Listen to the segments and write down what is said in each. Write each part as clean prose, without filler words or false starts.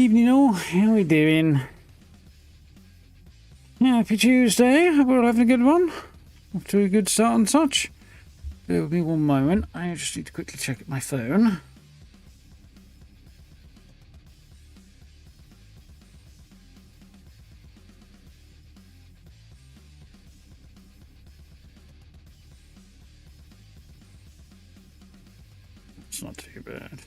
Evening all, how we doing? Happy Tuesday, hope we're all having a good one. Off to a good start and such. Bear with me one moment, I just need to quickly check my phone. It's not too bad.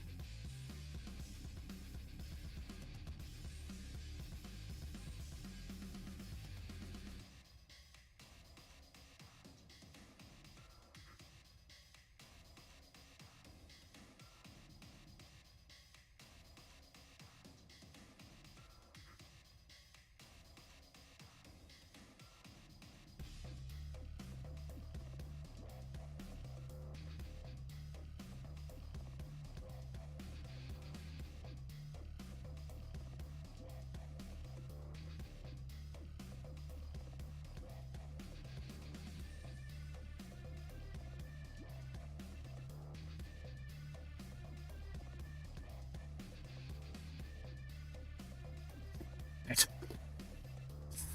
Right.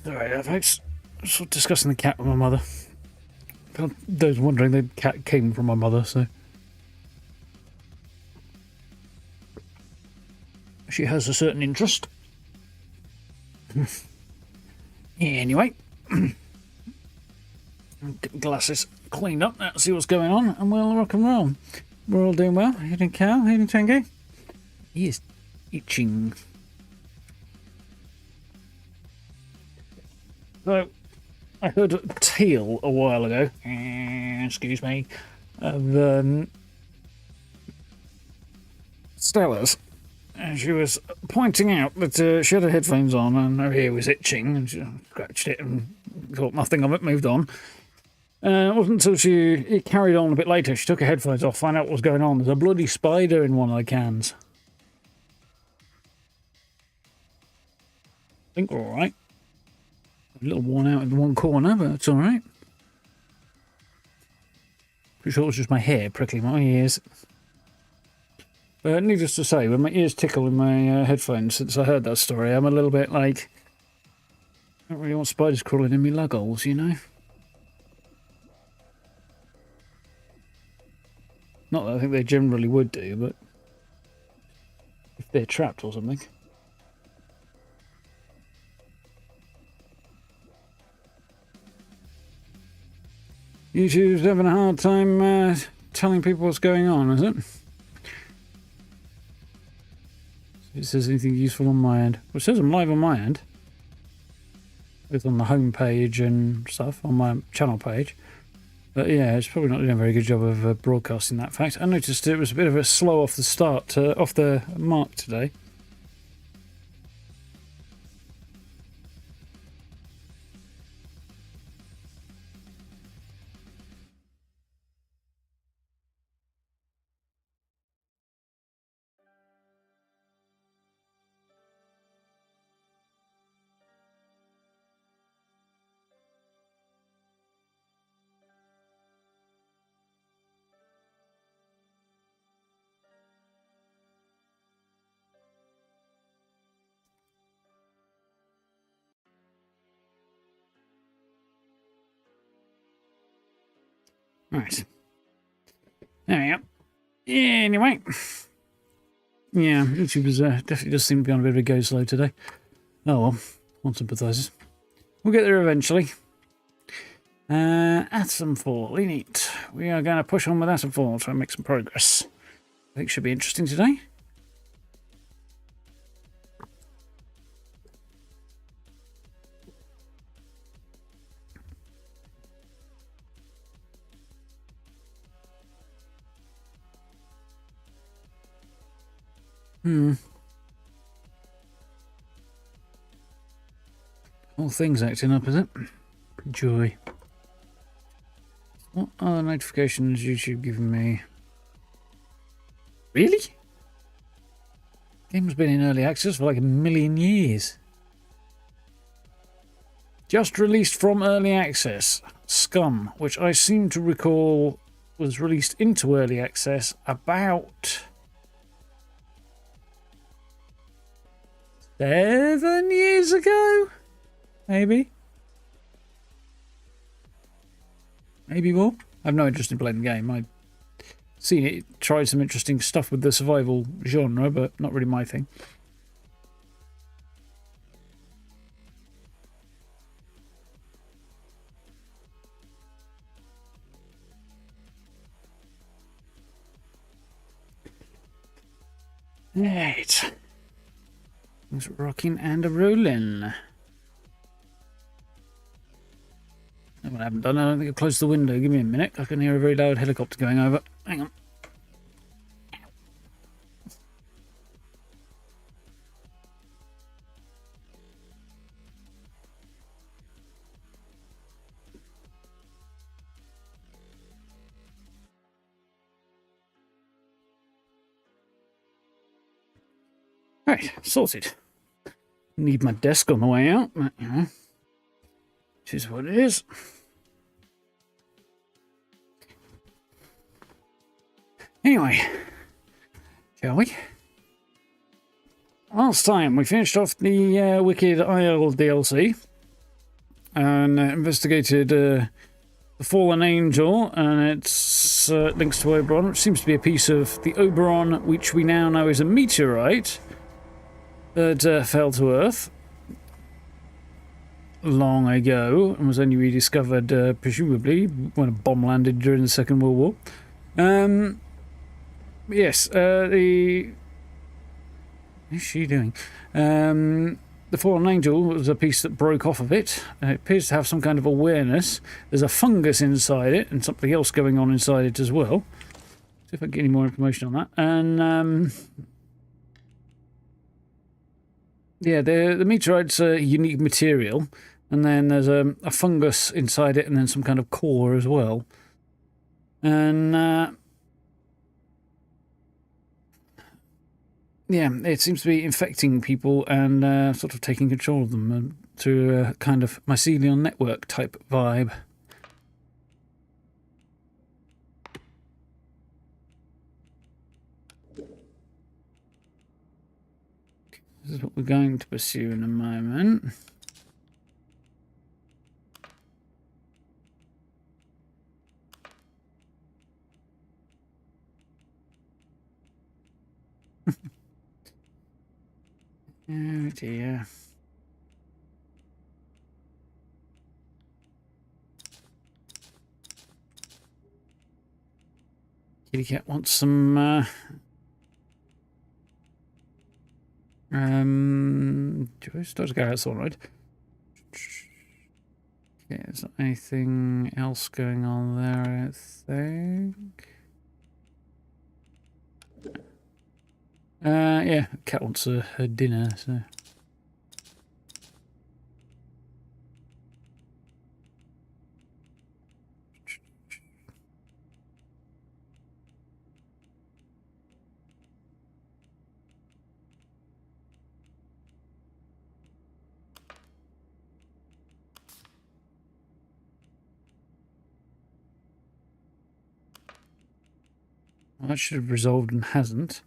Alright, folks. Sort of discussing the cat with my mother. For those wondering, the cat came from my mother, so she has a certain interest. Anyway, get glasses cleaned up. Let's see what's going on, and we'll rock and roll. We're all doing well. Evening, Cal. Evening, Tango. He is itching. So, I heard a tale a while ago, excuse me, of Stella's, and she was pointing out that she had her headphones on and her ear was itching, and she scratched it and thought nothing of it, moved on. It wasn't until it carried on a bit later, she took her headphones off, found out what was going on. There's a bloody spider in one of the cans. I think we're alright. A little worn out in one corner, but it's alright. Pretty sure it was just my hair prickling my ears. But needless to say, when my ears tickle in my headphones since I heard that story, I'm a little bit like, I don't really want spiders crawling in me lug holes, you know? Not that I think they generally would do, but if they're trapped or something. YouTube's having a hard time telling people what's going on, is it? It says anything useful on my end. Well, it says I'm live on my end. Both on the home page and stuff, on my channel page. But yeah, it's probably not doing a very good job of broadcasting that fact. I noticed it was a bit of a slow off the start, off the mark today. Right. There we go. Anyway. Yeah, YouTube is, definitely does seem to be on a bit of a go slow today. Oh well, one sympathises. We'll get there eventually. Atomfall, neat. We are going to push on with Atomfall, try and make some progress. I think it should be interesting today. All things acting up, is it? Joy. What are notifications YouTube giving me? Really? Game's been in early access for like a million years. Just released from early access. Scum, which I seem to recall was released into early access about 7 years ago? Maybe? Maybe more? I have no interest in playing the game. I've seen it tried some interesting stuff with the survival genre, but not really my thing. Right. Things rocking and rolling. What I haven't done, I don't think I've closed the window. Give me a minute. I can hear a very loud helicopter going over. Hang on. Right, sorted. Need my desk on the way out, but, you know, which is what it is. Anyway, shall we? Last time we finished off the Wicked Isle DLC and investigated the Fallen Angel and its links to Oberon, which seems to be a piece of the Oberon, which we now know is a meteorite that fell to Earth long ago and was only rediscovered presumably when a bomb landed during the Second World War. Yes, what is she doing? The Fallen Angel was a piece that broke off of it. It appears to have some kind of awareness. There's a fungus inside it and something else going on inside it as well. See if I can get any more information on that. And yeah, the meteorite's a unique material, and then there's a fungus inside it, and then some kind of core as well. And yeah, it seems to be infecting people and sort of taking control of them through a kind of mycelial network type vibe. This is what we're going to pursue in a moment. Oh dear. Kitty cat wants some starts to go outside. Okay, is there anything else going on there, I think? Yeah, cat wants her dinner, so. Well, that should have resolved and hasn't.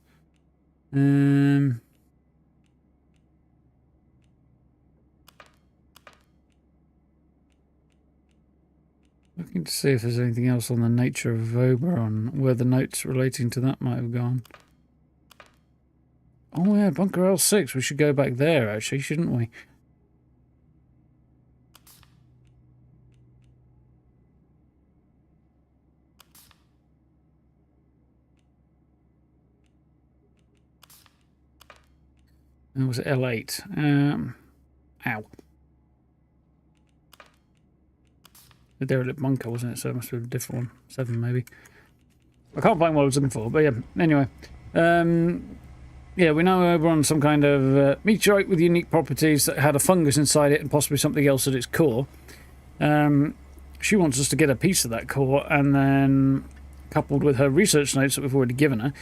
Looking to see if there's anything else on the nature of Oberon, where the notes relating to that might have gone. Oh yeah, Bunker L6. We should go back there, actually, shouldn't we? And was it L8? Ow. The derelict bunker, wasn't it? So it must be a different one. 7 maybe. I can't find what I was looking for, but yeah. Anyway. Yeah, we know Oberon's some kind of meteorite with unique properties that had a fungus inside it and possibly something else at its core. She wants us to get a piece of that core and then, coupled with her research notes that we've already given her,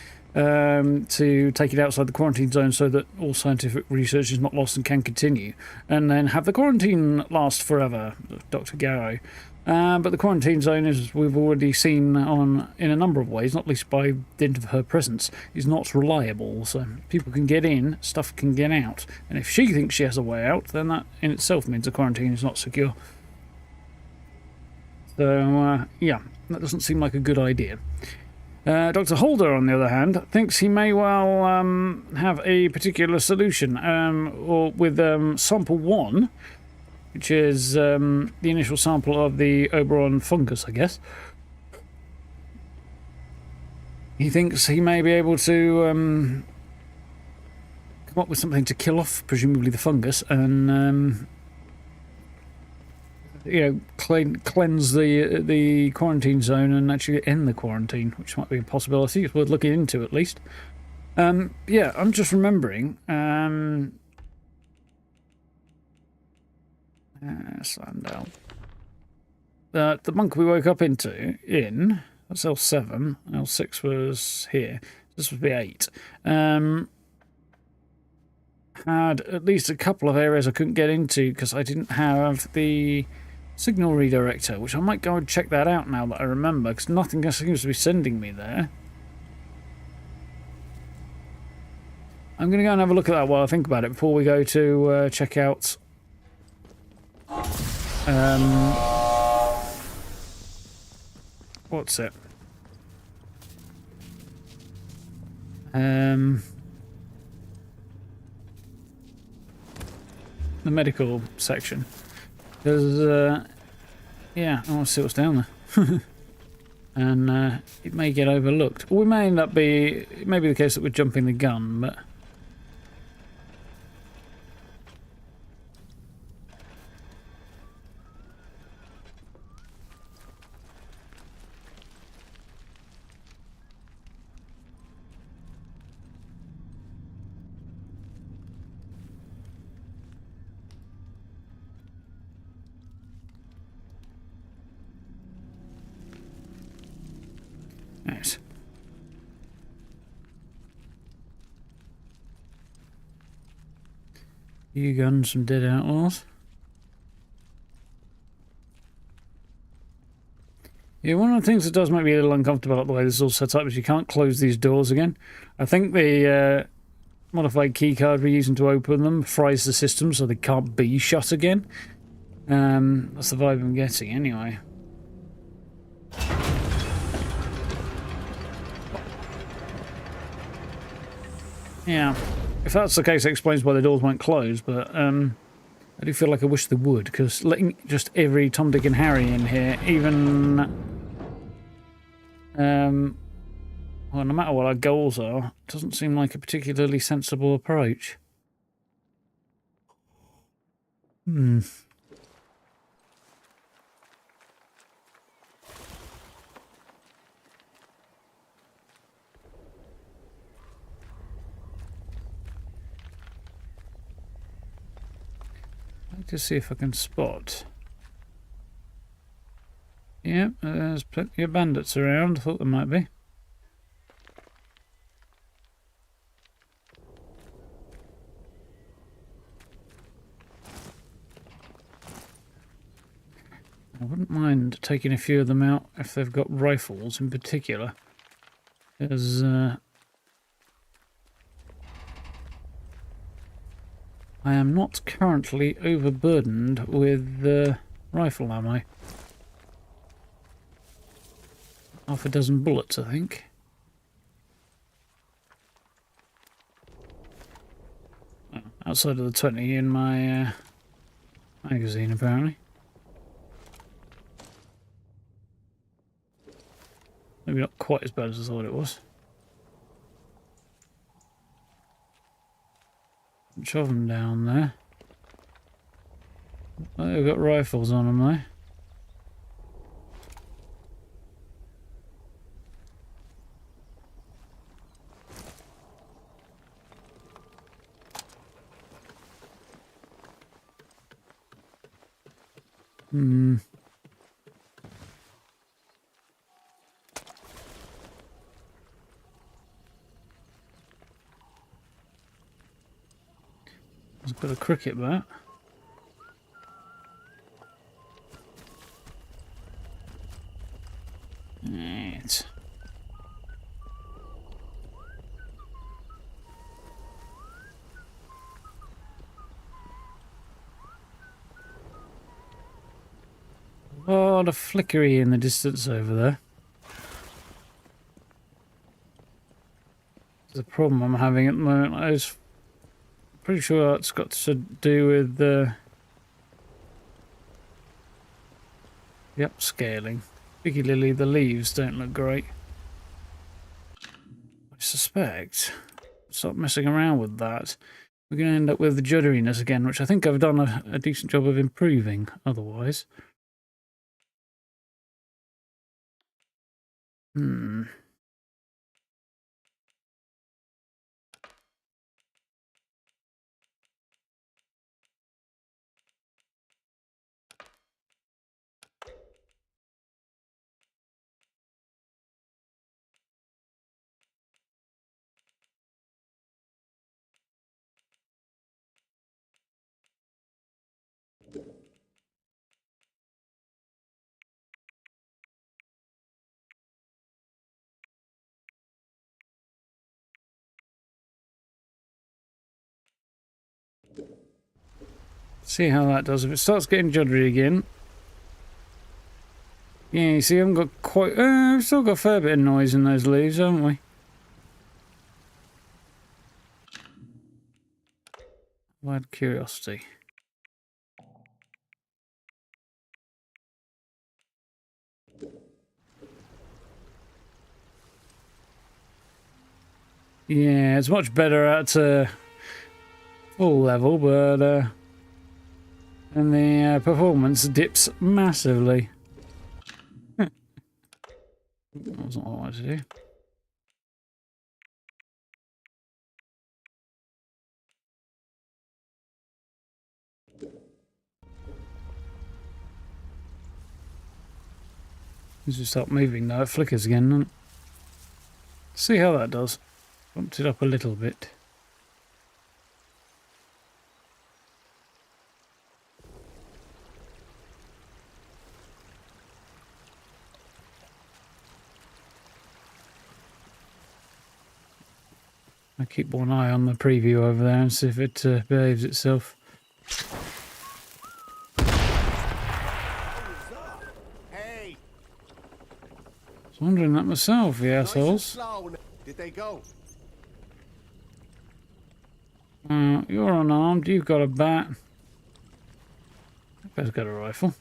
to take it outside the quarantine zone so that all scientific research is not lost and can continue. And then have the quarantine last forever, Dr. Garrow. But the quarantine zone, as we've already seen in a number of ways, not least by dint of her presence, is not reliable. So people can get in, stuff can get out. And if she thinks she has a way out, then that in itself means the quarantine is not secure. So, yeah, that doesn't seem like a good idea. Dr. Holder, on the other hand, thinks he may well have a particular solution, or with sample 1, which is the initial sample of the Oberon fungus, I guess. He thinks he may be able to come up with something to kill off, presumably the fungus, and cleanse the quarantine zone and actually end the quarantine, which might be a possibility. It's worth looking into at least. Yeah, I'm just remembering. Slam down. The monk we woke up that's L7. L6 was here. This would be 8. Had at least a couple of areas I couldn't get into because I didn't have the signal redirector, which I might go and check that out now that I remember, because nothing seems to be sending me there. I'm going to go and have a look at that while I think about it before we go to check out what's it? The medical section. Because, yeah, I want to see what's down there. And it may get overlooked. Or we may end up it may be the case that we're jumping the gun, but... Nice. You gun some dead outlaws. Yeah, one of the things that does make me a little uncomfortable about the way this is all set up is you can't close these doors again. I think the modified keycard we're using to open them fries the system so they can't be shut again. That's the vibe I'm getting anyway. Yeah, if that's the case, it explains why the doors won't close, but I do feel like I wish they would, because letting just every Tom, Dick and Harry in here, even... well, no matter what our goals are, doesn't seem like a particularly sensible approach. To see if I can spot. Yep, there's plenty of bandits around. I thought there might be. I wouldn't mind taking a few of them out if they've got rifles in particular. Because I am not currently overburdened with rifle ammo. Half a dozen bullets, I think. Oh, outside of the 20 in my magazine, apparently. Maybe not quite as bad as I thought it was. Bunch of them down there. Oh, they've got rifles on them though. There's got a cricket bat. Right. A lot of flickery in the distance over there. The problem I'm having at the moment. I was pretty sure that's got to do with the upscaling. Particularly the leaves don't look great. I suspect, stop messing around with that, we're going to end up with the judderiness again, which I think I've done a decent job of improving otherwise. See how that does. If it starts getting juddery again. Yeah, you see, I haven't got quite... we've still got a fair bit of noise in those leaves, haven't we? Wild curiosity. Yeah, it's much better at full level, but and the performance dips massively. That wasn't what I wanted to do. As you start moving though, it flickers again, doesn't it? See how that does. Bumped it up a little bit. I keep one eye on the preview over there and see if it behaves itself. Hey. I was wondering that myself, the assholes. Did they go? You're unarmed, you've got a bat. That guy's got a rifle.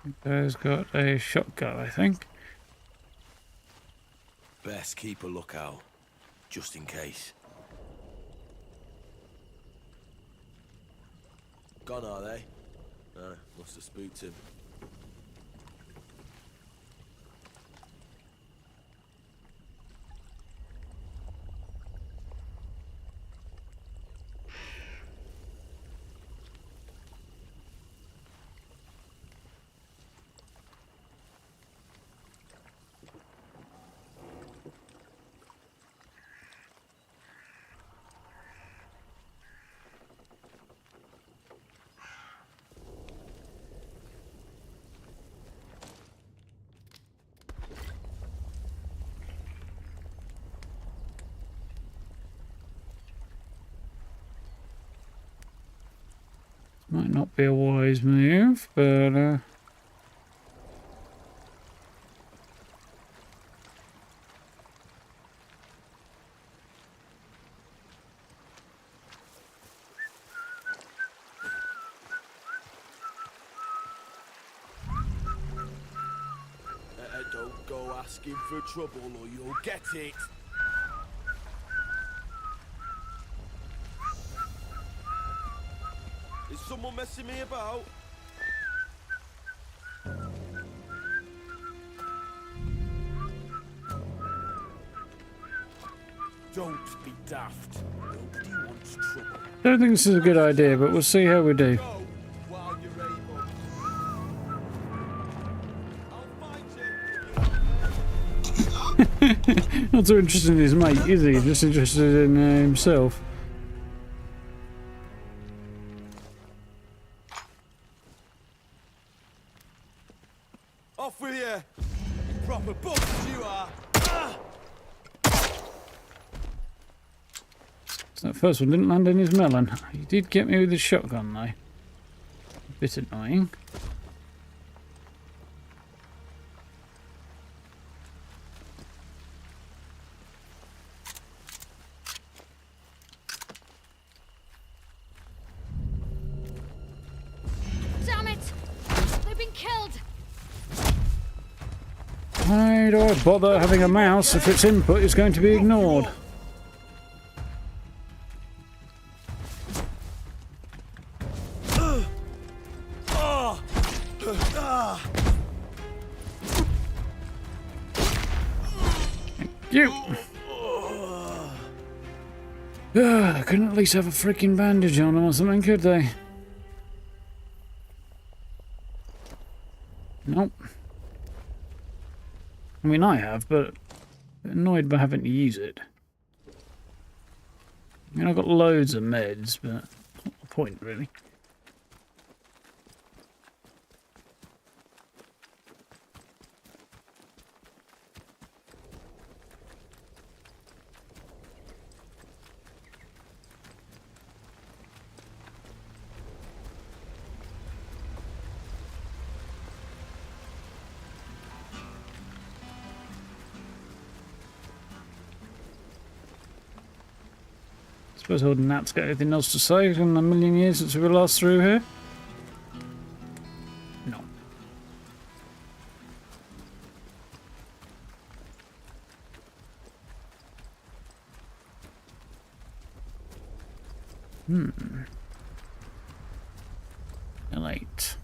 That guy's got a shotgun, I think. Best keep a lookout, just in case. Gone, are they? No, must have spooked him. Might not be a wise move, but Don't go asking for trouble or you'll get it. Is someone messing me about? Don't be daft. Nobody wants trouble. I don't think this is a good idea, but we'll see how we do. Go while you're able. I'll find you. Not too interested in his mate, is he? Just interested in himself. Off with you! Proper books you are! So that first one didn't land in his melon. He did get me with his shotgun though. A bit annoying. Damn it! They've been killed! Why do I bother having a mouse if its input is going to be ignored? You. Couldn't at least have a freaking bandage on them or something, could they? Nope. I mean, I have, but I'm annoyed by having to use it. I mean, I've got loads of meds, but not the point, really. I suppose old Nat's got anything else to say in the million years since we were last through here? No. Late.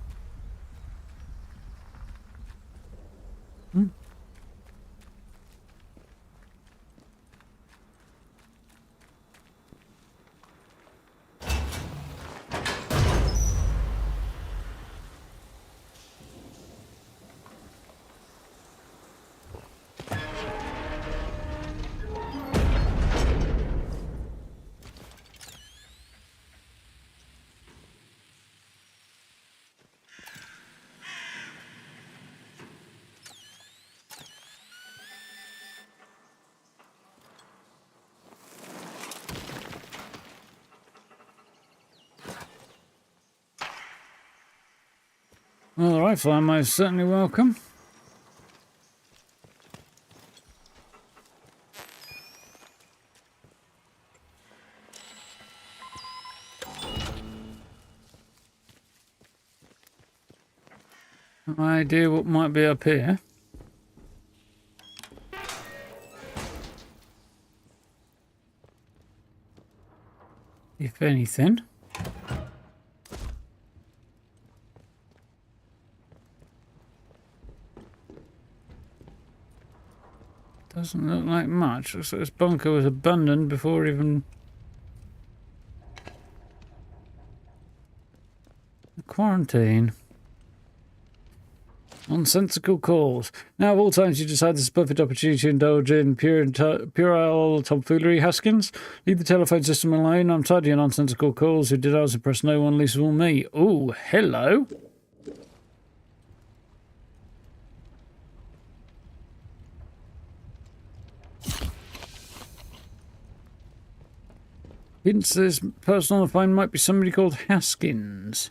Well, the rifle ammo is certainly welcome. No idea what might be up here. If anything. Doesn't look like much. Looks like this bunker was abandoned before even the quarantine. Nonsensical calls. Now, of all times, you decide this is a perfect opportunity to indulge in puerile tomfoolery, Haskins. Leave the telephone system alone. I'm tired of your nonsensical calls. Who did ours impress no one, least of all me. Oh, hello. Hints this person on the phone might be somebody called Haskins,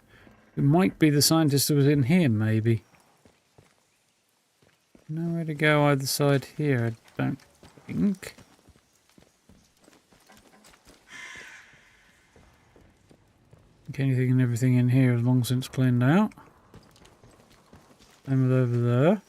who might be the scientist who was in here, maybe. Nowhere to go either side here, I don't think. I think anything and everything in here is long since cleaned out. Same with over there.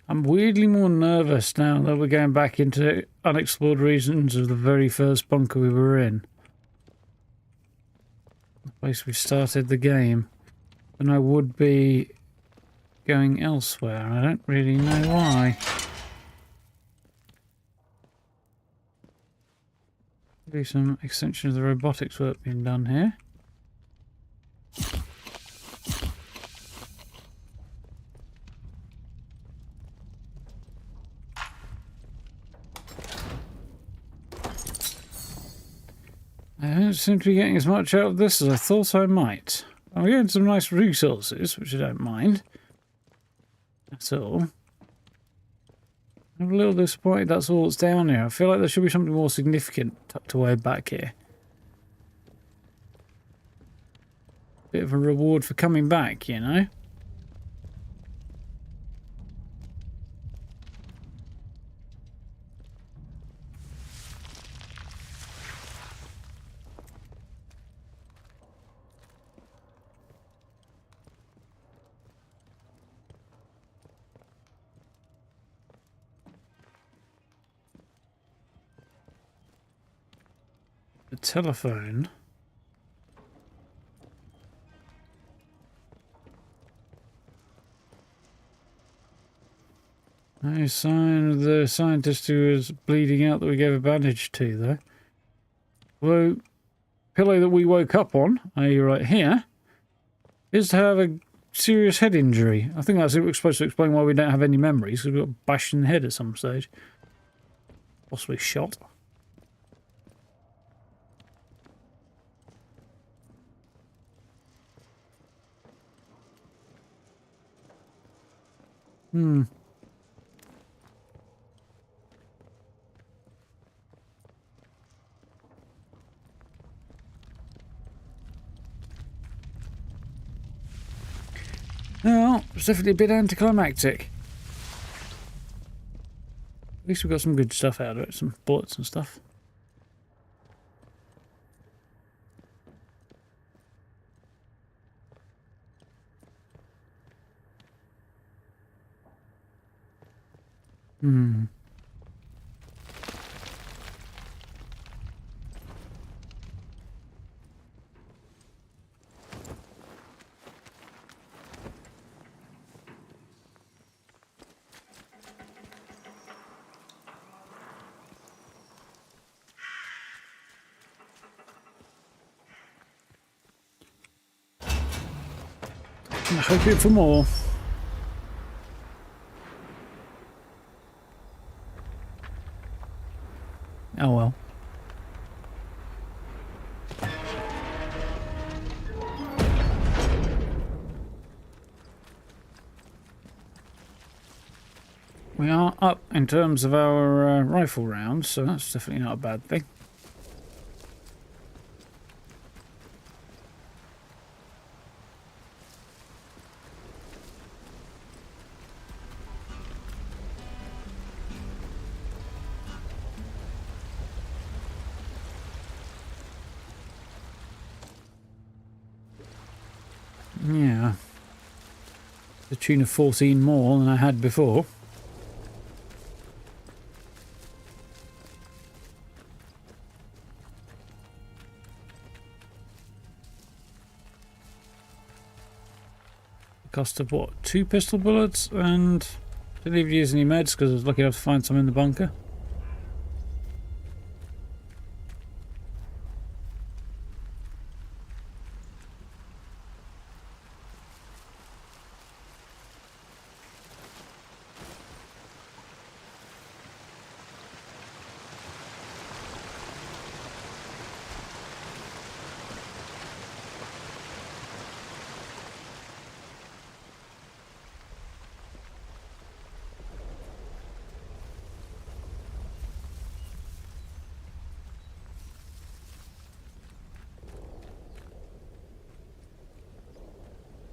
I'm weirdly more nervous now that we're going back into unexplored regions of the very first bunker we were in. The place we started the game. Than I would be going elsewhere. I don't really know why. Maybe some extension of the robotics work being done here. I don't seem to be getting as much out of this as I thought I might. I'm getting some nice resources, which I don't mind at all. I'm a little disappointed that's all that's down here. I feel like there should be something more significant tucked away back here. Bit of a reward for coming back, you know? The telephone. No sign of the scientist who was bleeding out that we gave a bandage to, though. Although, pillow that we woke up on, i.e. right here, is to have a serious head injury. I think that's supposed to explain why we don't have any memories, because we got bashed in the head at some stage. Possibly shot. Hmm. Well, it's definitely a bit anticlimactic. At least we got some good stuff out of it, some bullets and stuff. Hmm. I'm hoping for more. Oh well. We are up in terms of our rifle rounds, so that's definitely not a bad thing. Yeah. The tune of 14 more than I had before. Cost of what? 2 pistol bullets, and didn't even use any meds because I was lucky enough to find some in the bunker.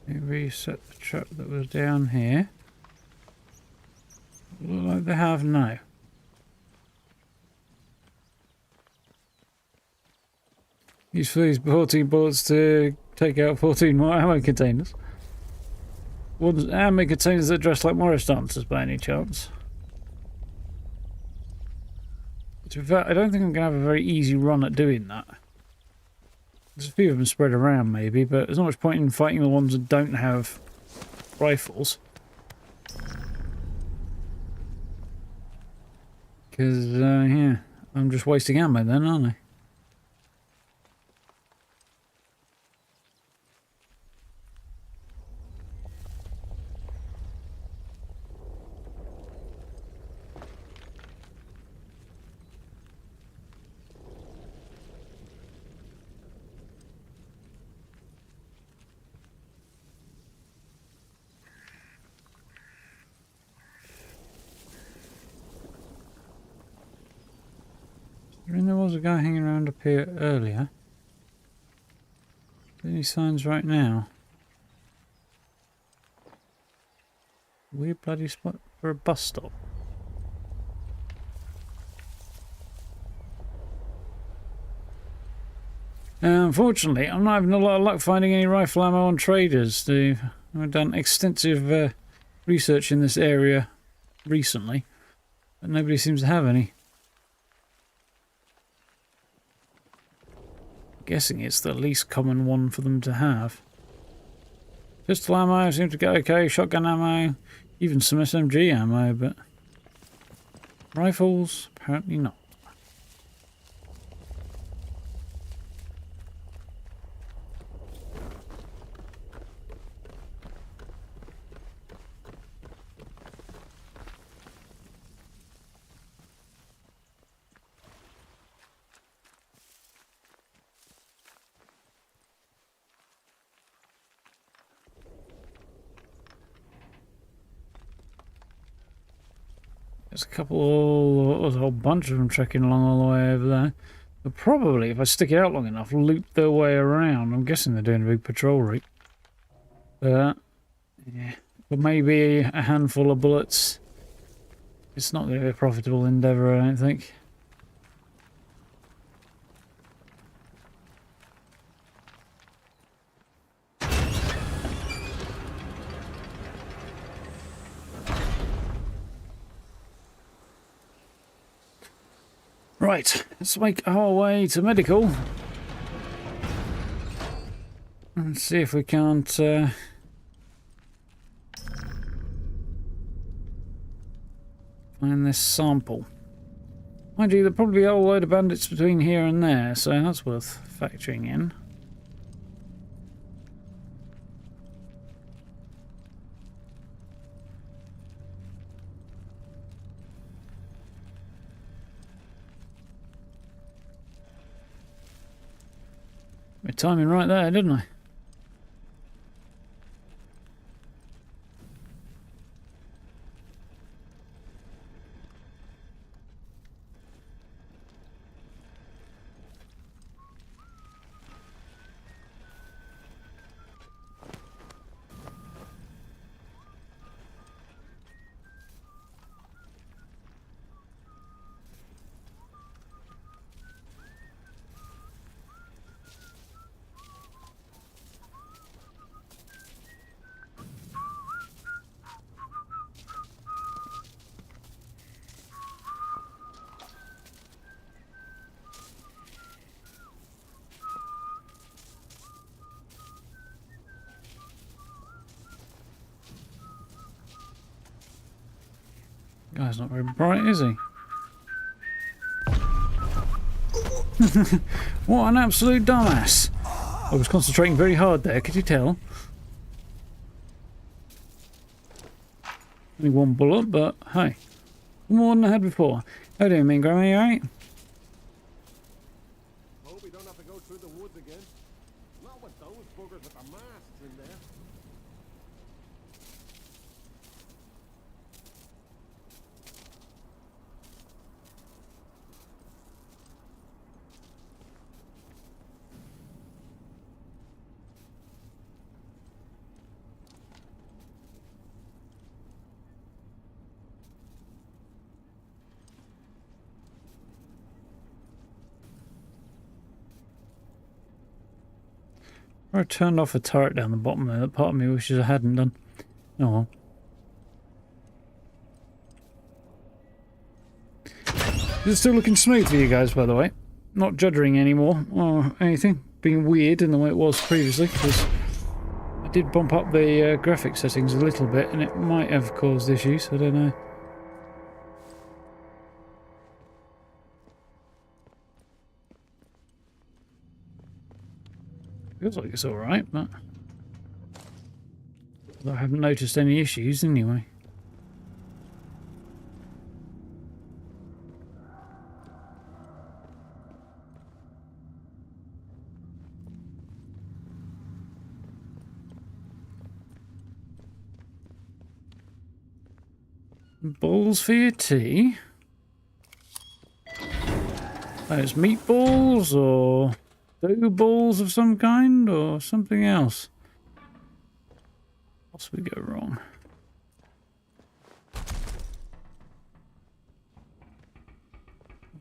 Reset the truck that was down here. Look like they have now. Use these 14 bullets to take out 14 more ammo containers. Ones army containers that dress like Morris dancers by any chance? To be fair, I don't think I'm going to have a very easy run at doing that. There's a few of them spread around maybe, but there's not much point in fighting the ones that don't have rifles. Because, yeah, I'm just wasting ammo then, aren't I? I mean, there was a guy hanging around up here earlier. Any signs right now? Weird bloody spot for a bus stop. Unfortunately, I'm not having a lot of luck finding any rifle ammo on traders. I've done extensive research in this area recently, but nobody seems to have any. Guessing it's the least common one for them to have. Pistol ammo seems to go okay, shotgun ammo, even some SMG ammo, but rifles apparently not. There's there's a whole bunch of them trekking along all the way over there. But probably, if I stick it out long enough, loop their way around. I'm guessing they're doing a big patrol route. Yeah. But maybe a handful of bullets. It's not going to be a profitable endeavour, I don't think. Right, let's make our way to medical and see if we can't find this sample. Mind you, there'll probably be a whole load of bandits between here and there, so that's worth factoring in. My timing right there, didn't I? Guy's not very bright, is he? What an absolute dumbass! I was concentrating very hard there, could you tell? Only one bullet, but hey, more than I had before. How do you mean, Grandma? You alright? Hope we don't have to go through the woods again. Not with those buggers with the masks in there. I turned off a turret down the bottom there that part of me wishes I hadn't done. Oh well. Is it still looking smooth for you guys, by the way? Not juddering anymore or anything. Being weird in the way it was previously, because I did bump up the graphic settings a little bit and it might have caused issues, I don't know. Feels like it's alright, but I haven't noticed any issues anyway. Balls for your tea? Those meatballs or dough balls of some kind or something else? Possibly go wrong.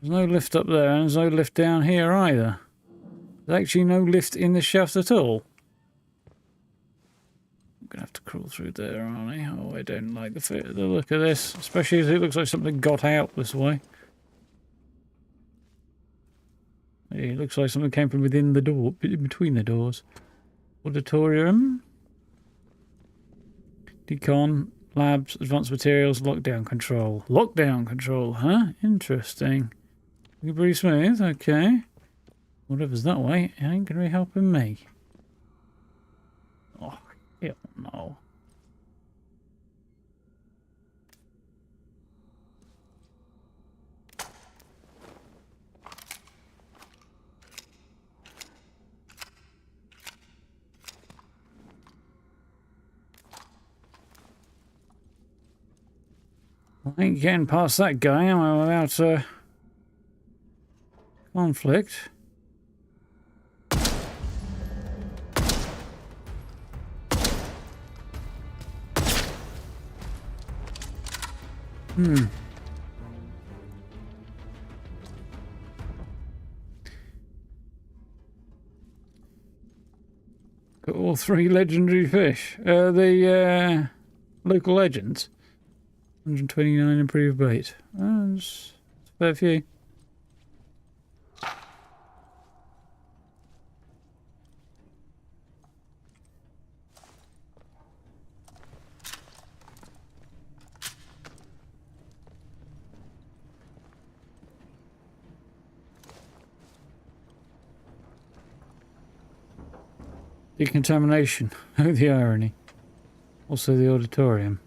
There's no lift up there and there's no lift down here either. There's actually no lift in the shaft at all. I'm gonna have to crawl through there, aren't I? Oh, I don't like the look of this, especially as it looks like something got out this way. It looks like something came from within the door, between the doors. Auditorium. Decon, labs, advanced materials, lockdown control. Lockdown control, huh? Interesting. Looking pretty smooth, okay. Whatever's that way, it ain't gonna be helping me. Oh, hell no. I ain't getting past that guy, am I, without conflict? Got all 3 legendary fish. The local legends. 129 improved bait. That's a fair few. Decontamination. Oh, the irony. Also the auditorium.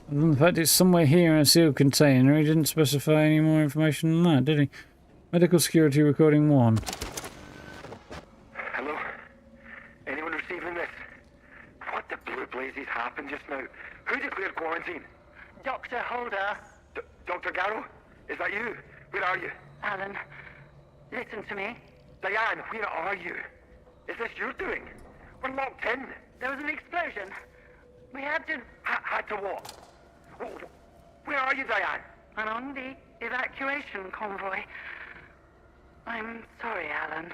Other than the fact it's somewhere here in a sealed container, he didn't specify any more information than that, did he? Medical security recording 1. Hello? Anyone receiving this? What the blue blazes happened just now? Who declared quarantine? Dr. Holder. Dr. Garrow? Is that you? Where are you? Alan, listen to me. Diane, where are you? Is this your doing? We're locked in. There was an explosion. We had to... Had to what? Where are you, Diane? I'm on the evacuation convoy. I'm sorry, Alan.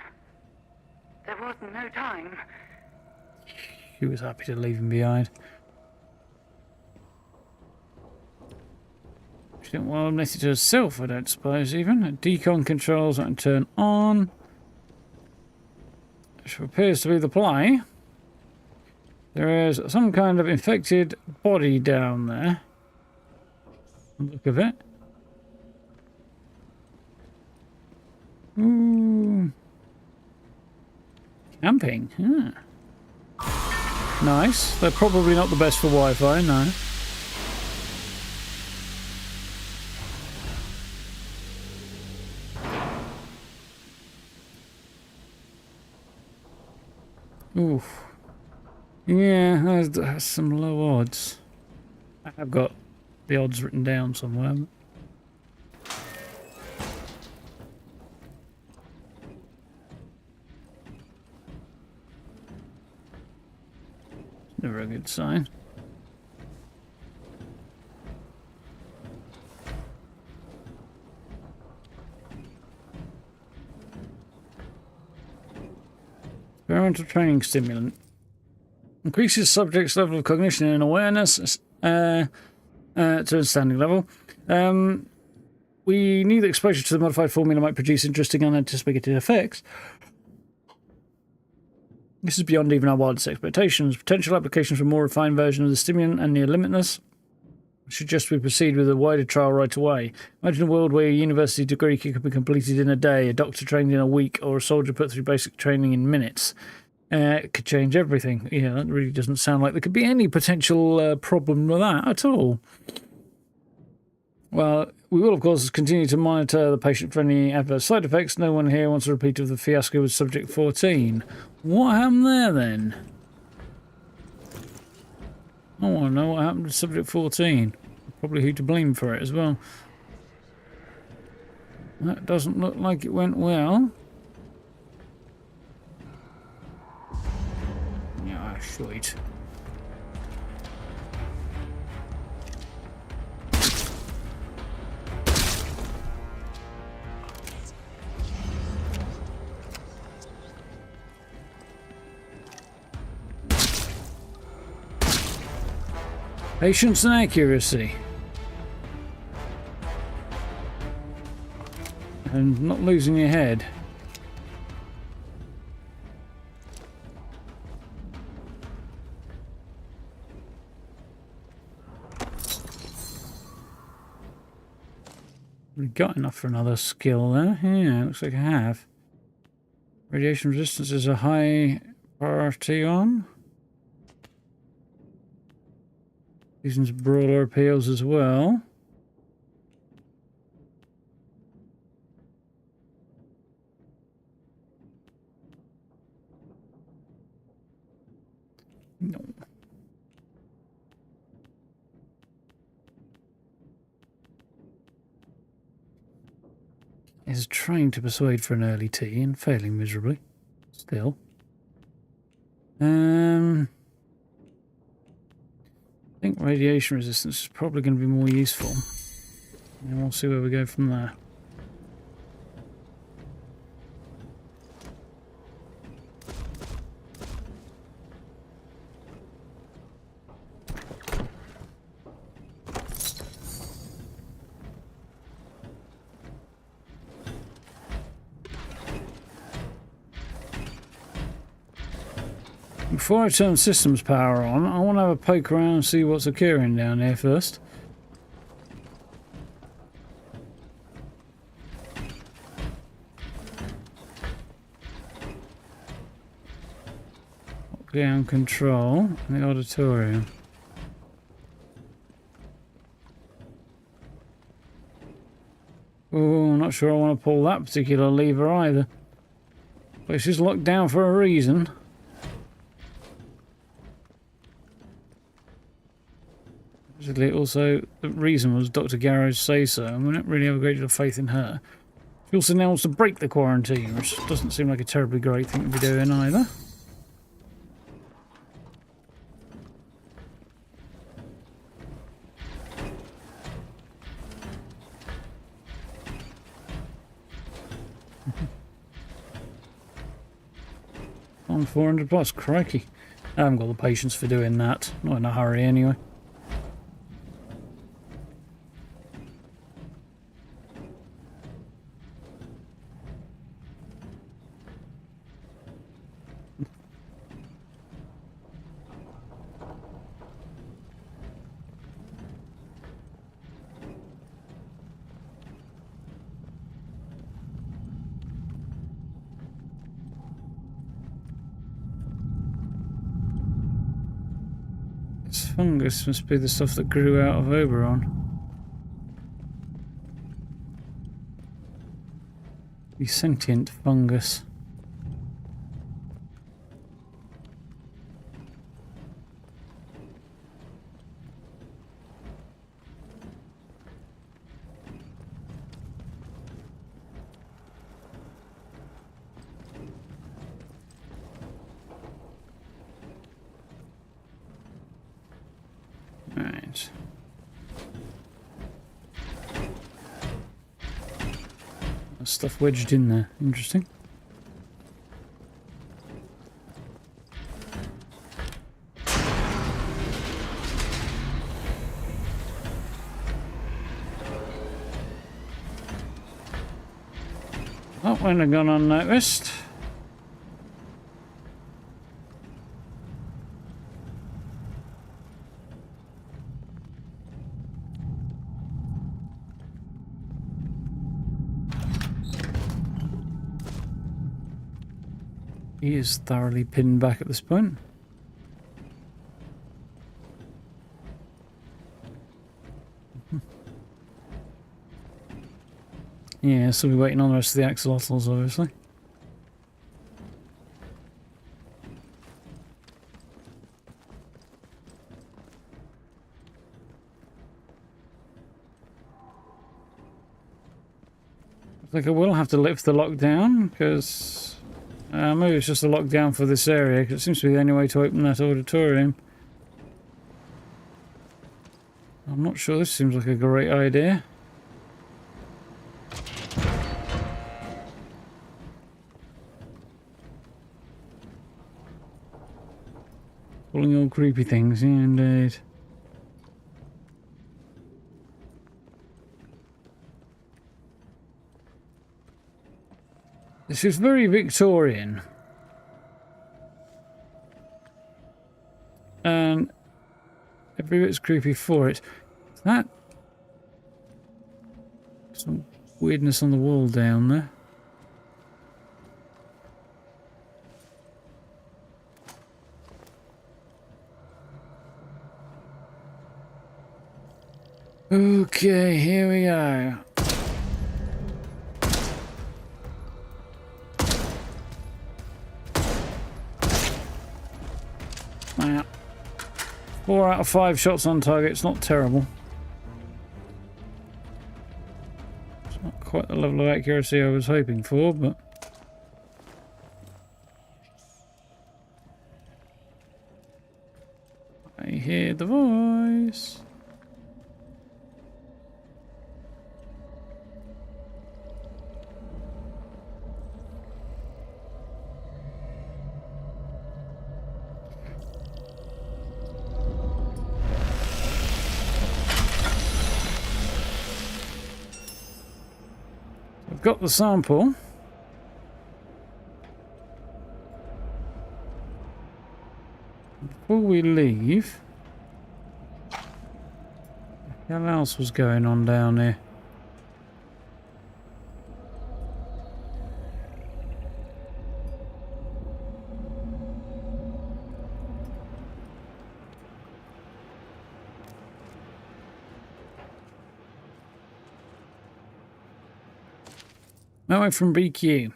There was no time. She was happy to leave him behind. She didn't want to admit it to herself, I don't suppose, even. Decon controls I can turn on. Which appears to be the play. There is some kind of infected body down there. Look of it. Ooh. Camping. Yeah. Nice. They're probably not the best for Wi-Fi, no. Oof. Yeah, that's some low odds. I've got the odds written down somewhere. Never a good sign. Experimental training stimulant. Increases subject's level of cognition and awareness to a standing level. We knew that exposure to the modified formula might produce interesting unanticipated effects. This is beyond even our wildest expectations. Potential applications for a more refined version of the stimulant and near limitless. Suggest we proceed with a wider trial right away. Imagine a world where a university degree could be completed in a day, a doctor trained in a week, or a soldier put through basic training in minutes. It could change everything. Yeah, that really doesn't sound like there could be any potential problem with that at all. Well, we will, of course, continue to monitor the patient for any adverse side effects. No one here wants a repeat of the fiasco with Subject 14. What happened there, then? I want to know what happened to Subject 14. Probably who to blame for it as well. That doesn't look like it went well. Yeah, sweet. Patience and accuracy. And not losing your head. We got enough for another skill there. Yeah, looks like I have. Radiation resistance is a high priority on. Season's brawler appeals as well. No. Is trying to persuade for an early tea and failing miserably. Still. I think radiation resistance is probably going to be more useful. And we'll see where we go from there. Before I turn systems power on, I want to have a poke around and see what's occurring down there first. Lockdown control in the auditorium. Oh, I'm not sure I want to pull that particular lever either. Place is locked down for a reason. Also, the reason was Dr. Garrow's say-so, and we don't really have a great deal of faith in her. She also now wants to break the quarantine, which doesn't seem like a terribly great thing to be doing either. On 400 plus, crikey. I haven't got the patience for doing that. Not in a hurry anyway. Fungus must be the stuff that grew out of Oberon. The sentient fungus. Right. Stuff wedged in there. Interesting. That wouldn't have gone unnoticed. He is thoroughly pinned back at this point. Yeah, so we're waiting on the rest of the axolotls, obviously. I think I will have to lift the lockdown, because maybe it's just a lockdown for this area, because it seems to be the only way to open that auditorium. I'm not sure this seems like a great idea. Pulling all creepy things, yeah, indeed. This is very Victorian. And every bit's creepy for it. Is that some weirdness on the wall down there? Okay, here we go. Wow. 4 out of 5 shots on target, it's not terrible. It's not quite the level of accuracy I was hoping for, but... I hear the voice. I've got the sample. Before we leave, what else was going on down here? Now from BQ.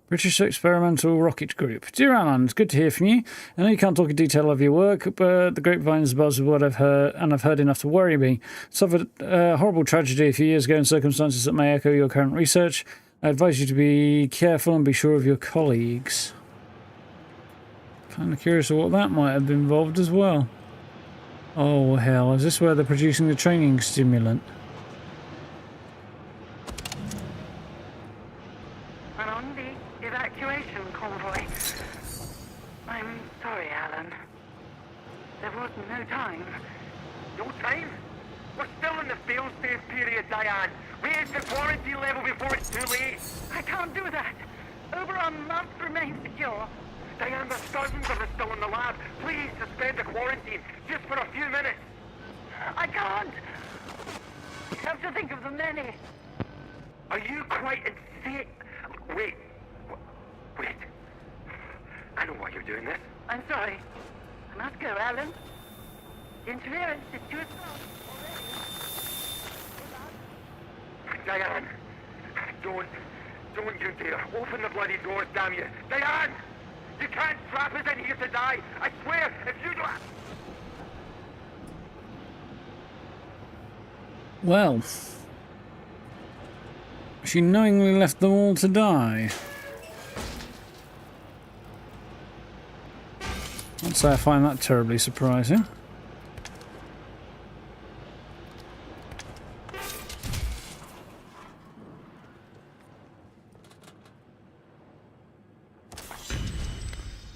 British Experimental Rocket Group. Dear Alan, it's good to hear from you. I know you can't talk in detail of your work, but the grapevine is abuzz with what I've heard, and I've heard enough to worry me. Suffered a horrible tragedy a few years ago in circumstances that may echo your current research. I advise you to be careful and be sure of your colleagues. Kind of curious of what that might have been involved as well. Oh hell, is this where they're producing the training stimulant? And on the evacuation convoy. I'm sorry, Alan. There was no time. No time? We're still in the fail-safe period, Diane. Raise the quarantine level before it's too late. I can't do that. Oberon must remain secure. Diane, there's dozens of us still in the lab. Please suspend the quarantine, just for a few minutes. I can't. You have to think of the many. Are you quite insane? Wait. Wait. I know why you're doing this. I'm sorry. I must go, Alan. Interference is too strong already. Diane, don't you dare. Open the bloody doors, damn you. Diane! You can't trap us in here to die. I swear, if you don't... Well, she knowingly left them all to die. I'd say I find that terribly surprising.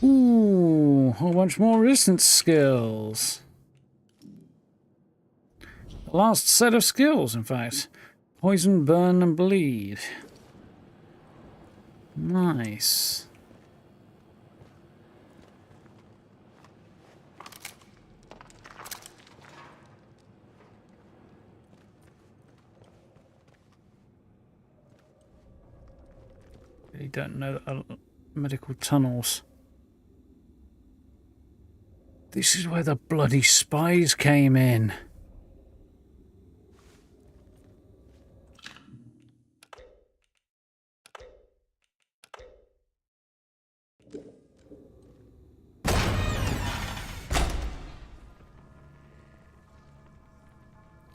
Ooh, a whole bunch more resistance skills. The last set of skills, in fact. Poison, burn, and bleed. Nice. You don't know medical tunnels. This is where the bloody spies came in.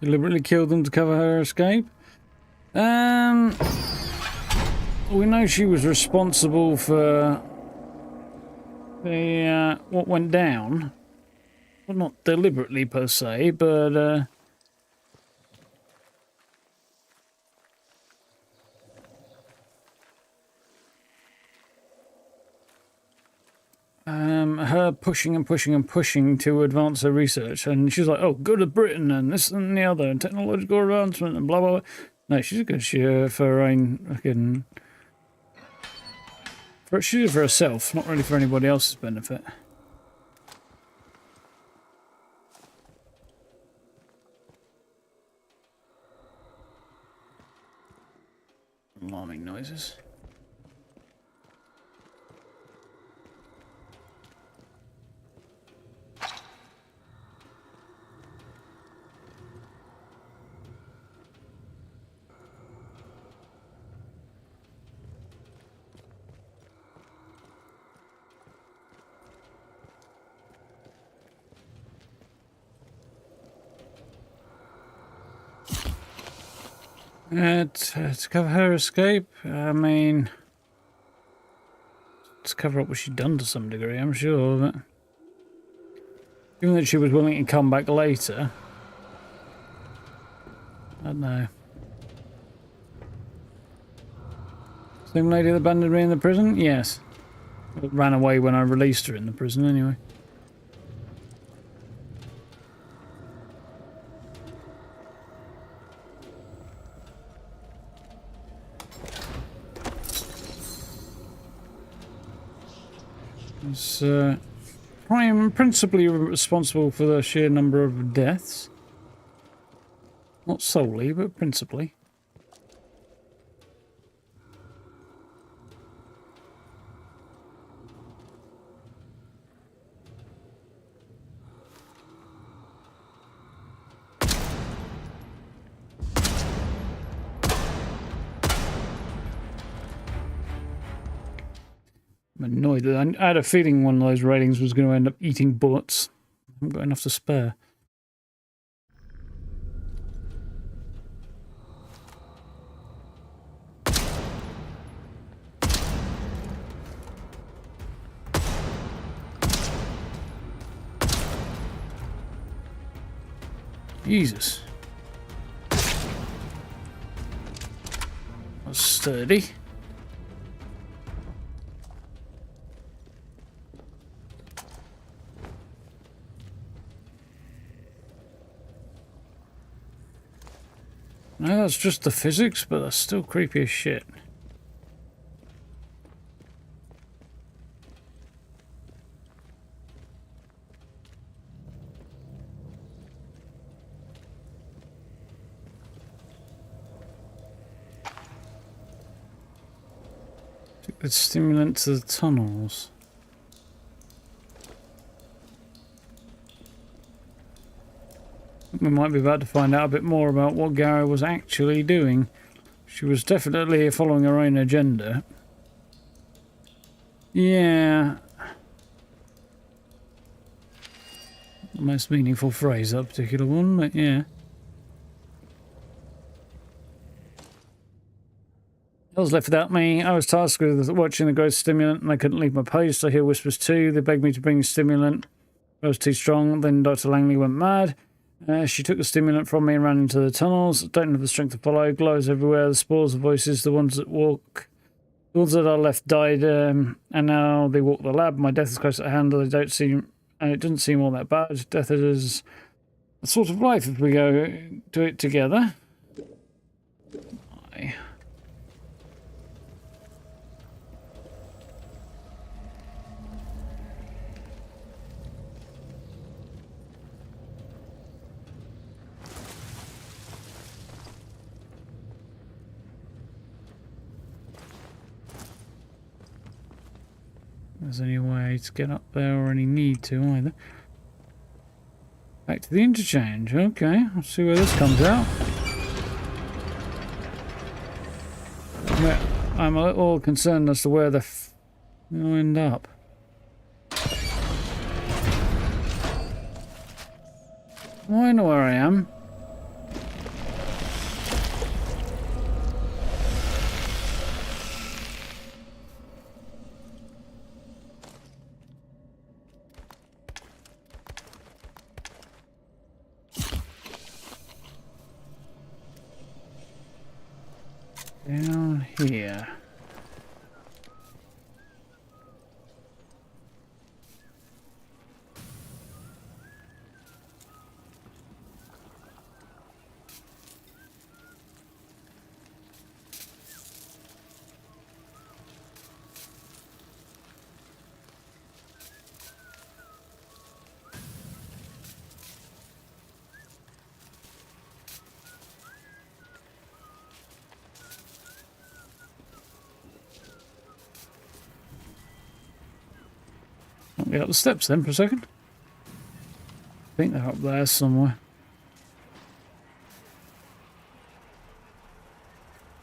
Deliberately killed them to cover her escape. We know she was responsible for the what went down. Well, not deliberately per se, but her pushing and pushing and pushing to advance her research, and she's like, "Oh, go to Britain and this and the other, and technological advancement and blah blah blah." No, she's a good share for her own fucking. She did it for herself, not really for anybody else's benefit. Alarming noises. To cover her escape, I mean, to cover up what she'd done to some degree, I'm sure, but given that she was willing to come back later, I don't know. Same lady that abandoned me in the prison? Yes. It ran away when I released her in the prison anyway. It's principally responsible for the sheer number of deaths. Not solely, but principally. I'm annoyed that I had a feeling one of those ratings was going to end up eating bullets. I haven't got enough to spare. Jesus. That's sturdy. No, that's just the physics, but that's still creepy as shit. Took the stimulant to the tunnels. We might be about to find out a bit more about what Gara was actually doing. She was definitely following her own agenda. Yeah. The most meaningful phrase, that particular one, but yeah. I was left without me. I was tasked with watching the growth stimulant and I couldn't leave my post. I hear whispers too. They begged me to bring the stimulant. I was too strong. Then Dr. Langley went mad. She took the stimulant from me and ran into the tunnels. Don't have the strength to follow. Glows everywhere. The spores, the voices, the ones that walk. The ones that are left died, and now they walk the lab. My death is close at hand. They don't seem, and it doesn't seem all that bad. Death is a sort of life if we go do it together. Aye. there's any way to get up there or any need to either. Back to the interchange. Okay, let's see where this comes out. I'm a little concerned as to where the we'll end up. Well, I know where I am. Down here. I'll get up the steps then for a second. I think they're up there somewhere.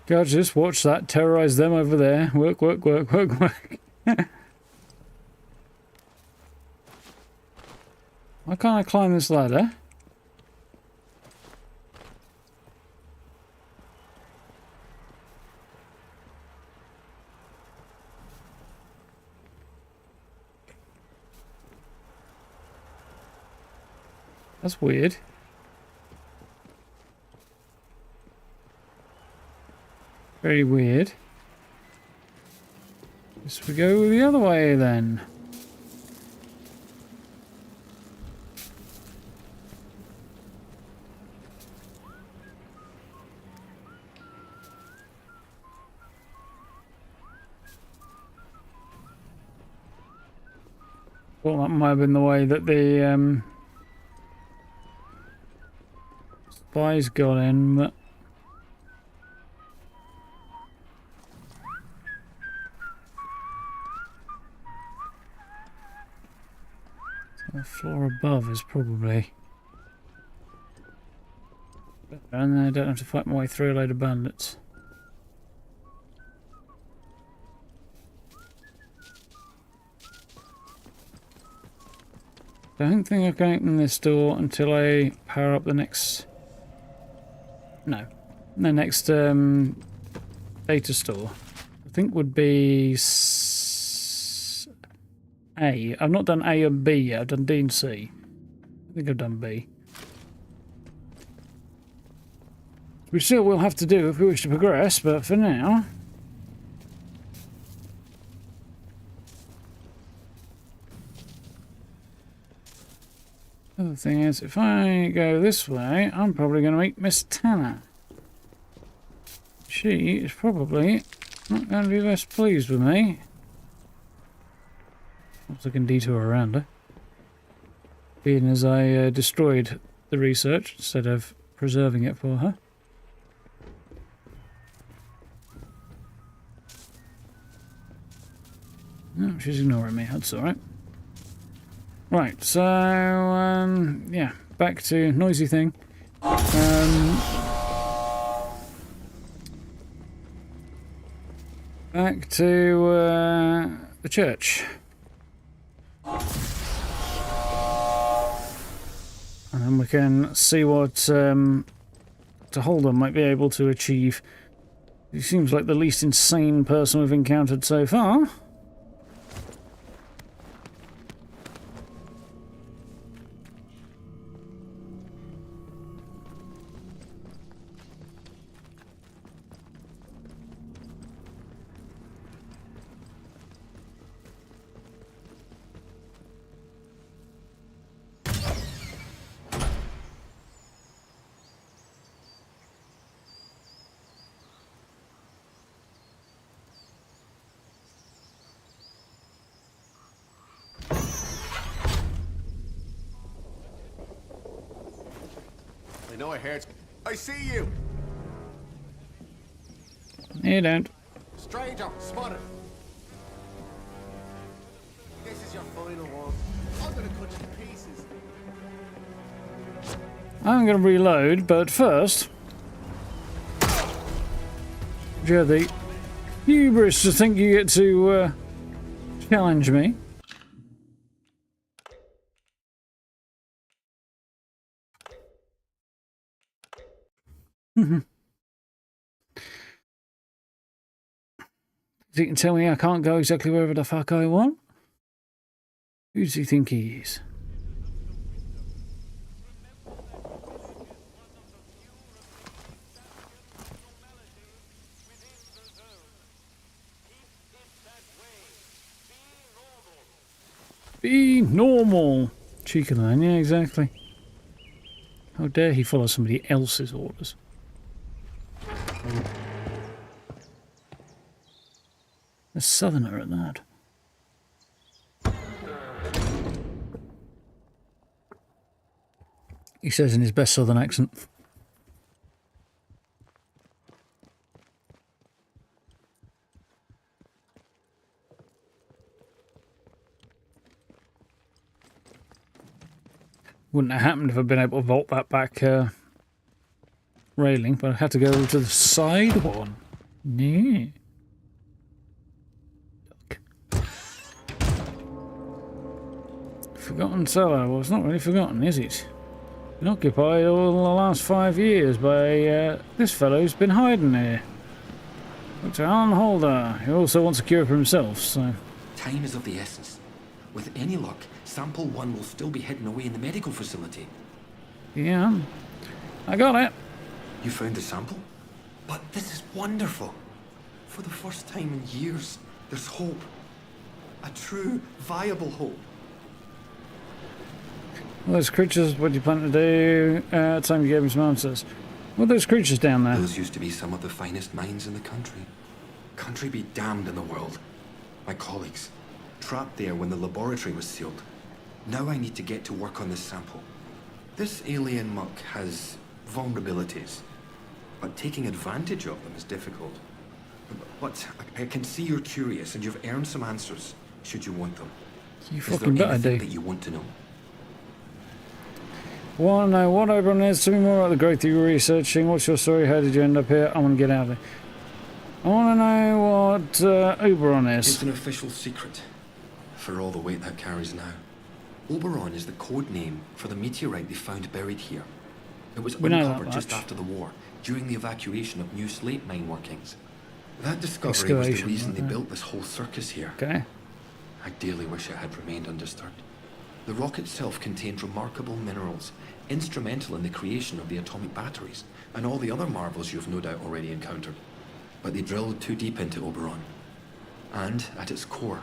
God, just watch that. Terrorize them over there. Work, work, work, work, work. Why can't I climb this ladder? That's weird. Very weird. Guess we go the other way then. Well, that might have been the way that the spies got in, but the floor above is probably better, and then I don't have to fight my way through a load of bandits. I don't think I can open this door until I power up the next... No. The next data store. I think would be A. I've not done A and B yet. I've done D and C. I think I've done B. We still will have to do if we wish to progress, but for now... Other thing is, if I go this way, I'm probably going to meet Miss Tanner. She is probably not going to be best pleased with me. Perhaps I can detour around her. Being as I destroyed the research instead of preserving it for her. No, she's ignoring me, that's alright. Right, so, yeah, back to noisy thing. Back to the church. And then we can see what Holden might be able to achieve. He seems like the least insane person we've encountered so far. I know I heard. I see you! You don't. Stranger, spotted. final one. I'm gonna cut you to pieces. I'm going to reload, but first, you have the hubris to think you get to challenge me. You can tell me I can't go exactly wherever the fuck I want? Who does he think he is? Be normal. Cheek of the man, yeah, exactly. How dare he follow somebody else's orders? A southerner at that. He says in his best southern accent. Wouldn't have happened if I'd been able to vault that back railing, but I had to go to the side one. Yeah. Forgotten cellar. Well, it's not really forgotten, is it? Been occupied all the last 5 years by this fellow who's been hiding here. Dr. Alan Holder. He also wants a cure for himself, so... Time is of the essence. With any luck, Sample 1 will still be hidden away in the medical facility. Yeah. I got it. You found the sample? But this is wonderful. For the first time in years, there's hope. A true, viable hope. Well, those creatures, what do you plan to do? Time you gave him some answers. What are those creatures down there? Those used to be some of the finest minds in the country. Country be damned in the world. My colleagues, trapped there when the laboratory was sealed. Now I need to get to work on this sample. This alien muck has vulnerabilities, but taking advantage of them is difficult. But I can see you're curious and you've earned some answers, should you want them. You Is fucking there better anything do. that you want to know? Want to know what Oberon is? Tell me more about the growth you're researching. What's your story? How did you end up here? I want to get out of here. I want to know what Oberon is. It's an official secret, for all the weight that carries now. Oberon is the code name for the meteorite they found buried here. It was We know that uncovered just much. after the war, during the evacuation of new slate mine workings. That discovery was the Excavation, reason they okay. built this whole circus here. Okay. I dearly wish it had remained undisturbed. The rock itself contained remarkable minerals, instrumental in the creation of the atomic batteries, and all the other marvels you've no doubt already encountered. But they drilled too deep into Oberon, and, at its core,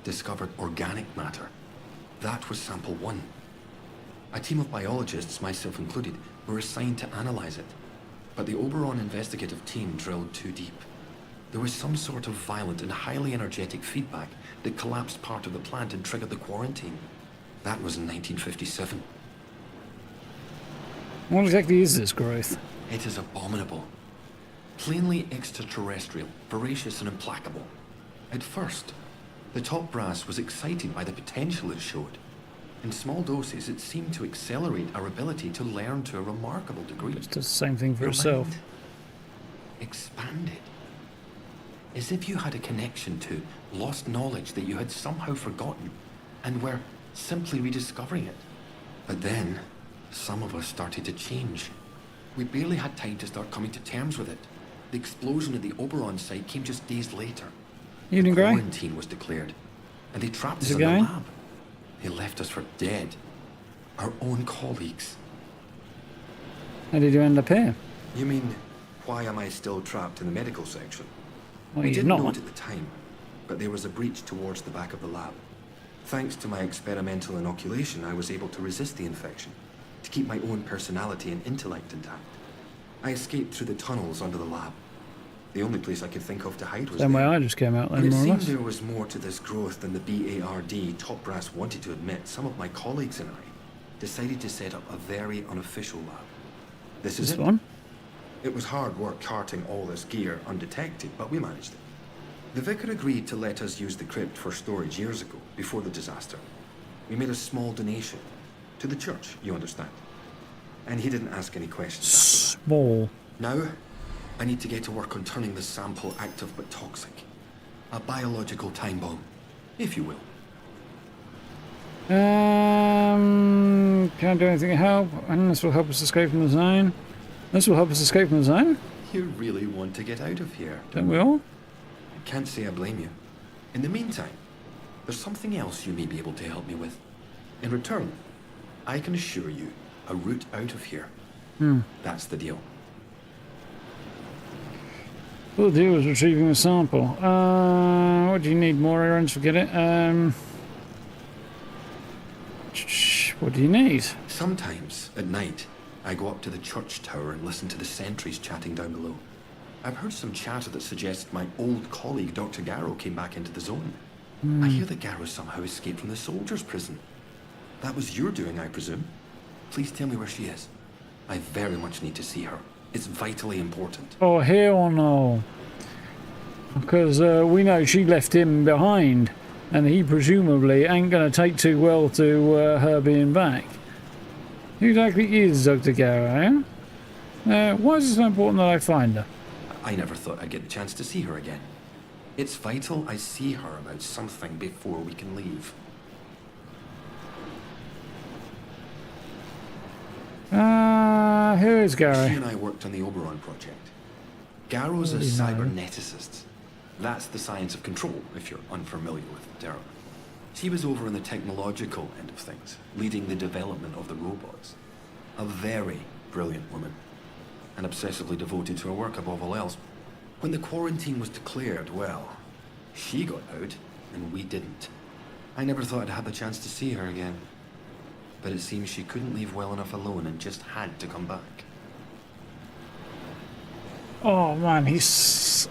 discovered organic matter. That was Sample 1. A team of biologists, myself included, were assigned to analyze it. But the Oberon investigative team drilled too deep. There was some sort of violent and highly energetic feedback that collapsed part of the plant and triggered the quarantine. That was in 1957. What exactly is this growth? It is abominable. Plainly extraterrestrial, voracious and implacable. At first, the top brass was excited by the potential it showed. In small doses, it seemed to accelerate our ability to learn to a remarkable degree. It does the same thing for Your itself. mind expanded. As if you had a connection to lost knowledge that you had somehow forgotten and were simply rediscovering it. But then, some of us started to change. We barely had time to start coming to terms with it. The explosion at the Oberon site came just days later. Evening, Grey. Quarantine was declared, and they trapped Is us it in the going? lab. They left us for dead. Our own colleagues. How did you end up here? You mean, why am I still trapped in the medical section? Well, I you're didn't not. know it at the time, but there was a breach towards the back of the lab. Thanks to my experimental inoculation, I was able to resist the infection, to keep my own personality and intellect intact. I escaped through the tunnels under the lab. The only place I could think of to hide was Same way there. I just came out When then, it more or seemed less. there was more to this growth than the BARD top brass wanted to admit, some of my colleagues and I decided to set up a very unofficial lab. This is This it. one? It was hard work carting all this gear undetected, but we managed it. The vicar agreed to let us use the crypt for storage years ago, before the disaster. We made a small donation. To the church, you understand. And he didn't ask any questions after that. Small. Now, I need to get to work on turning the sample active but toxic. A biological time bomb, if you will. Can I do anything to help? And this will help us escape from the zone. This will help us escape from the zone? You really want to get out of here, Don't we all? Can't say I blame you. In the meantime, there's something else you may be able to help me with. In return, I can assure you a route out of here. That's the deal. Well, the deal is retrieving the sample. What do you need? More errands? Forget it. What do you need? Sometimes, at night, I go up to the church tower and listen to the sentries chatting down below. I've heard some chatter that suggests my old colleague, Dr. Garrow, came back into the zone. I hear that Garrow somehow escaped from the soldiers' prison. That was your doing, I presume. Please tell me where she is. I very much need to see her. It's vitally important. Oh, hell no. Because we know she left him behind, and he presumably ain't going to take too well to her being back. Who exactly is Dr. Garrow, eh? Why is it so important that I find her? I never thought I'd get the chance to see her again. It's vital I see her about something before we can leave. Who is She Garrow? and I worked on the Oberon project. Garrow's a cyberneticist. That's the science of control, if you're unfamiliar with the term. She was over on the technological end of things, leading the development of the robots. A very brilliant woman, and obsessively devoted to her work above all else. When the quarantine was declared, well, she got out, and we didn't. I never thought I'd have the chance to see her again. But it seems she couldn't leave well enough alone and just had to come back. Oh man, he's so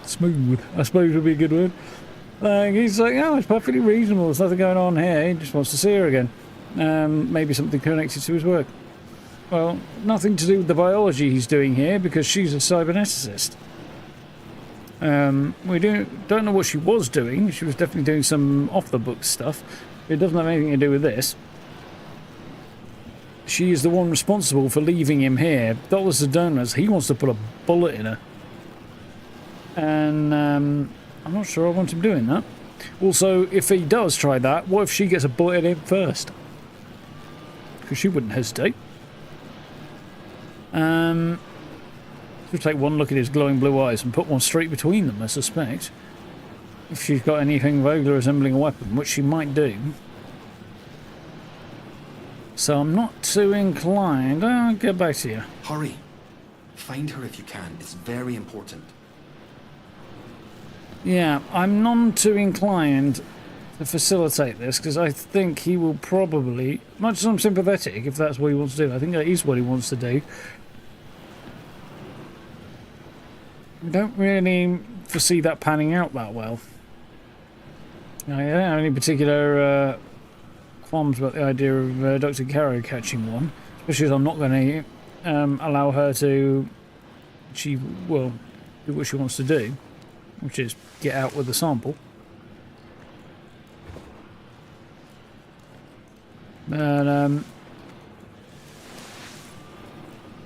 smooth, I suppose would be a good word. He's like, oh, it's perfectly reasonable, there's nothing going on here, he just wants to see her again. Maybe something connected to his work. Well, nothing to do with the biology he's doing here, because she's a cyberneticist. We don't know what she was doing. She was definitely doing some off-the-book stuff. It doesn't have anything to do with this. She is the one responsible for leaving him here. Dollars to donors. He wants to put a bullet in her. And I'm not sure I want him doing that. Also, if he does try that, what if she gets a bullet in him first? Because she wouldn't hesitate. Just take one look at his glowing blue eyes and put one straight between them, I suspect. If she's got anything vaguely resembling a weapon, which she might do. So I'm not too inclined. I'll get back to you. Hurry. Find her if you can. It's very important. Yeah, I'm none too inclined to facilitate this, because I think he will probably, much as I'm sympathetic if that's what he wants to do, I think that is what he wants to do. I don't really foresee that panning out that well. I don't have any particular qualms about the idea of Dr. Garrow catching one, especially as I'm not going to allow her to achieve, well, do what she wants to do, which is get out with the sample. But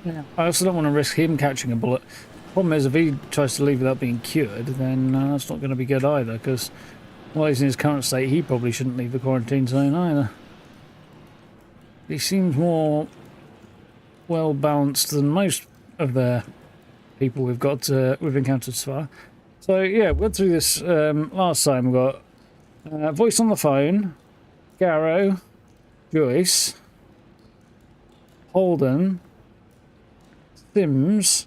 yeah, I also don't want to risk him catching a bullet. Problem is, if he tries to leave without being cured, then that's not going to be good either, because while he's in his current state, he probably shouldn't leave the quarantine zone either. He seems more well balanced than most of the people we've encountered so far. So yeah, went through this last time. We got voice on the phone, Garrow, Joyce, Holden, Sims,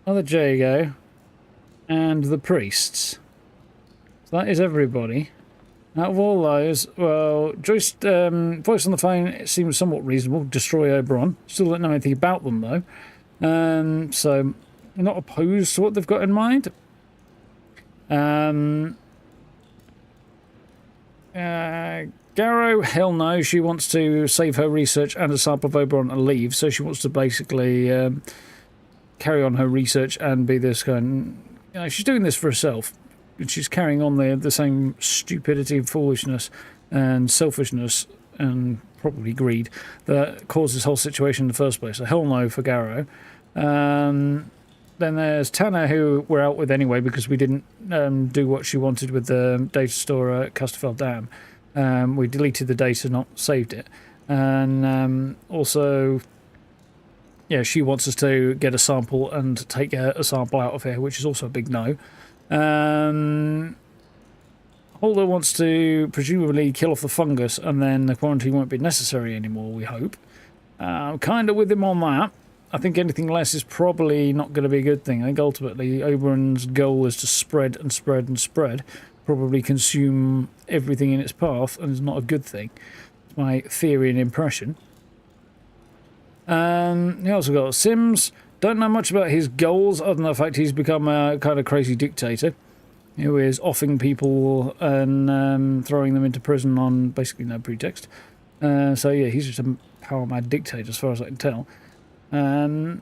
another Jago, and the priests. So that is everybody. Out of all those, well, Joyce, voice on the phone, it seems somewhat reasonable. Destroy Oberon. Still don't know anything about them though. So I'm not opposed to what they've got in mind. Garrow, hell no. She wants to save her research and a sample of Oberon and leave. So she wants to basically carry on her research and be this kind. You know, she's doing this for herself. She's carrying on the same stupidity, foolishness, and selfishness, and probably greed that caused this whole situation in the first place. So hell no for Garrow. Then there's Tanner, who we're out with anyway because we didn't do what she wanted with the data store at Casterfell Dam. We deleted the data, not saved it. And also, yeah, she wants us to get a sample and take a sample out of here, which is also a big no. Holder wants to presumably kill off the fungus, and then the quarantine won't be necessary anymore, we hope. Kind of with him on that. I think anything less is probably not going to be a good thing. I think ultimately Oberon's goal is to spread and spread and spread, probably consume everything in its path, and it's not a good thing. It's my theory and impression. He also got Sims. Don't know much about his goals other than the fact he's become a kind of crazy dictator who is offing people and throwing them into prison on basically no pretext. So yeah, he's just a power-mad dictator as far as I can tell. Mother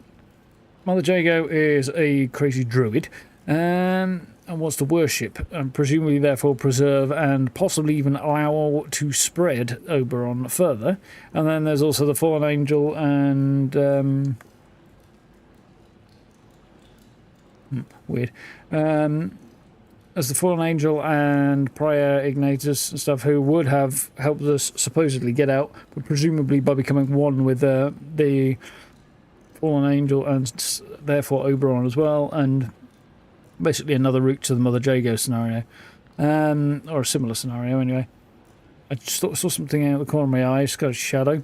Jago is a crazy druid and wants to worship and presumably therefore preserve and possibly even allow to spread Oberon further. And then there's also the Fallen Angel and weird. As the Fallen Angel and Prior Ignatus and stuff, who would have helped us supposedly get out, but presumably by becoming one with the Fallen Angel and therefore Oberon as well, and basically another route to the Mother Jago scenario, or a similar scenario anyway. I just thought I saw something out of the corner of my eye. It's got a shadow.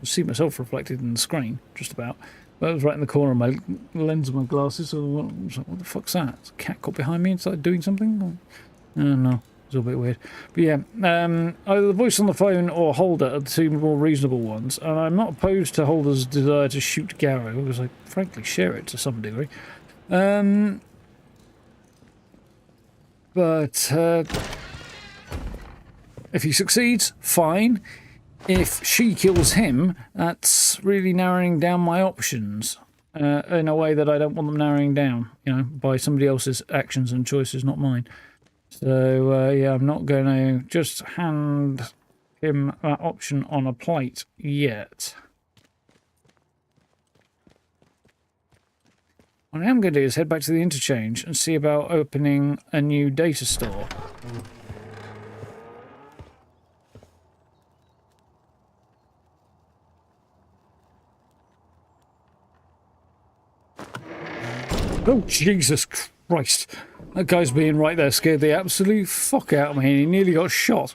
I see myself reflected in the screen, just about. But it was right in the corner of my lens of my glasses. So I was like, what the fuck's that? Is a cat got behind me and started doing something? I don't know. It was a bit weird. But yeah, either the voice on the phone or Holder are the two more reasonable ones. And I'm not opposed to Holder's desire to shoot Garrow, because I frankly share it to some degree. But if he succeeds, fine. If she kills him, that's really narrowing down my options in a way that I don't want them narrowing down, you know, by somebody else's actions and choices, not mine. So, yeah, I'm not going to just hand him that option on a plate yet. What I am going to do is head back to the interchange and see about opening a new data store. Oh, Jesus Christ. That guy's being right there scared the absolute fuck out of me. He nearly got shot.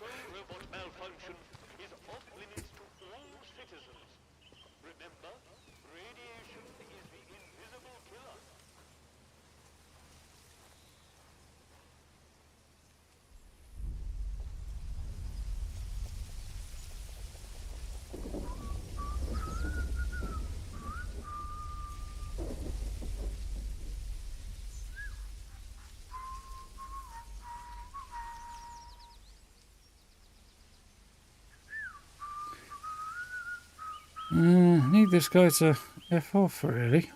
Need this guy to F off, really.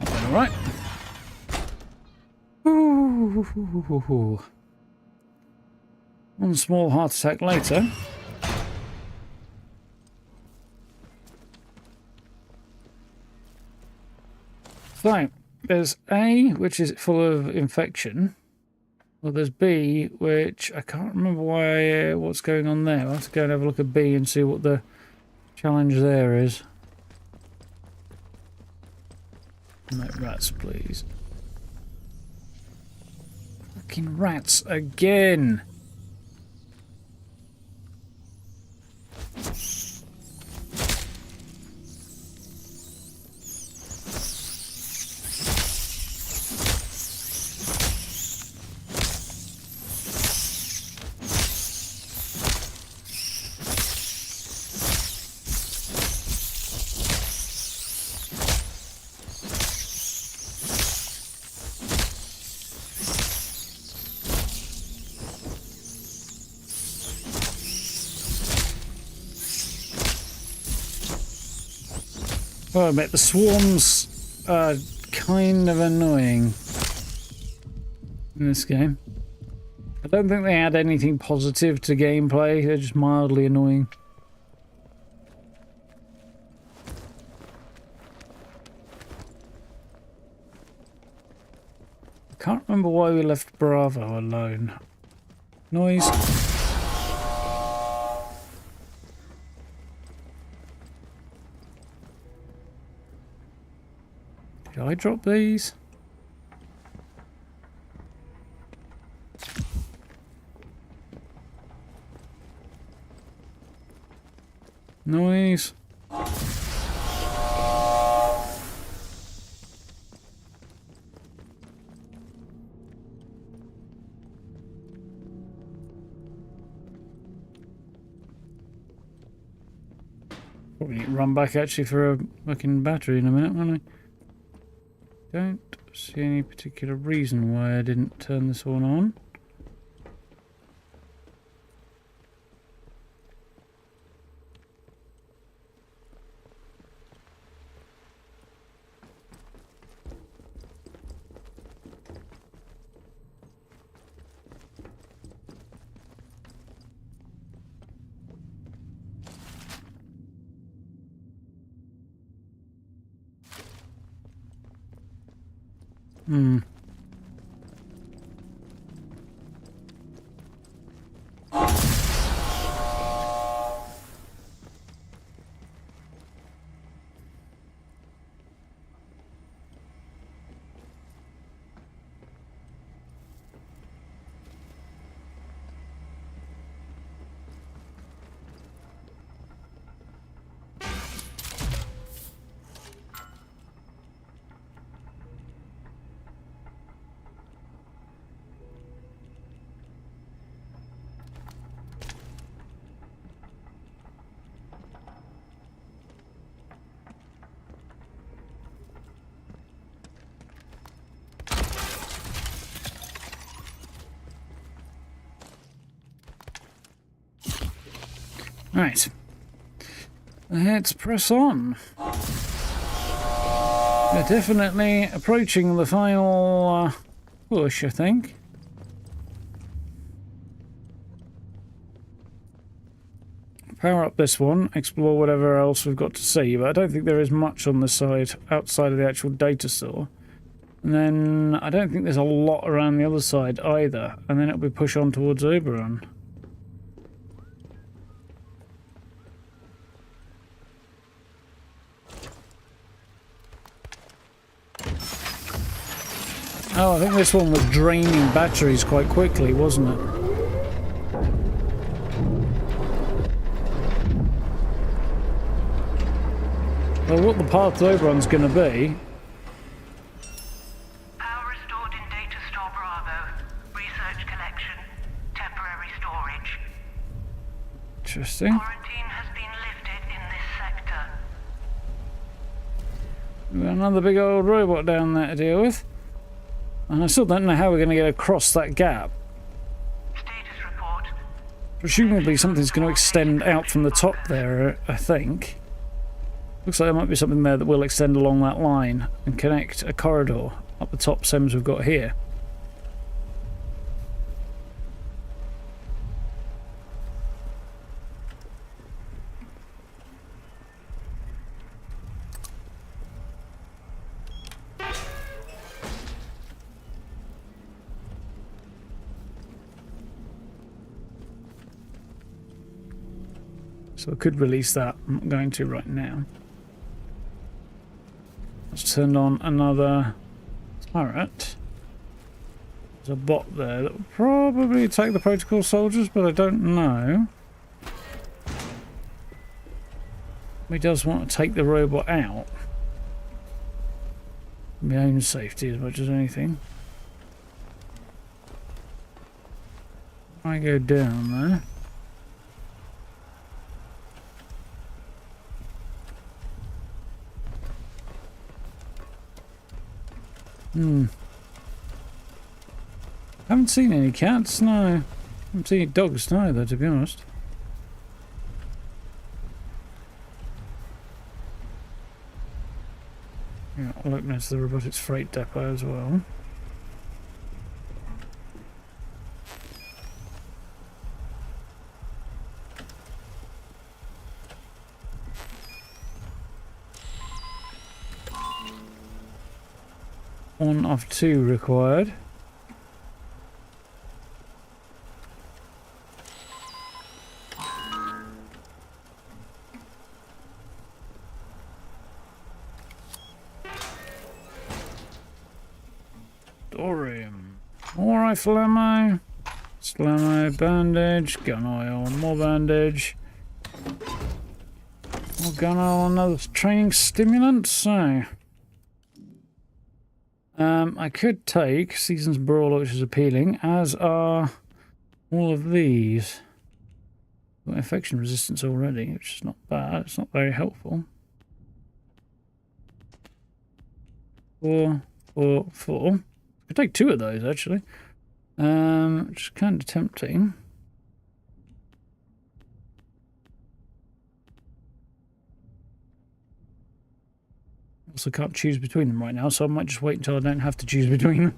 All right. Ooh. One small heart attack later. So, there's A, which is full of infection. Well, there's B, which I can't remember why. What's going on there. I'll have to go and have a look at B and see what the challenge there is. No rats, please. Fucking rats again. Well, I admit the swarms are kind of annoying in this game. I don't think they add anything positive to gameplay, they're just mildly annoying. I can't remember why we left Bravo alone. Noise. Did I drop these? Noise. Probably need to run back actually for a fucking battery in a minute, won't I? Don't see any particular reason why I didn't turn this one on. Right, let's press on. We're definitely approaching the final push, I think. Power up this one, explore whatever else we've got to see, but I don't think there is much on this side outside of the actual data store. And then I don't think there's a lot around the other side either, and then it'll be push on towards Oberon. Oh, I think this one was draining batteries quite quickly, wasn't it? Well, what the path to Oberon's going to be... Power restored in Data Store Bravo. Research collection. Temporary storage. Interesting. Quarantine has been lifted in this sector. We've got another big old robot down there to deal with. And I still don't know how we're going to get across that gap. Status report. Presumably something's going to extend out from the top there, I think. Looks like there might be something there that will extend along that line and connect a corridor up the top, same as we've got here. So I could release that. I'm not going to right now. Let's turn on another turret. There's a bot there that will probably take the protocol soldiers, but I don't know. He does want to take the robot out. For my own safety as much as anything. I go down there. Haven't seen any cats, no. Haven't seen any dogs neither, to be honest. Yeah, I'll open into the robotics freight depot as well. One of two required. Thorium. More rifle ammo. Still ammo, bandage, gun oil, more bandage. More gun oil, another training stimulant. So, I could take Season's Brawler, which is appealing, as are all of these. Got infection resistance already, which is not bad. It's not very helpful. 4, 4, 4. I could take 2 of those actually. Which is kind of tempting. Also can't choose between them right now, so I might just wait until I don't have to choose between them.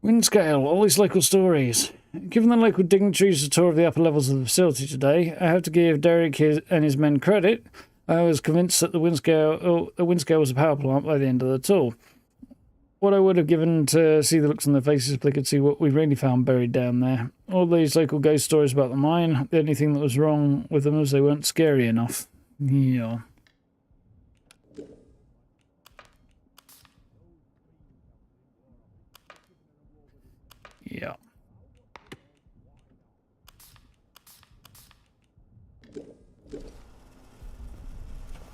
Windscale, all these local stories. Given the local dignitaries a tour of the upper levels of the facility today, I have to give Derek and his men credit. I was convinced that the Windscale was a power plant by the end of the tour. What I would have given to see the looks on their faces if they could see what we really found buried down there. All these local ghost stories about the mine, the only thing that was wrong with them was they weren't scary enough. Yeah. Yeah.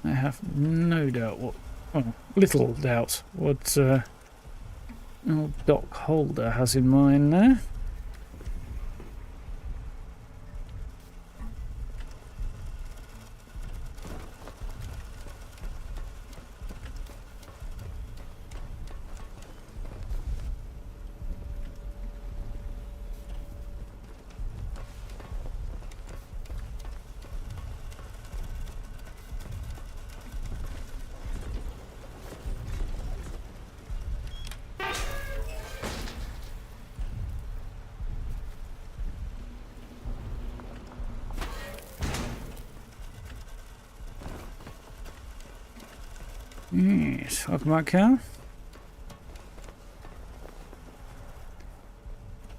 I have no doubt what... Oh, little doubt what old Doc Holder has in mind there. Yes, welcome back, Cal.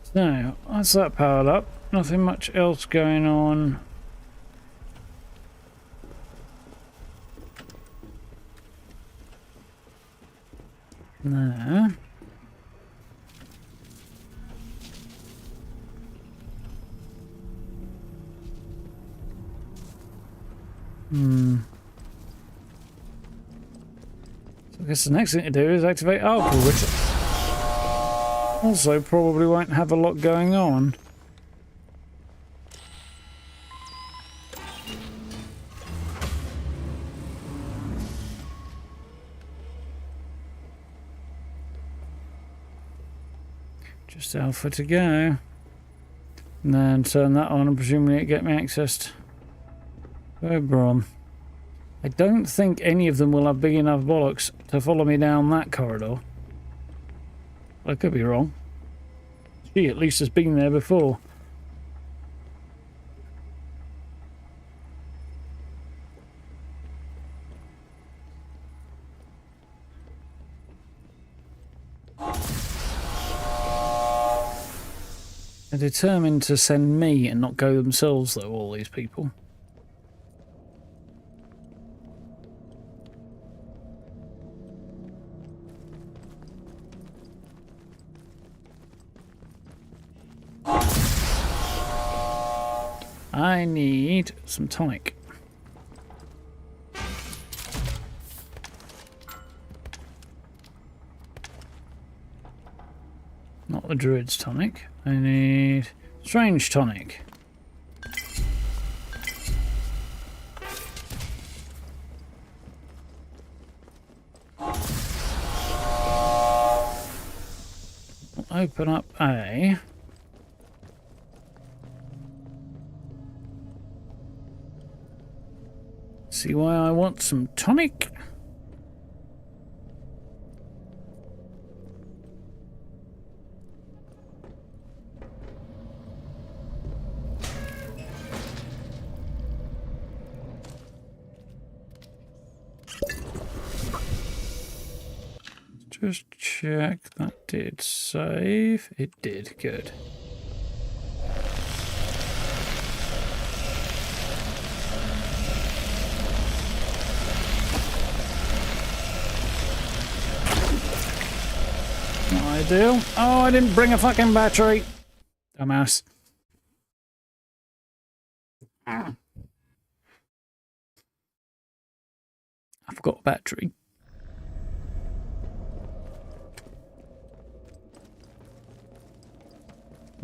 So, that's that powered up. Nothing much else going on. There. I guess the next thing to do is activate Alpha, which also probably won't have a lot going on. Just Alpha to go. And then turn that on and presumably it get me access to Oberon. I don't think any of them will have big enough bollocks to follow me down that corridor. I could be wrong. She at least has been there before. They're determined to send me and not go themselves, though, all these people. I need some tonic. Not the druid's tonic. I need strange tonic. We'll open up a... See why I want some tonic? Just check that did save. It did, good. Not ideal. Oh, I didn't bring a fucking battery. Dumbass. I forgot a battery.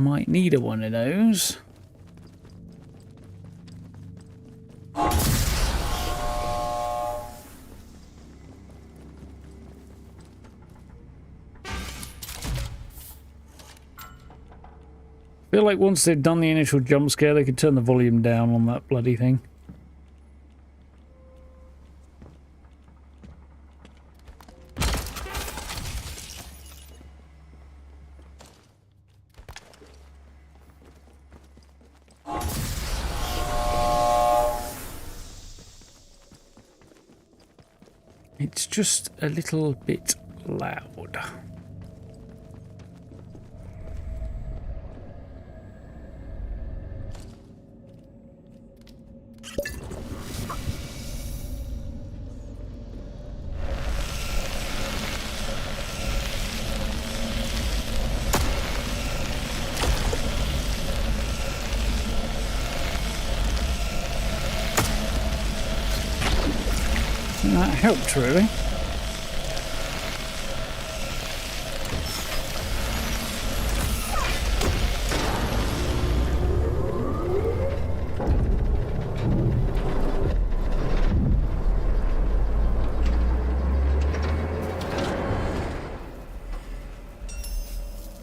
Might need a one of those. I feel like once they'd done the initial jump scare, they could turn the volume down on that bloody thing. It's just a little bit loud. That helped, really.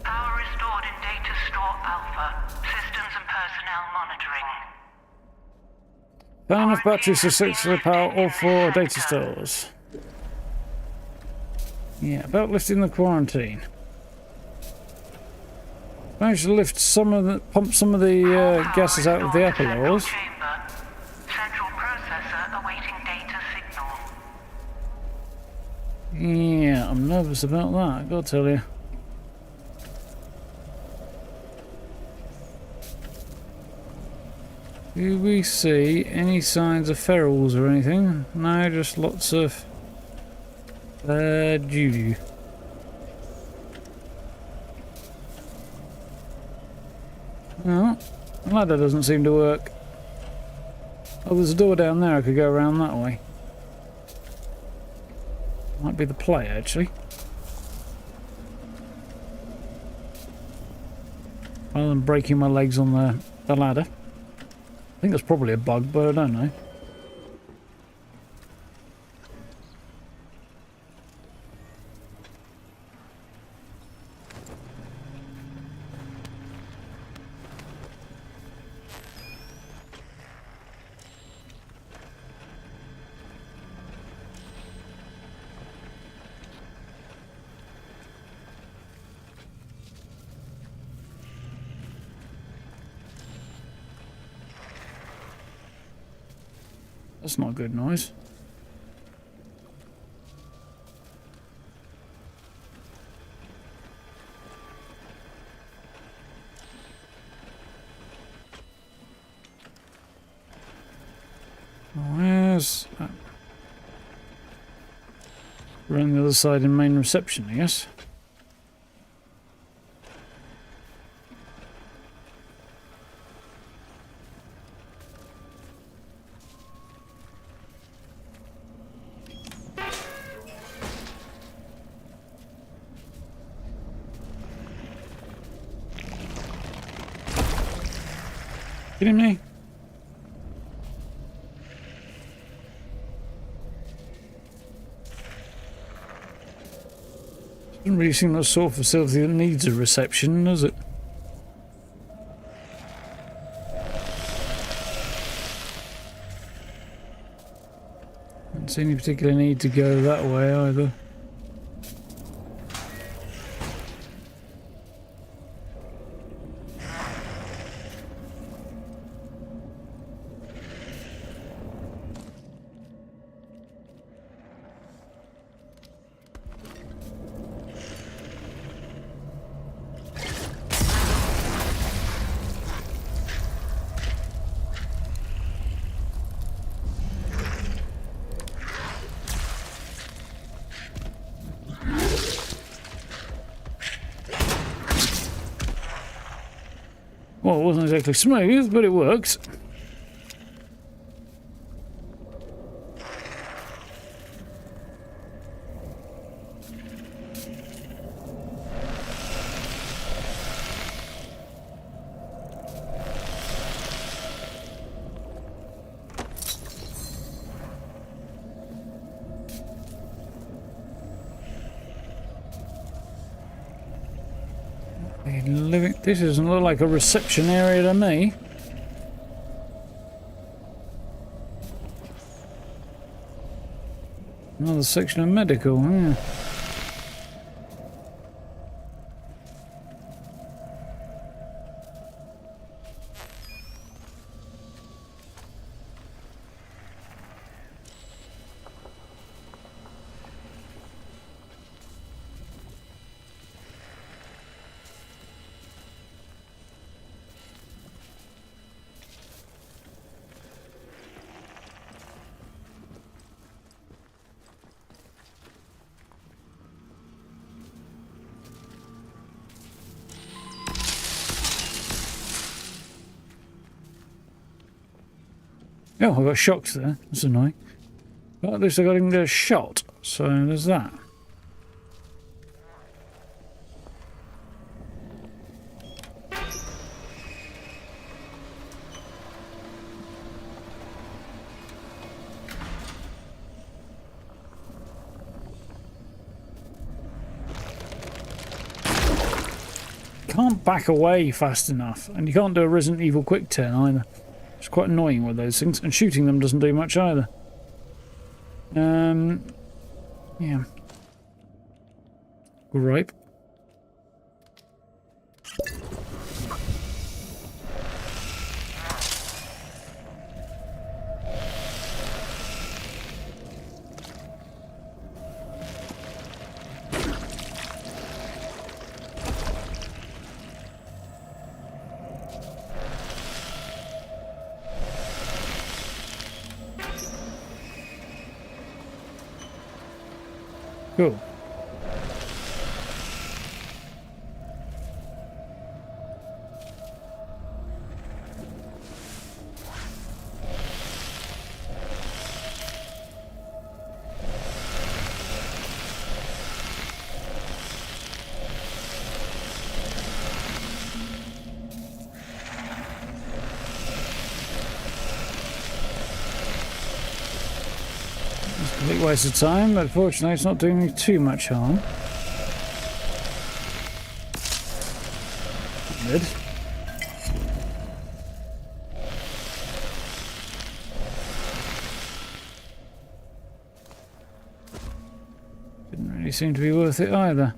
Power restored in Data Store Alpha. Systems and personnel monitoring. Found enough batteries to successfully power all 4 data stores. Yeah, about lifting the quarantine. Managed to lift some of the, pump some of the gases out of the outlaws. Central processor awaiting data signal. Yeah, I'm nervous about that, I gotta tell you. Do we see any signs of ferals or anything? No, just lots of juju. No, the ladder doesn't seem to work. Oh, there's a door down there, I could go around that way. Might be the play, actually. Rather than breaking my legs on the ladder. I think that's probably a bug, but I don't know. That's not a good noise. Where's that? We're on the other side in main reception, I guess. Kidding me? Doesn't really seem like the sort of facility that needs a reception, does it? Don't see any particular need to go that way either. Well, it wasn't exactly smooth, but it works. This doesn't look like a reception area to me. Another section of medical, yeah. Oh, I got shocked there. That's annoying. But at least I got him to shot, so there's that. Can't back away fast enough, and you can't do a Resident Evil quick turn either. It's quite annoying with those things, and shooting them doesn't do much either. Yeah. Gripe. Cool. Complete waste of time, but fortunately it's not doing me too much harm. Good. Didn't really seem to be worth it either.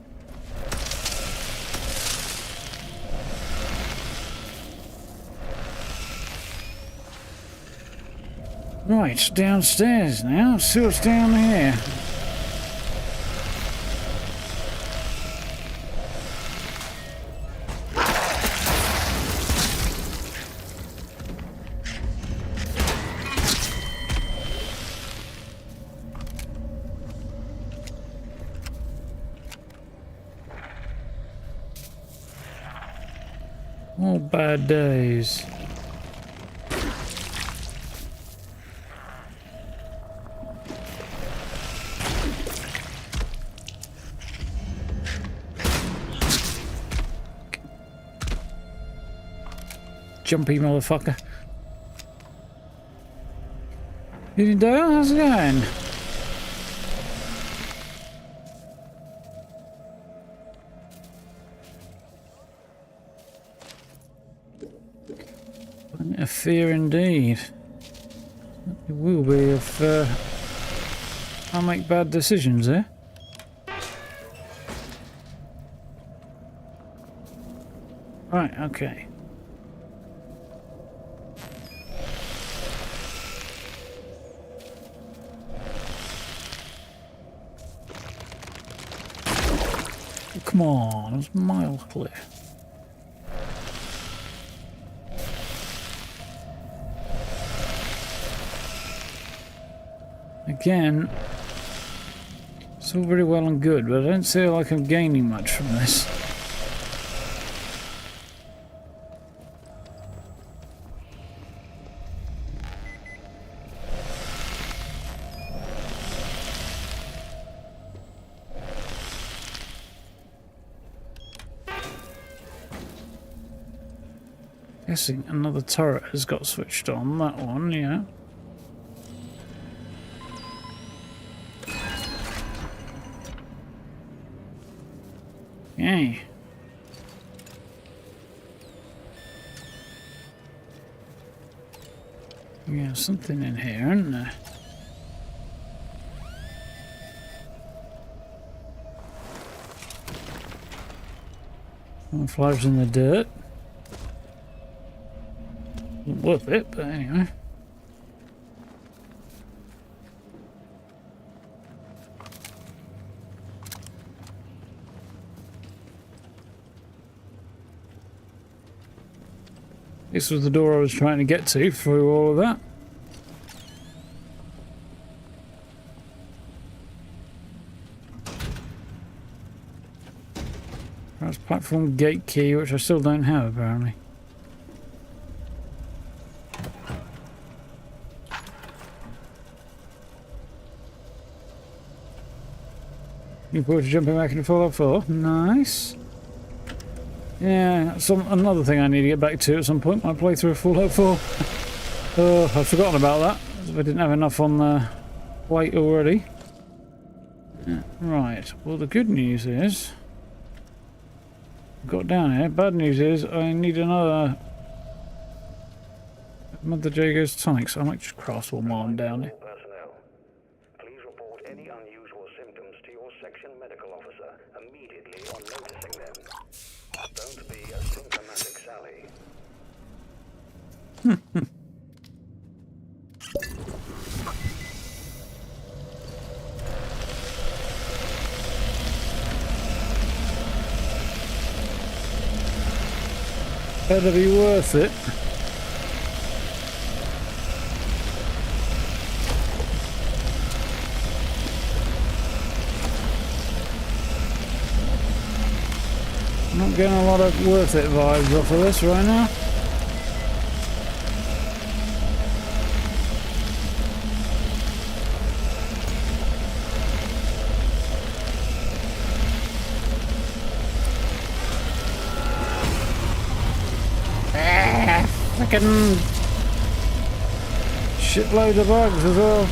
Right, downstairs now. Let's see what's down here. All bad days. Jumpy motherfucker. You do? How's it going? A fear indeed. It will be if I make bad decisions here. Right, okay. Come on, it's miles clear. Again, it's all very well and good, but I don't feel like I'm gaining much from this. Guessing another turret has got switched on, that one, yeah. Yay. Yeah, something in here, isn't there? One flies in the dirt. Wasn't worth it, but anyway. This was the door I was trying to get to through all of that. That's platform gate key, which I still don't have apparently. Looking forward to jumping back into Fallout 4. Nice. Yeah, another thing I need to get back to at some point, my playthrough of Fallout 4. Oh, I'd forgotten about that. I didn't have enough on the plate already. Yeah, right, well the good news is... I've got down here. Bad news is I need another... Mother Jago's tonic, so I might just craft one while I'm down here. Personnel, please report any unusual symptoms to your section medical officer immediately on noticing them. Don't be a symptomatic Sally. Better be worth it. I'm not getting a lot of worth it vibes off of this right now. Fucking shitload of bugs as well.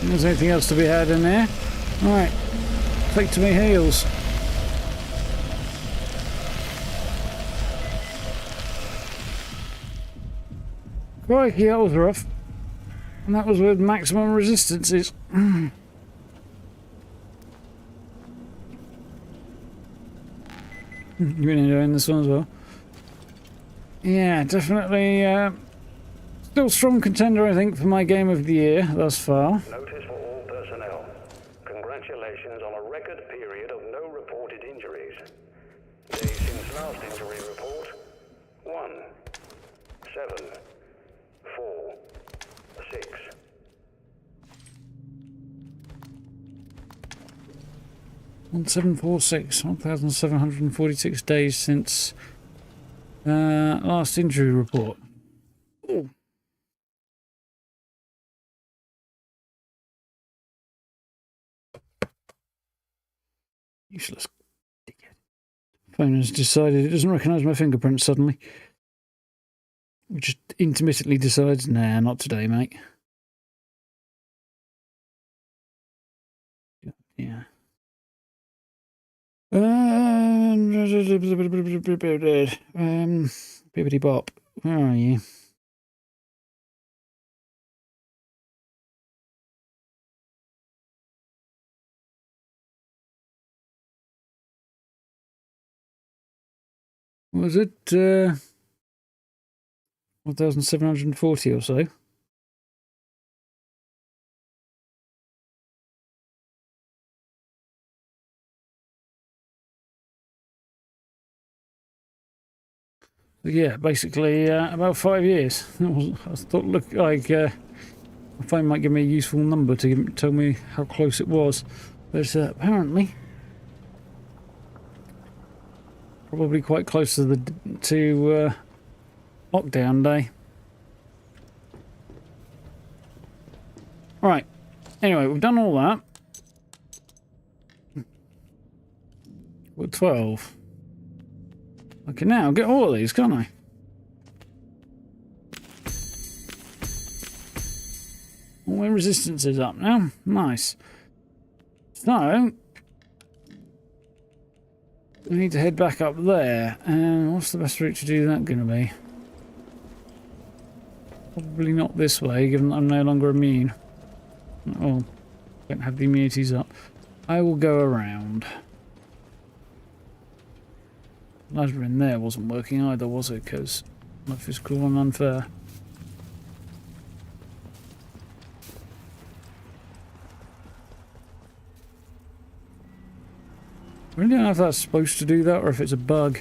There's anything else to be had in there? Right, click to me heels. Crikey, that was rough. And that was with maximum resistances. You been enjoying this one as well? Yeah, definitely still strong contender, I think, for my game of the year thus far. Notice for all personnel. Congratulations on a record period of no reported injuries. Days since last injury report: 1, 7, 4, 6. 1746, 1,746 days since last injury report. Oh. Useless. Phone has decided it doesn't recognise my fingerprint suddenly. It just intermittently decides, nah, not today, mate. Yeah. Bibbidi bop. Where are you? Was it 1,740 or so? Yeah, basically about 5 years. I thought, look, like my phone might give me a useful number to tell me how close it was, but apparently probably quite close to the lockdown day. Right. Anyway, we've done all that. We're 12. I can now get all of these, can't I? All my resistance is up now. Nice. So, we need to head back up there. And what's the best route to do that going to be? Probably not this way, given that I'm no longer immune. Oh, don't have the immunities up. I will go around. Ladder in there wasn't working either, was it? Because life is cruel and unfair. I really don't know if that's supposed to do that or if it's a bug.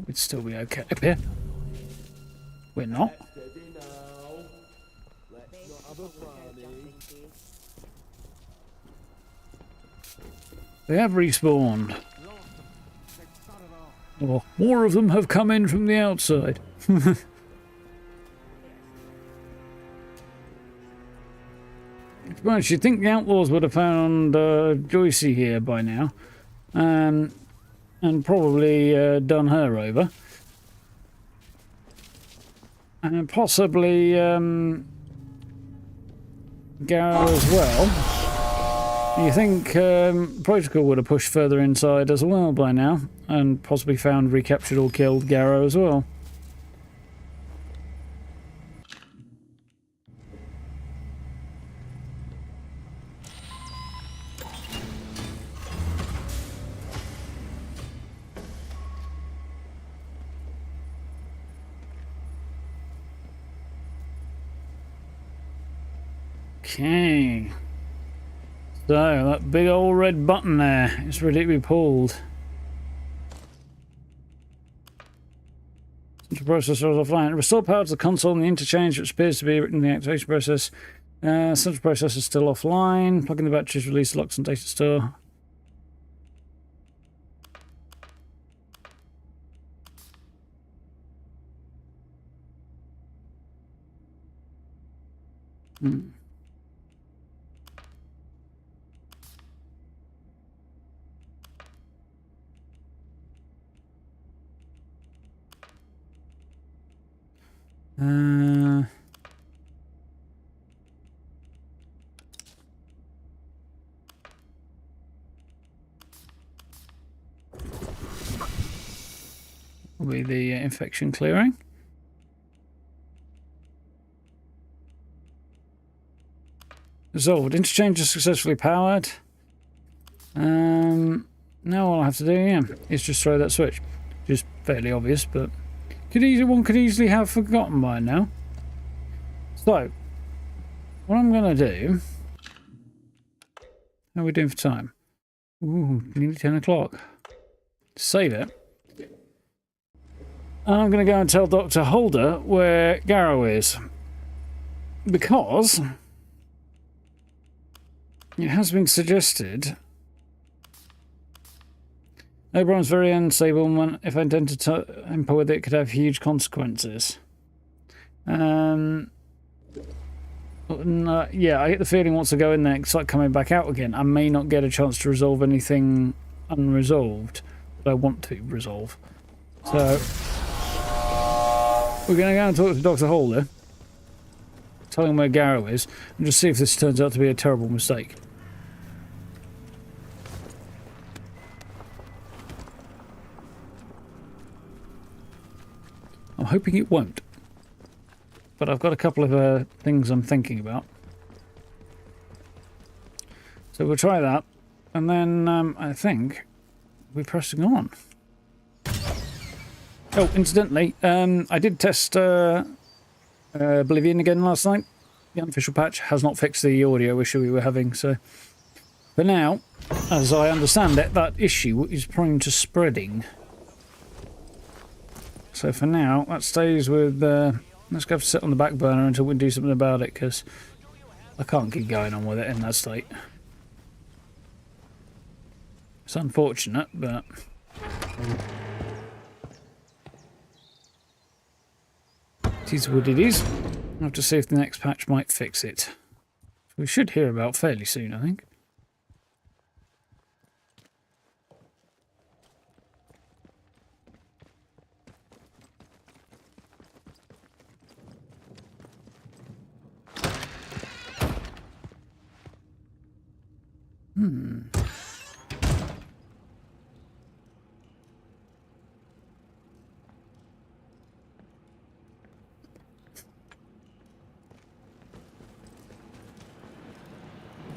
We'd still be okay up here. We're not. They have respawned. Or more of them have come in from the outside. Well, you'd think the outlaws would have found Joycey here by now. And probably done her over. And possibly Garrow as well. You think Protocol would have pushed further inside as well by now, and possibly found, recaptured or killed Garrow as well. Okay. So, that big old red button there is ready to be pulled. Central processor is offline. Restore power to the console and the interchange, which appears to be written in the activation process. Central processor is still offline. Plug in the batteries, release locks and data store. Will be the infection clearing. Resolved. Interchange is successfully powered. Now all I have to do, is just throw that switch. which is fairly obvious, but one could easily have forgotten by now. So, what I'm going to do... How are we doing for time? Ooh, nearly 10 o'clock. Save it. I'm going to go and tell Dr. Holder where Garrow is. Because it has been suggested Oberon's very unstable, and if I intend to tamper with it, could have huge consequences. Yeah, I get the feeling once I go in there, it's like coming back out again. I may not get a chance to resolve anything unresolved that I want to resolve. So we're going to go and talk to Dr. Holder, tell him where Garrow is, and just see if this turns out to be a terrible mistake. I'm hoping it won't. But I've got a couple of things I'm thinking about. So we'll try that. And then I think we're pressing on. Oh, incidentally, I did test Oblivion again last night. The unofficial patch has not fixed the audio issue we were having. So for now, as I understand it, that issue is prone to spreading. So for now, that stays with... let's go sit on the back burner until we can do something about it, because I can't keep going on with it in that state. It's unfortunate, but... it is what it is. I'll have to see if the next patch might fix it. We should hear about fairly soon, I think.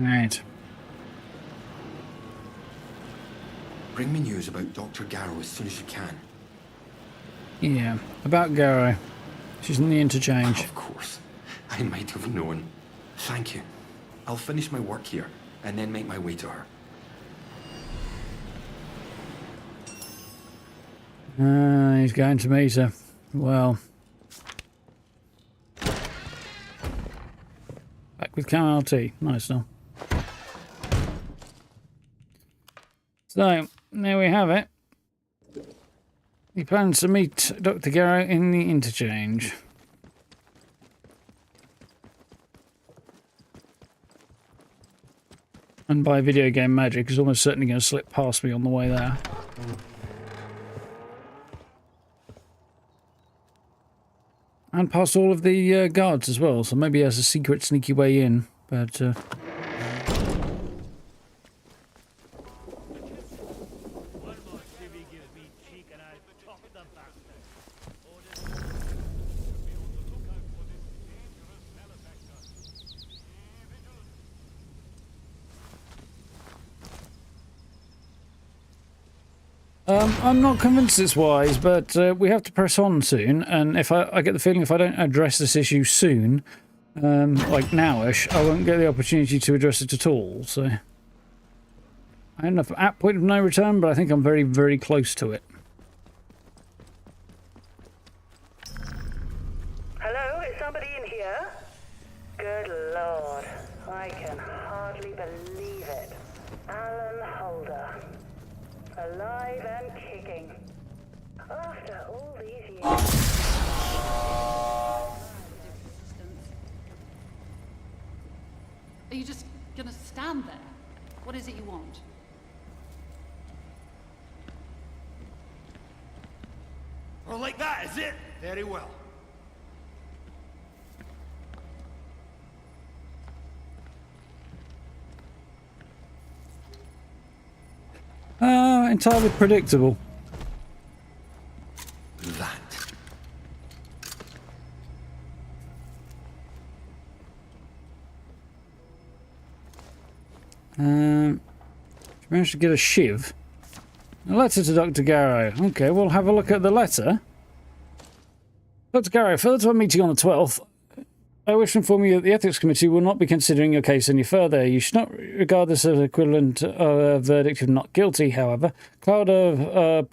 Right. Bring me news about Dr. Garrow as soon as you can. Yeah, about Garrow. She's in the interchange. Of course. I might have known. Thank you. I'll finish my work here and then make my way to her. He's going to meet her. Well. Back with Camel tea. Nice now. So, there we have it. He plans to meet Dr. Garrow in the interchange. And by video game magic, he's almost certainly going to slip past me on the way there. And past all of the guards as well, so maybe he has a secret sneaky way in, but... I'm not convinced it's wise, but we have to press on soon, and if I get the feeling if I don't address this issue soon, like nowish, I won't get the opportunity to address it at all, so... I don't know if I'm at point of no return, but I think I'm very, very close to it. Hello, is somebody in here? Good Lord, I can hardly believe it. Alan Holder. Alive and kicking. After all these years. Are you just gonna stand there? What is it you want? Oh, like that, is it? Very well. Entirely predictable. That. Managed to get a shiv. A letter to Dr. Garrow. Okay, we'll have a look at the letter. Dr. Garrow, further to our meeting on the 12th, I wish to inform you that the Ethics Committee will not be considering your case any further. You should not regard this as equivalent of a verdict of not guilty, however. Cloud of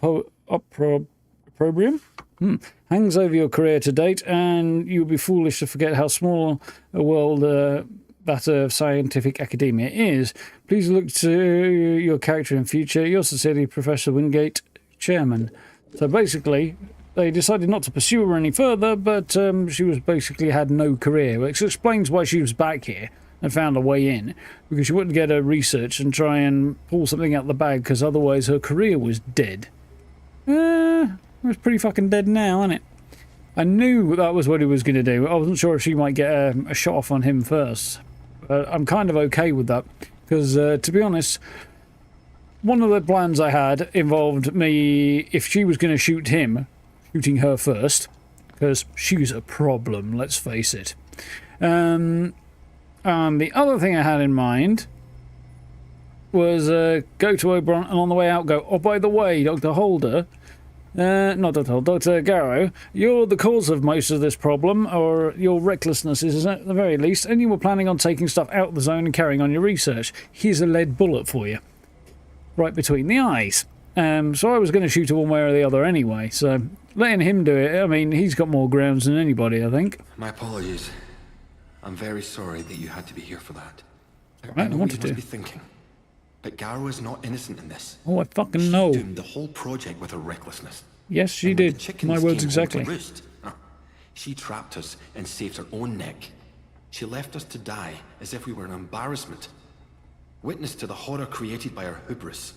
opprobrium hangs over your career to date, and you would be foolish to forget how small a world that of scientific academia is. Please look to your character in future. Yours sincerely, Professor Wingate, Chairman. So basically, they decided not to pursue her any further, but she was basically had no career, which explains why she was back here and found a way in, because she wouldn't get her research and try and pull something out the bag, because otherwise her career was dead. It was pretty fucking dead now, isn't it? I knew that was what he was going to do. I wasn't sure if she might get a shot off on him first. I'm kind of okay with that, because to be honest, one of the plans I had involved me, if she was going to shoot him, shooting her first, because she's a problem, let's face it. And the other thing I had in mind was go to Oberon and on the way out go, oh, by the way, Dr. Holder, not Dr. Holder, Dr. Garrow, you're the cause of most of this problem, or your recklessness is at the very least, and you were planning on taking stuff out of the zone and carrying on your research. Here's a lead bullet for you. Right between the eyes. So I was going to shoot her one way or the other anyway, so letting him do it, I mean, he's got more grounds than anybody, I think. My apologies. I'm very sorry that you had to be here for that. I know what you must be thinking, but Garrow is not innocent in this. Oh, I fucking know. She doomed the whole project with her recklessness. Yes, she did. My words exactly. She trapped us and saved her own neck. She left us to die as if we were an embarrassment. Witness to the horror created by her hubris.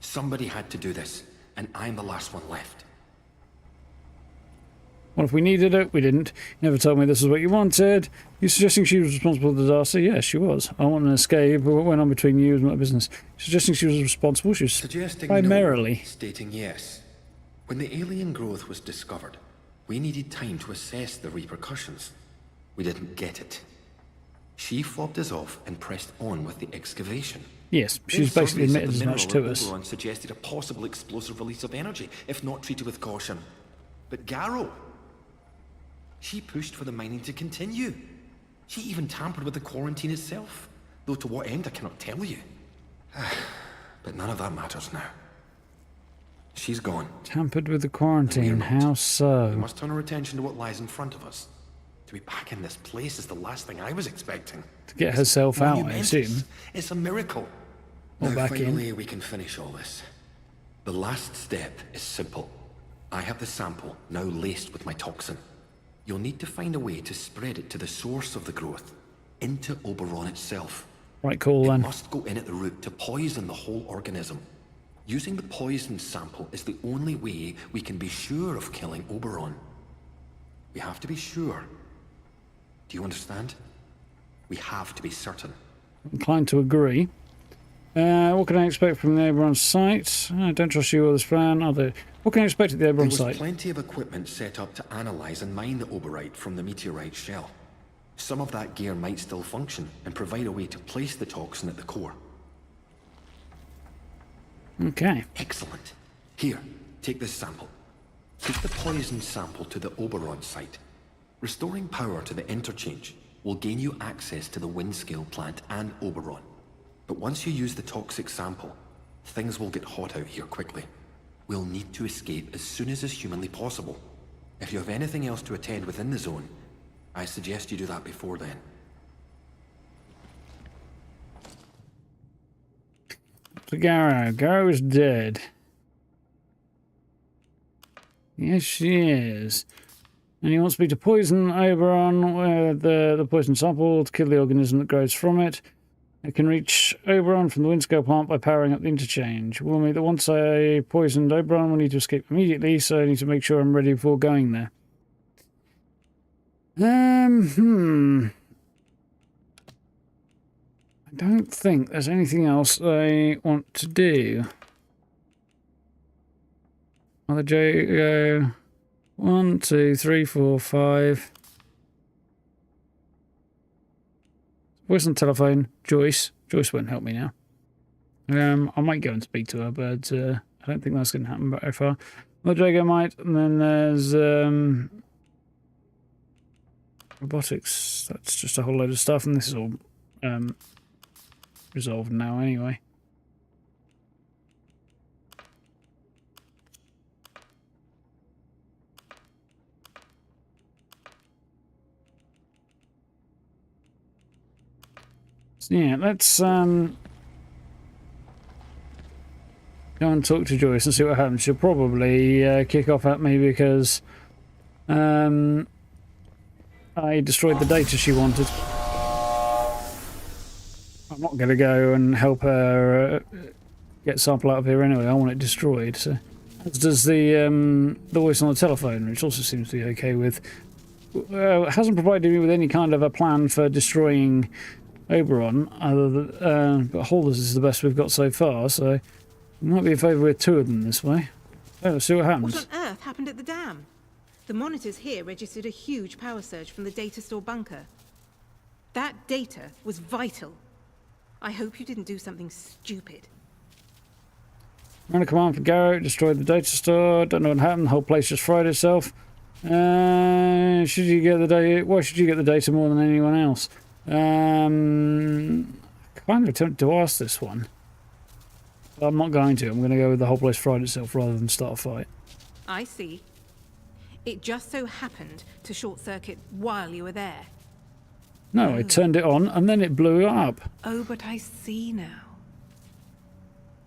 Somebody had to do this, and I'm the last one left. Well, if we needed it, we didn't. You never told me this is what you wanted. You're suggesting she was responsible for the disaster? Yes, she was. I want an escape. What went on between you is my business. Suggesting she was responsible? She was suggesting primarily. No, stating yes. When the alien growth was discovered, we needed time to assess the repercussions. We didn't get it. She fobbed us off and pressed on with the excavation. Yes, she's basically admitted as much to us. Oberon suggested a possible explosive release of energy, if not treated with caution. But Garrow, she pushed for the mining to continue. She even tampered with the quarantine itself, though to what end I cannot tell you. But none of that matters now. She's gone. Tampered with the quarantine, how so? We must turn our attention to what lies in front of us. To be back in this place is the last thing I was expecting. To get herself out, I assume. It's a miracle. Or now back finally in. We can finish all this. The last step is simple. I have the sample now laced with my toxin. You'll need to find a way to spread it to the source of the growth, into Oberon itself. Right, cool then. It must go in at the root to poison the whole organism. Using the poison sample is the only way we can be sure of killing Oberon. We have to be sure. Do you understand? We have to be certain. Inclined to agree. What can I expect from the Oberon site? I don't trust you or this plan. What can I expect at the Oberon site? There was plenty of equipment set up to analyze and mine the Oberite from the meteorite shell. Some of that gear might still function and provide a way to place the toxin at the core. Okay. Excellent. Here, take this sample. Take the poison sample to the Oberon site. Restoring power to the interchange will gain you access to the Windscale plant and Oberon. But once you use the toxic sample, things will get hot out here quickly. We'll need to escape as soon as is humanly possible. If you have anything else to attend within the zone, I suggest you do that before then. So Garrow is dead. Yes, she is. And he wants me to poison Oberon with the poison sample to kill the organism that grows from it. I can reach Oberon from the Windscale plant by powering up the interchange. Warn me that once I poisoned Oberon, we need to escape immediately, so I need to make sure I'm ready before going there. I don't think there's anything else I want to do. Other J. 1, 2, 3, 4, 5. Voice on telephone. Joyce. Joyce won't help me now. I might go and speak to her, but I don't think that's going to happen very far. More Drago might, and then there's robotics. That's just a whole load of stuff, and this is all resolved now anyway. So yeah, let's go and talk to Joyce and see what happens. She'll probably kick off at me because I destroyed the data she wanted. I'm not going to go and help her get sample out of here anyway. I want it destroyed. So, as does the voice on the telephone, which also seems to be okay with. It hasn't provided me with any kind of a plan for destroying Oberon, other than, but Holders is the best we've got so far, so we might be in favour with 2 of them this way. Let's see what happens. What on earth happened at the dam? The monitors here registered a huge power surge from the data store bunker. That data was vital. I hope you didn't do something stupid. Ran a command for Garrow, destroyed the data store, don't know what happened, the whole place just fried itself. Should you get the data? Why should you get the data more than anyone else? Kind of tempted to ask this one. But I'm not going to. I'm going to go with the whole place fried itself rather than start a fight. I see. It just so happened to short circuit while you were there. No, I turned it on and then it blew up. Oh, but I see now.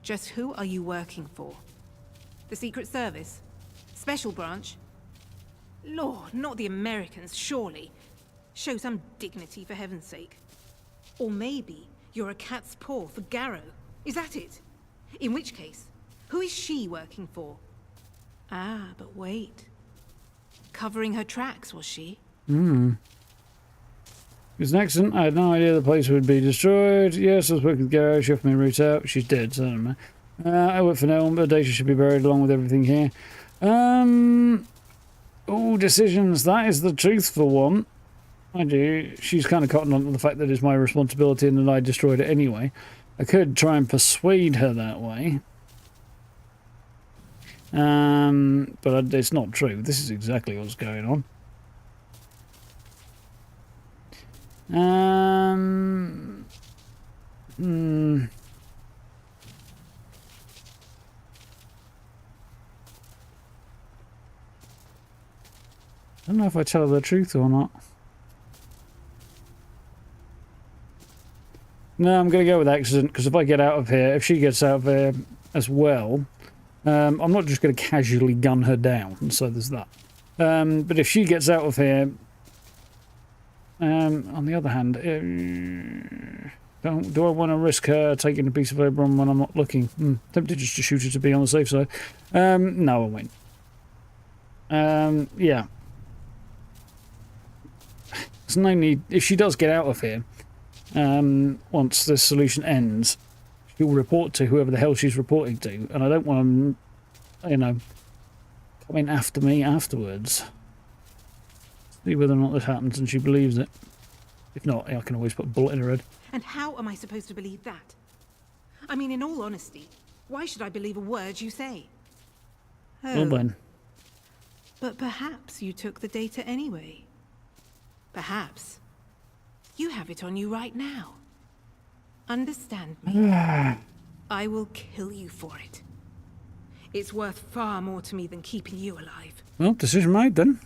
Just who are you working for? The Secret Service? Special branch? Lord, not the Americans, surely. Show some dignity, for heaven's sake. Or maybe you're a cat's paw for Garrow. Is that it? In which case, who is she working for? Ah, but wait. Covering her tracks, was she? It was an accident. I had no idea the place would be destroyed. Yes, I was working with Garrow. She offered me a route out. She's dead, so I don't know. I work for no one, but the data should be buried along with everything here. All decisions. That is the truthful one. I do. She's kind of cotton on to the fact that it's my responsibility and that I destroyed it anyway. I could try and persuade her that way. But it's not true. This is exactly what's going on. I don't know if I tell her the truth or not. No, I'm going to go with accident, because if I get out of here, if she gets out of here as well, I'm not just going to casually gun her down, so there's that. But if she gets out of here, on the other hand, do I want to risk her taking a piece of Oberon when I'm not looking? Tempted just to shoot her to be on the safe side. No, I won't. Yeah. There's no need. If she does get out of here, once this solution ends, she'll report to whoever the hell she's reporting to, and I don't want them, you know, coming after me afterwards. See whether or not this happens and she believes it. If not, I can always put a bullet in her head. And how am I supposed to believe that? I mean, in all honesty, why should I believe a word you say? Well then. But perhaps you took the data anyway. Perhaps. You have it on you right now. Understand me. I will kill you for it. It's worth far more to me than keeping you alive. Well, decision made then.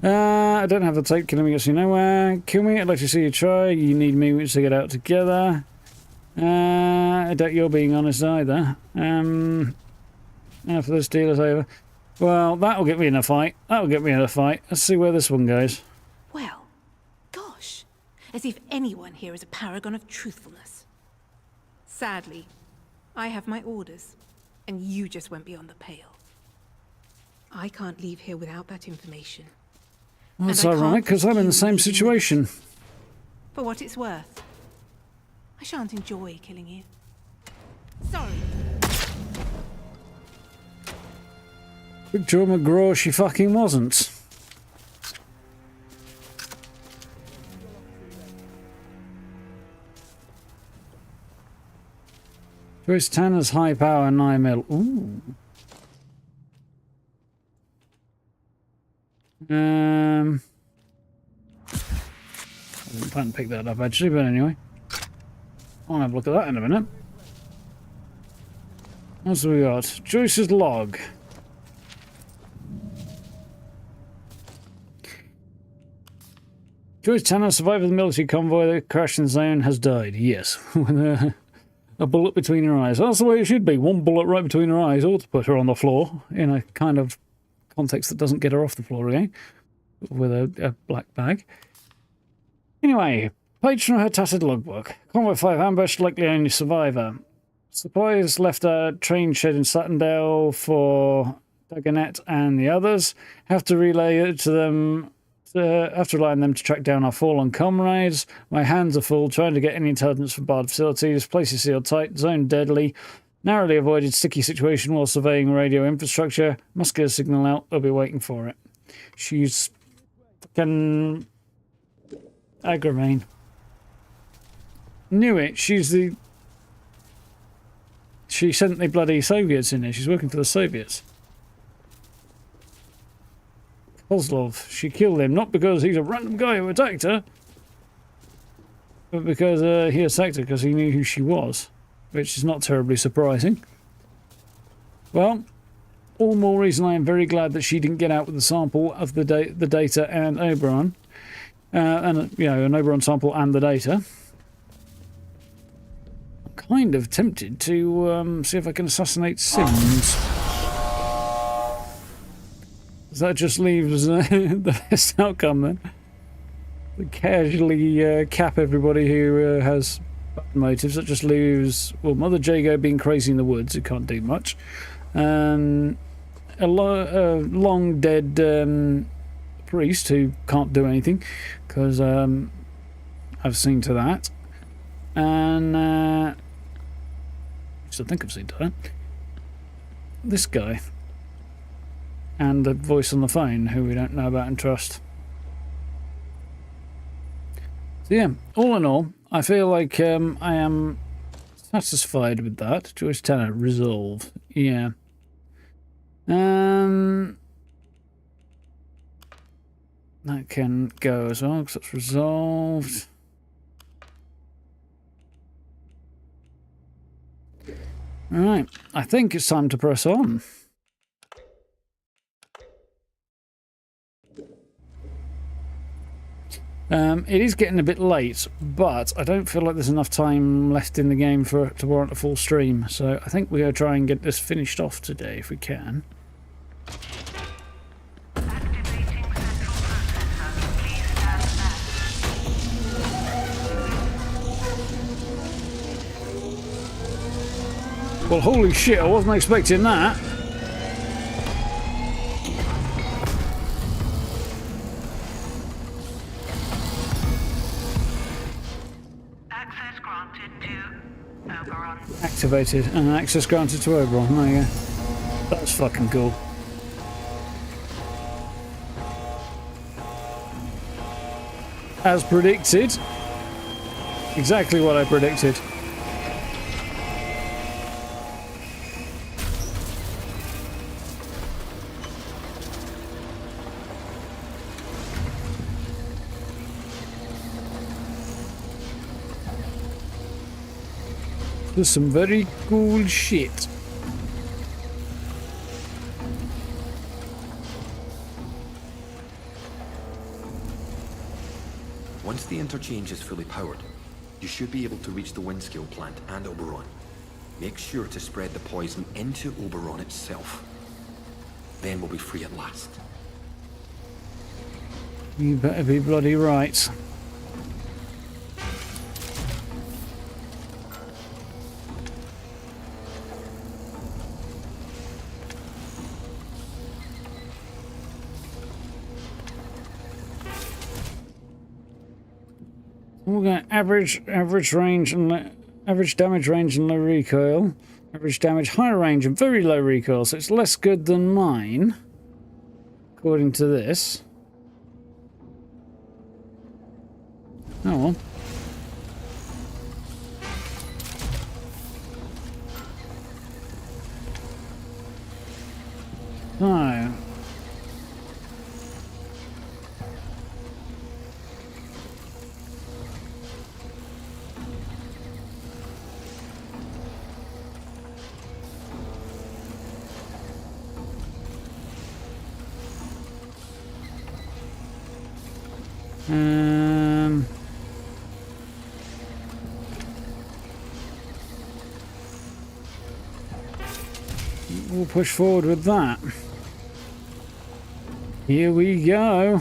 I don't have the tape. Killing me gets you nowhere. Kill me. I'd like to see you try. You need me to get out together. I doubt you're being honest either. After this deal is over. Well, that'll get me in a fight. That'll get me in a fight. Let's see where this one goes. Well, gosh. As if anyone here is a paragon of truthfulness. Sadly, I have my orders, and you just went beyond the pale. I can't leave here without that information. Well, that's ironic, because I'm in the same situation. For what it's worth, I shan't enjoy killing you. Sorry. Victor McGraw, she fucking wasn't. Joyce Tanner's high power 9mm. Ooh. I didn't plan to pick that up actually, but anyway. I'll have a look at that in a minute. What's we got? Joyce's log. Joyce Tanner, survivor of the military convoy that crashed in the zone, has died. Yes, with a bullet between her eyes. That's the way it should be. One bullet right between her eyes, or to put her on the floor in a kind of context that doesn't get her off the floor again with a black bag. Anyway, page from her tattered logbook. Convoy 5 ambushed, likely only survivor. Supplies left a train shed in Sattendale for Dagonet and the others. Have to relay it to them. Have to rely on them to track down our fallen comrades. My hands are full trying to get any intelligence from barred facilities. Place is sealed tight. Zone deadly. Narrowly avoided sticky situation while surveying radio infrastructure. Must get a signal out. They'll be waiting for it. She's fucking Agravain. Knew it. She sent the bloody Soviets in there. She's working for the Soviets. Kozlov. She killed him not because he's a random guy who attacked her, but because he attacked her because he knew who she was, which is not terribly surprising. Well, all the more reason I am very glad that she didn't get out with the sample of the data and Oberon, and you know, an Oberon sample and the data. I'm kind of tempted to see if I can assassinate Sims. That just leaves the best outcome then. Casually cap everybody who has bad motives. That just leaves, well, Mother Jago being crazy in the woods, who can't do much. A long dead priest who can't do anything, because I've seen to that. And I think I've seen to that. This guy. And the voice on the phone, who we don't know about and trust. So yeah, all in all, I feel like I am satisfied with that. Joyce Tanner, resolve. Yeah. That can go as well, because that's resolved. Alright, I think it's time to press on. It is getting a bit late, but I don't feel like there's enough time left in the game for it to warrant a full stream, so I think we're going to try and get this finished off today if we can. Well, holy shit, I wasn't expecting that. Activated and access granted to Oberon. There you go. That's fucking cool. As predicted. Exactly what I predicted. There's some very cool shit. Once the interchange is fully powered, you should be able to reach the Windscale plant and Oberon. Make sure to spread the poison into Oberon itself. Then we'll be free at last. You better be bloody right. We're going to average range and average damage range and low recoil. Average damage, higher range and very low recoil, so it's less good than mine, according to this. Oh well. We'll push forward with that. Here we go.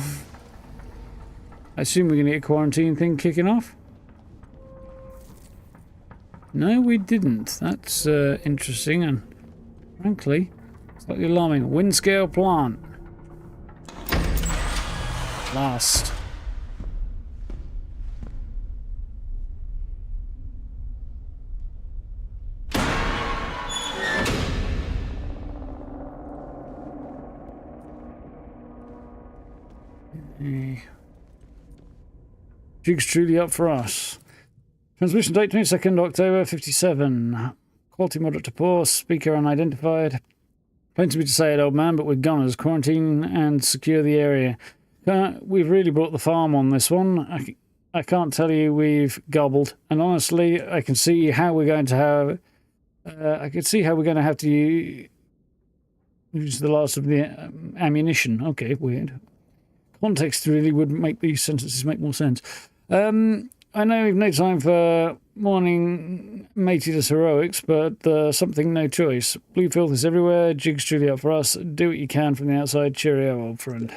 I assume we're going to get a quarantine thing kicking off. No, we didn't. That's interesting and, frankly, slightly alarming. Windscale Plant. Last. Jig's truly up for us. Transmission date 22nd October 57. Quality moderate to poor. Speaker unidentified. Plain to me to say it, old man, but we're goners. Quarantine and secure the area. We've really brought the farm on this one. I can't tell you we've gobbled. And honestly, I can see how we're going to have... I can see how we're going to have to use the last of the ammunition. Okay, weird. Context really would make these sentences make more sense. I know we've no time for morning matey-less heroics, but something no choice. Blue filth is everywhere. Jig's truly up for us. Do what you can from the outside. Cheerio, old friend.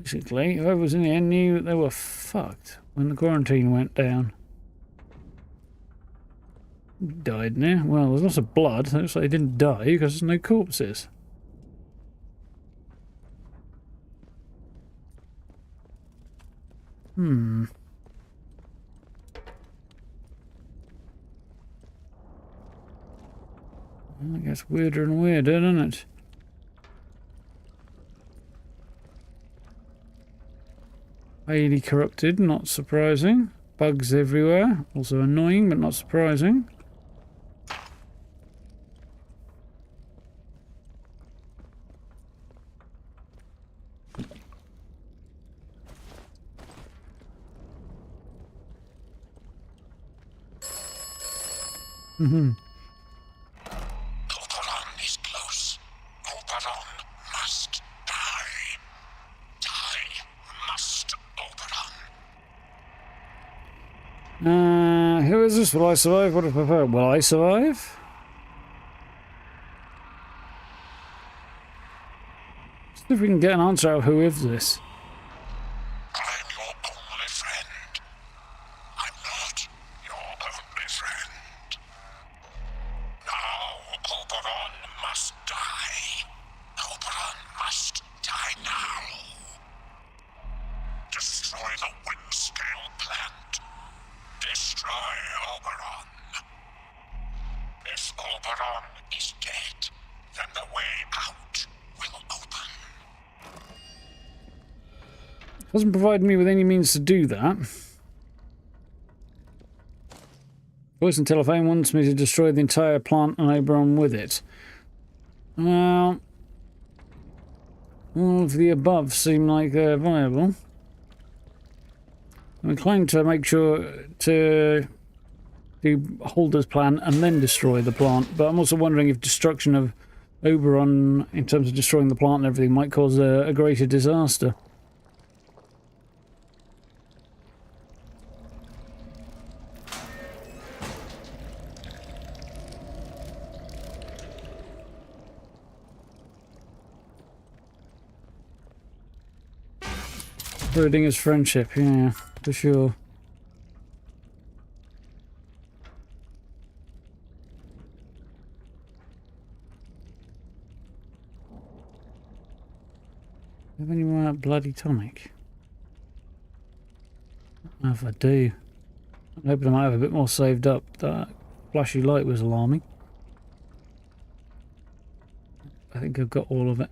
Basically, whoever was in here knew that they were fucked when the quarantine went down. Died now? Well, there's lots of blood. It looks like they didn't die because there's no corpses. Well, it gets weirder and weirder, doesn't it? Highly corrupted, not surprising. Bugs everywhere, also annoying but not surprising. Oberon is close. Oberon must die. Die must Oberon. Who is this? Will I survive? What do I prefer? Will I survive? See if we can get an answer out of who is this. I'm your only friend. I'm not your only friend. Now Oberon must die. Oberon must die now. Destroy the Windscale Plant. Destroy Oberon. If Oberon is dead, then the way out will open. Doesn't provide me with any means to do that. Voice and telephone wants me to destroy the entire plant and Oberon with it. Well, all of the above seem like they're viable. I'm inclined to make sure to do Holder's plan and then destroy the plant, but I'm also wondering if destruction of Oberon, in terms of destroying the plant and everything, might cause a greater disaster. Schrodinger's friendship, yeah, for sure. Have any more bloody tonic? I don't know if I do. I'm hoping I might have a bit more saved up. That flashy light was alarming. I think I've got all of it.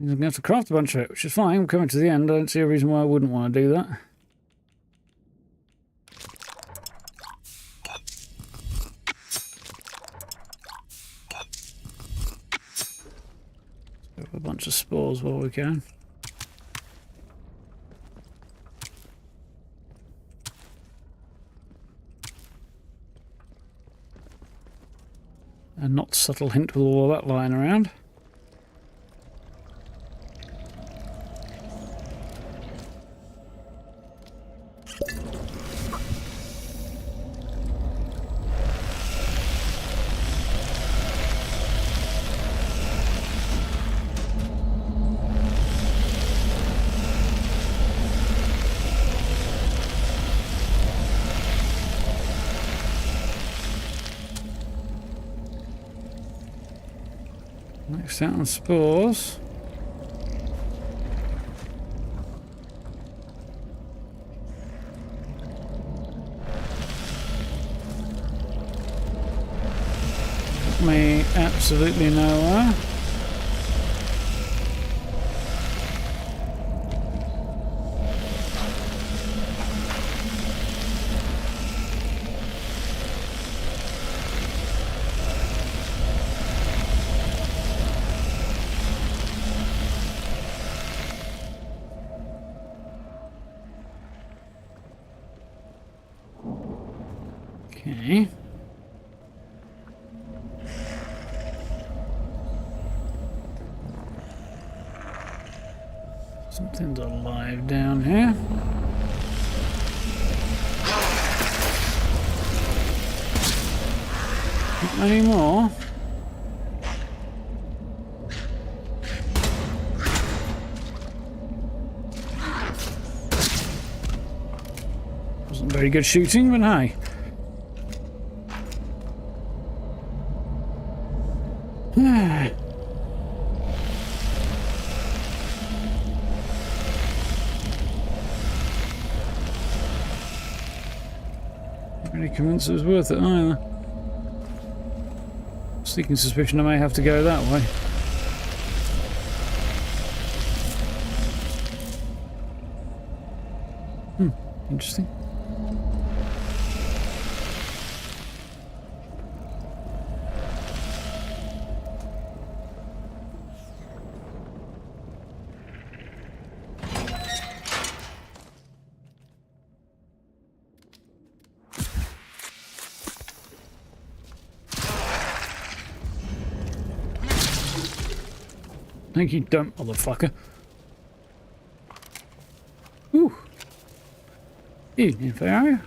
I'm going to have to craft a bunch of it, which is fine. I'm coming to the end. I don't see a reason why I wouldn't want to do that. Let's grab a bunch of spores while we can. A not subtle hint with all of that lying around. Next out on spores. Got me absolutely nowhere. Okay. Something's alive down here. Not many more. Wasn't very good shooting, but hey. Really convinced it was worth it either. Sneaking suspicion I may have to go that way. Interesting. Thank you, don't, motherfucker. Ooh. Evening, Farrier.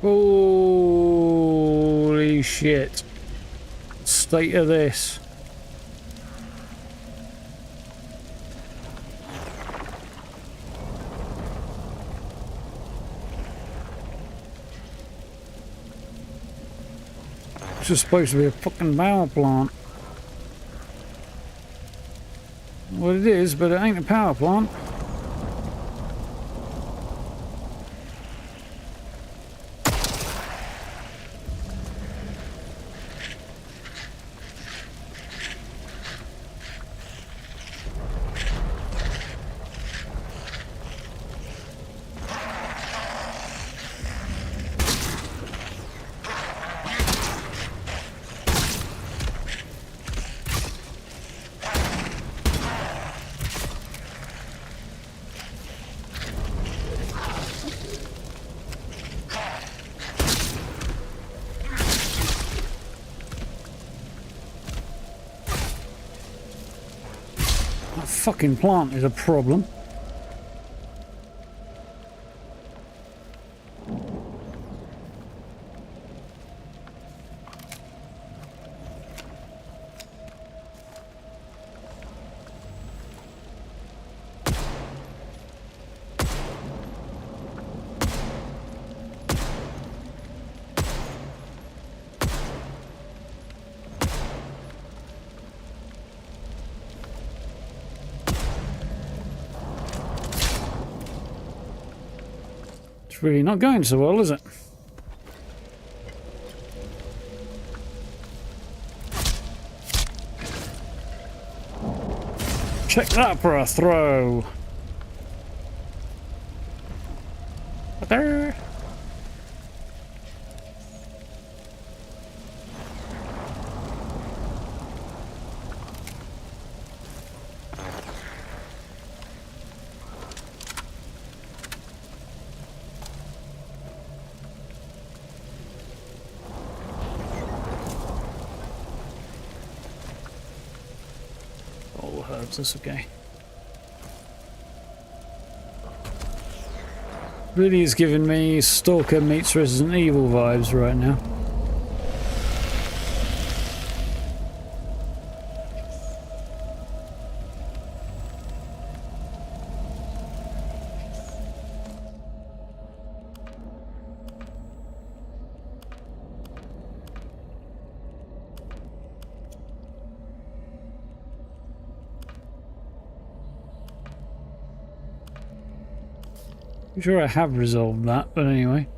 Holy shit. State of this. This is supposed to be a fucking power plant. What it is, but it ain't a power plant. That fucking plant is a problem. It's really not going so well, is it? Check that for a throw. There. herbs, that's okay. Really is giving me Stalker meets Resident Evil vibes right now. I'm sure I have resolved that, but anyway.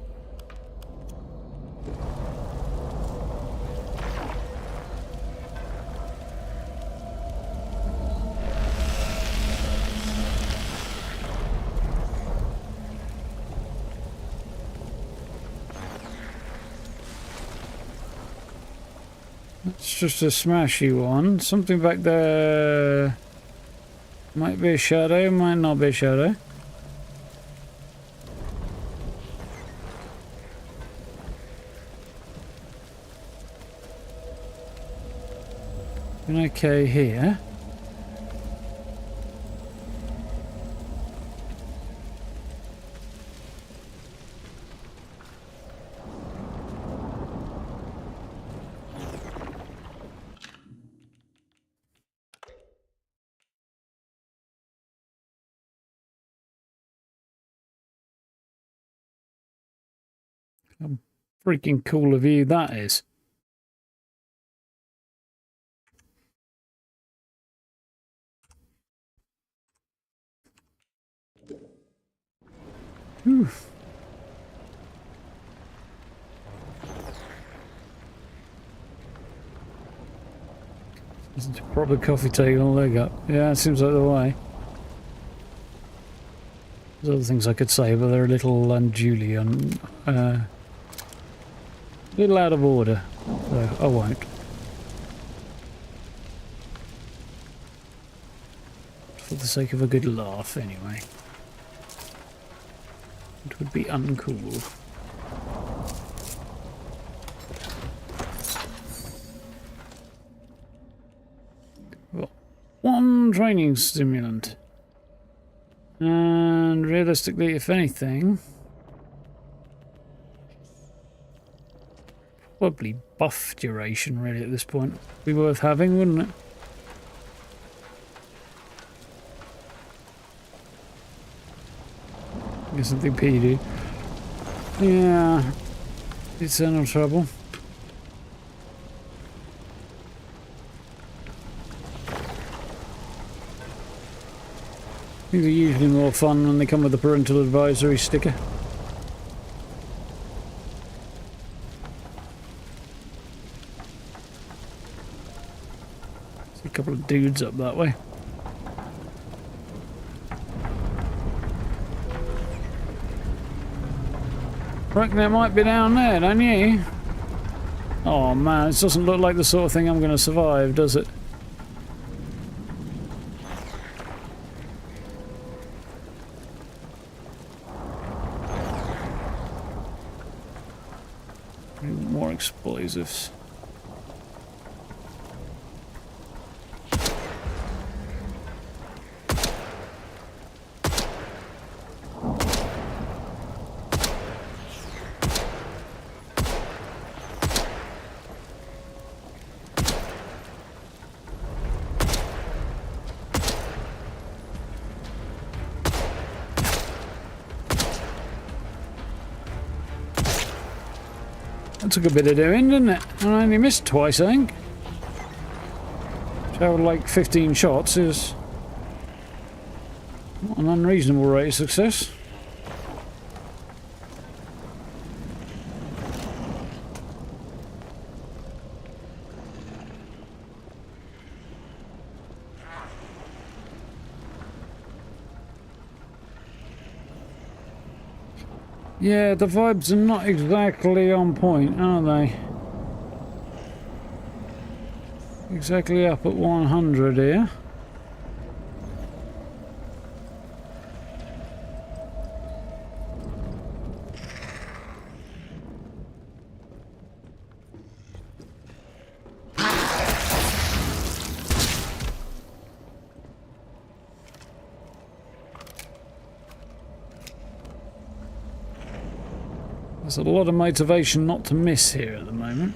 It's just a smashy one. Something back there might be a shadow, might not be a shadow. Okay, here. How freaking cool a view that is. Whew. Isn't a proper coffee table leg up? Yeah, it seems like the way. There's other things I could say, but they're a little unduly a little out of order, so I won't. For the sake of a good laugh, anyway. It would be uncool. Well, one training stimulant. And realistically, if anything, probably buff duration really at this point. Be worth having, wouldn't it? Get something PD. Yeah. Eternal trouble. These are usually more fun when they come with a parental advisory sticker. There's a couple of dudes up that way. Reckon it might be down there, don't you? Oh man, this doesn't look like the sort of thing I'm going to survive, does it? More explosives. That took a bit of doing, didn't it? And I only missed twice, I think. So like 15 shots is not an unreasonable rate of success. Yeah, the vibes are not exactly on point, are they? Exactly up at 100 here. There's a lot of motivation not to miss here at the moment.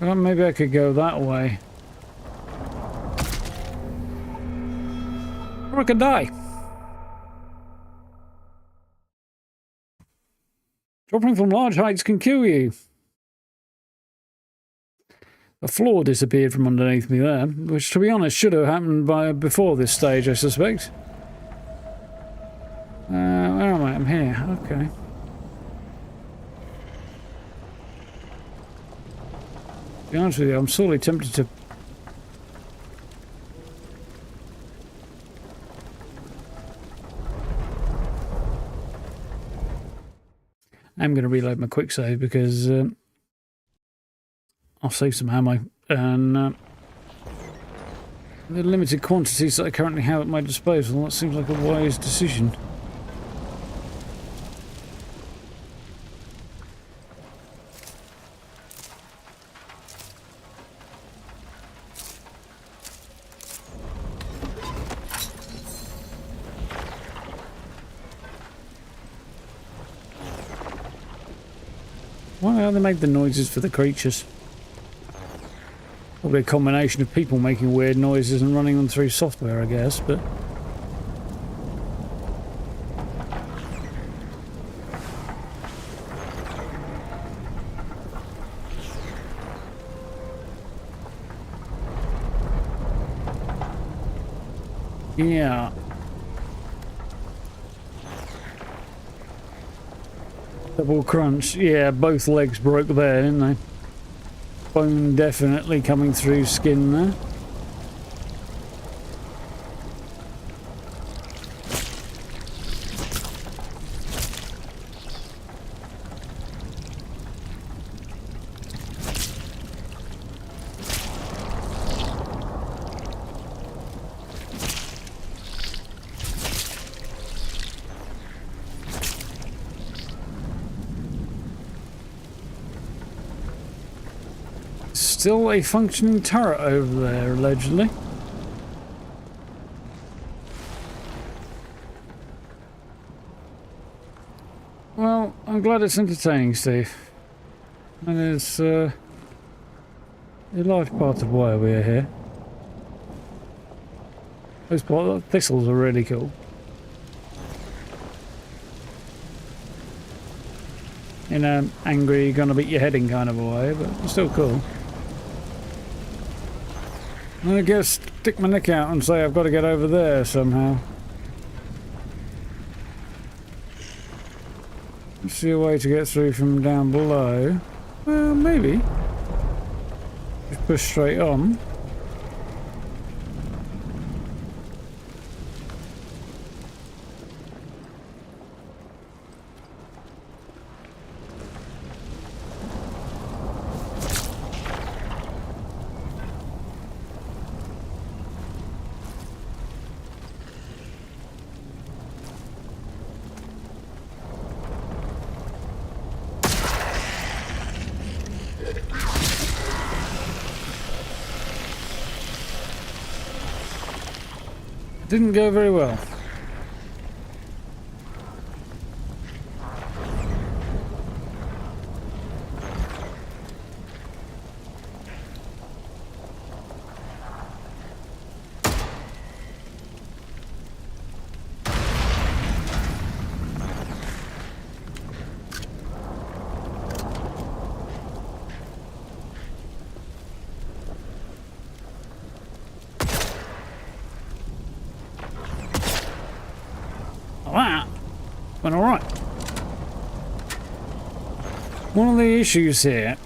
Well, maybe I could go that way. Or I could die. Dropping from large heights can kill you. A floor disappeared from underneath me there, which to be honest should have happened before this stage, I suspect. Where am I? I'm here. Okay. To be honest with you, I'm sorely tempted to... I'm going to reload my quick save because I'll save some ammo and the limited quantities that I currently have at my disposal, that seems like a wise decision. Why don't they make the noises for the creatures? Probably a combination of people making weird noises and running them through software, I guess, but... yeah. Double crunch. Yeah, both legs broke there, didn't they? Bone definitely coming through skin there. Still a functioning turret over there, allegedly. Well, I'm glad it's entertaining, Steve. And it's a large part of why we're here. Those thistles are really cool. In an angry, gonna beat your head in kind of a way, but still cool. I guess stick my neck out and say I've got to get over there somehow. See a way to get through from down below. Well, maybe. Just push straight on. Didn't go very well. That went alright. One of the issues here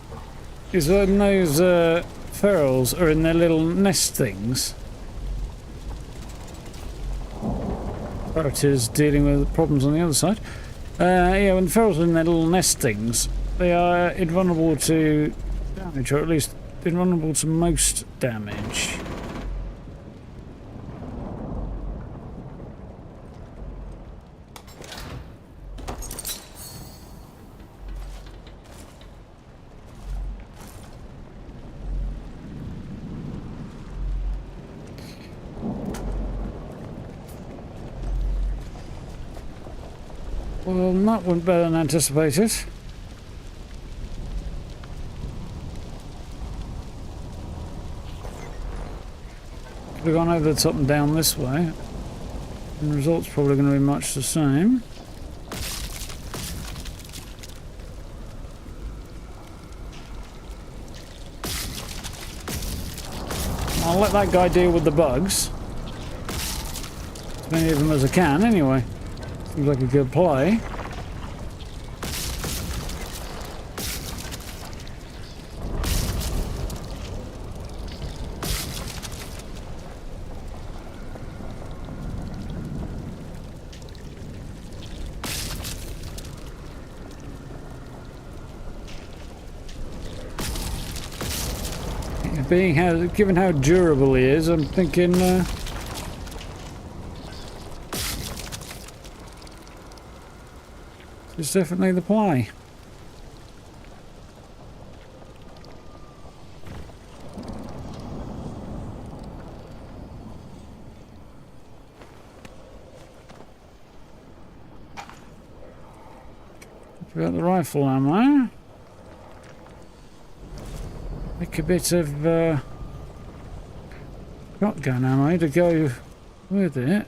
is when those ferals are in their little nest things. Predators dealing with problems on the other side. Yeah, when the ferals are in their little nest things, they are invulnerable to damage, or at least invulnerable to most damage. Well, that went better than anticipated. Could have gone over the top and down this way. And the result's probably going to be much the same. I'll let that guy deal with the bugs. As many of them as I can, anyway. Seems like a good play. Given how durable he is, I'm thinking it's definitely the play. Forgot the rifle ammo. Make a bit of shotgun ammo to go with it.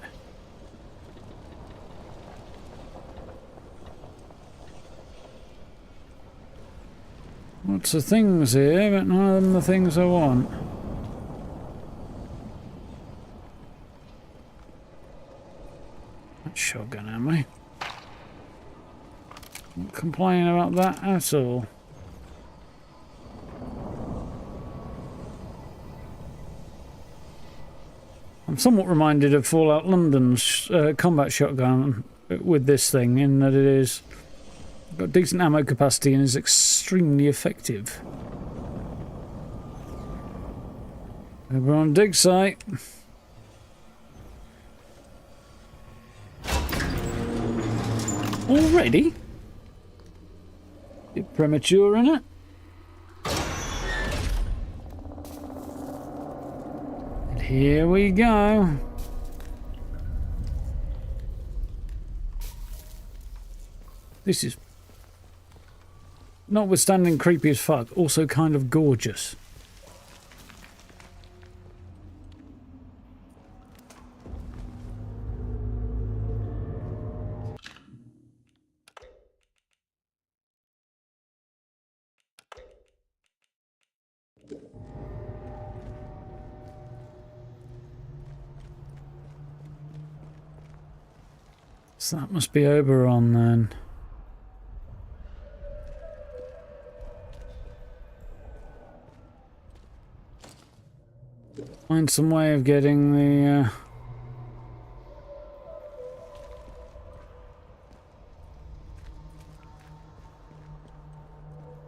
Lots of things here, but none of them the things I want. That's shotgun ammo. Not complaining about that at all. I'm somewhat reminded of Fallout London's combat shotgun with this thing, in that it is got decent ammo capacity and is extremely effective. Oberon dig site. Already? Bit premature, innit? Here we go. This is, notwithstanding creepy as fuck, also kind of gorgeous. So that must be Oberon then. Find some way of getting the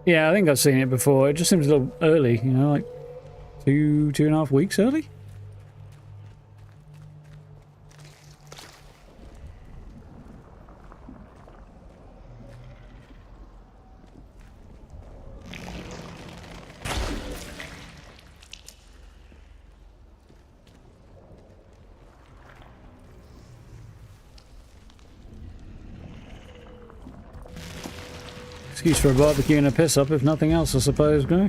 yeah, I think I've seen it before. It just seems a little early, you know, like 2.5 weeks early. Excuse for a barbecue and a piss up, if nothing else, I suppose, no?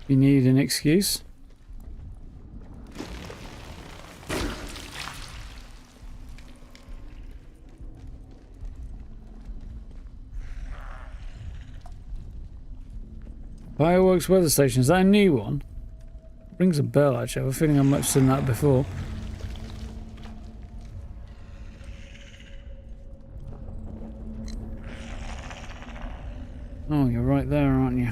You need an excuse. Fireworks weather station, is that a new one? Rings a bell actually, I have a feeling I might have seen that before. Oh, you're right there, aren't you?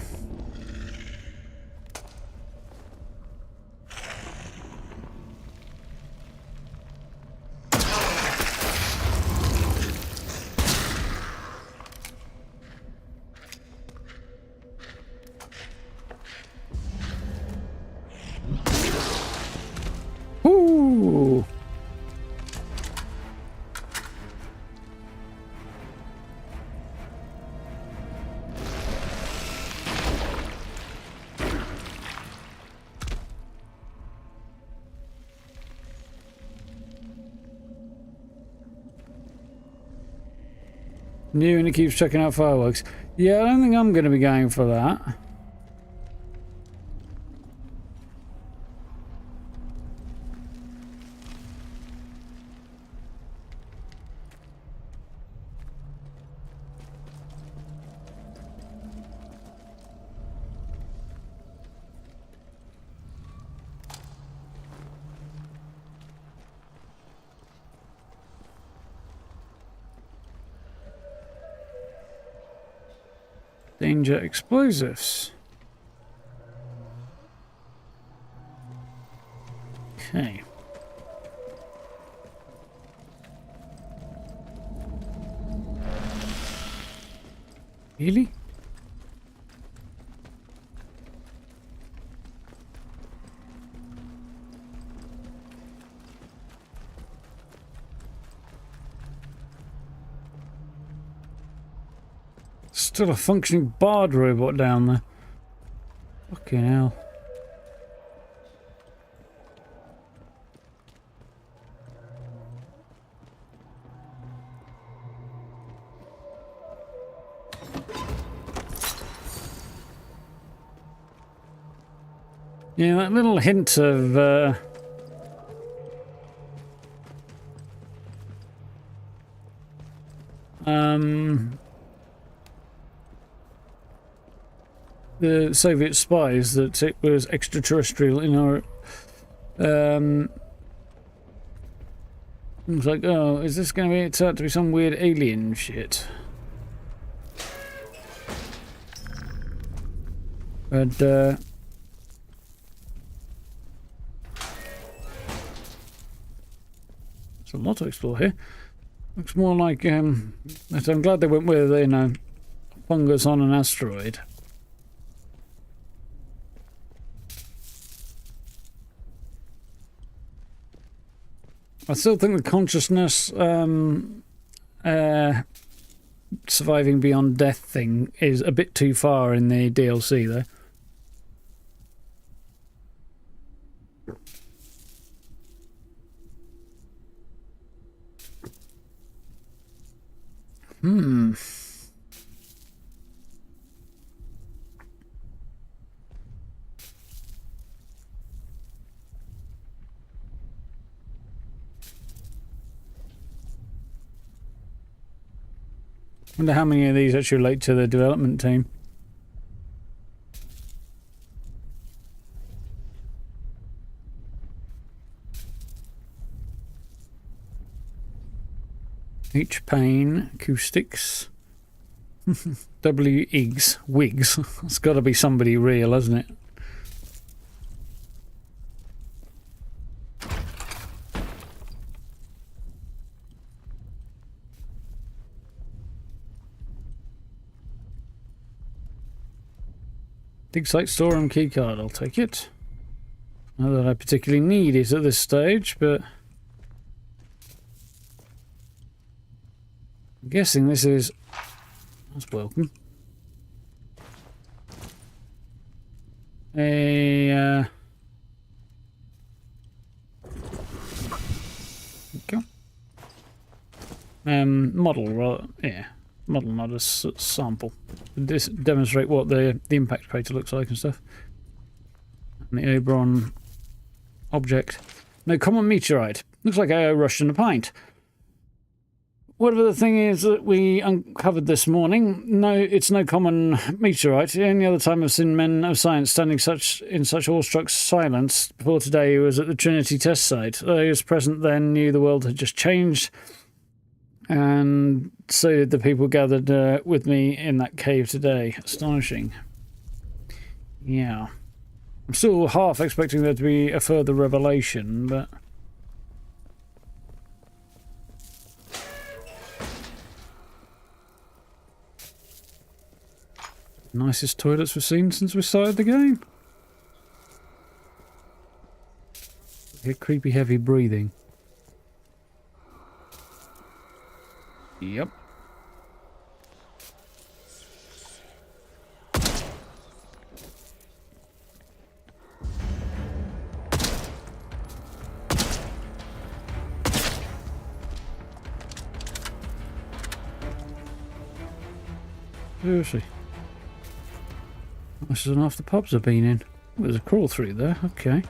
Ooh. New and it keeps checking out fireworks. Yeah, I don't think I'm going to be going for that. Danger explosives. Okay. Really? Still a functioning bard robot down there. Fucking hell. Yeah, that little hint of the Soviet spies that it was extraterrestrial in our it was like, oh, is this going to be turned out to be some weird alien shit? But there's a lot to explore here. Looks more like but I'm glad they went with, you know, fungus on an asteroid. I still think the consciousness surviving beyond death thing is a bit too far in the DLC though. Wonder how many of these actually relate to the development team. H pane, acoustics. W Iggs, wigs. It's got to be somebody real, hasn't it? Dig site storeroom keycard, I'll take it. Not that I particularly need it at this stage, but I'm guessing this is... That's welcome. A okay. Model, rather, yeah. Model, not a sample. This demonstrate what the impact crater looks like and stuff. And the Oberon object. No common meteorite. Looks like a Russian pint. Whatever the thing is that we uncovered this morning, no, it's no common meteorite. The only other time I've seen men of science standing in such awestruck silence before today was at the Trinity test site. Those present then knew the world had just changed. And so did the people gathered with me in that cave today. Astonishing. Yeah. I'm still half expecting there to be a further revelation, but... Nicest toilets we've seen since we started the game. Get creepy heavy breathing. Yep. Seriously. This is enough the pubs have been in. There's a crawl through there. Okay.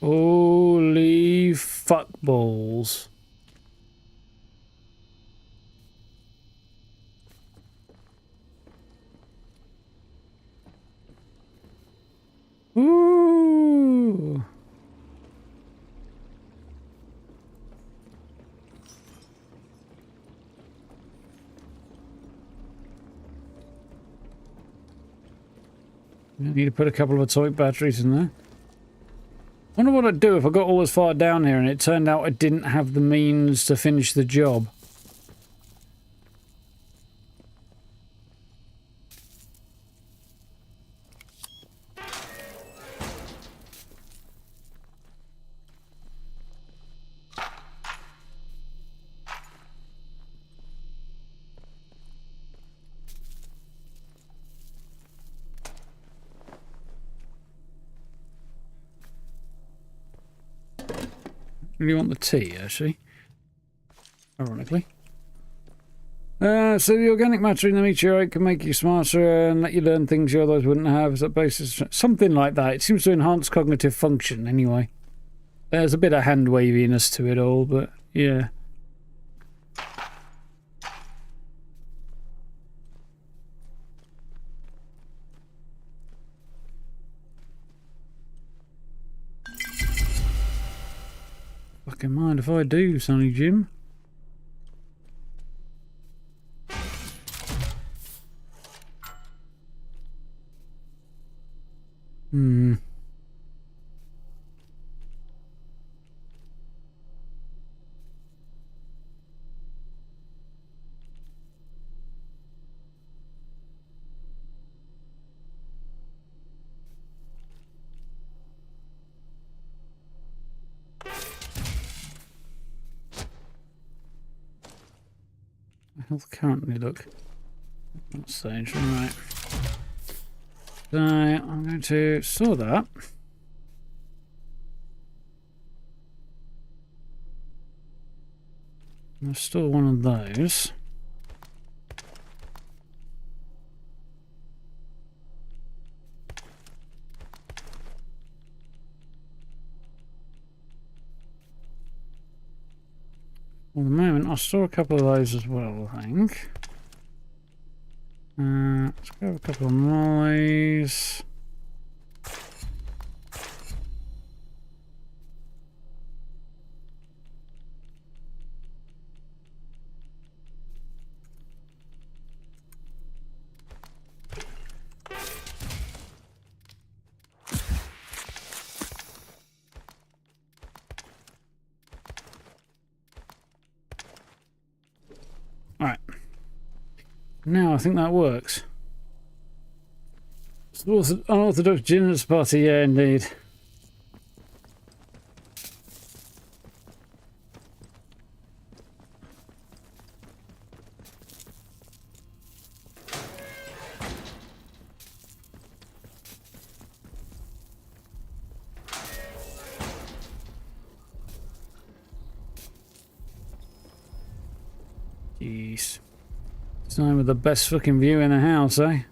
Holy fuckballs. Ooh. I need to put a couple of atomic batteries in there. Wonder what I'd do if I got all this far down here and it turned out I didn't have the means to finish the job. Really want the tea, actually. Ironically. So the organic matter in the meteorite can make you smarter and let you learn things you otherwise wouldn't have. Is that basis? Something like that. It seems to enhance cognitive function, anyway. There's a bit of hand waviness to it all, but yeah. Fucking mind if I do, Sonny Jim. Health currently look. That's strange, right. So I'm going to store that. I'll store one of those. For the moment, I'll store a couple of those as well, I think. Let's grab a couple of mollies. Now I think that works. Unorthodox Ginners party, yeah, indeed. Jeez. Time with the best fucking view in the house, eh?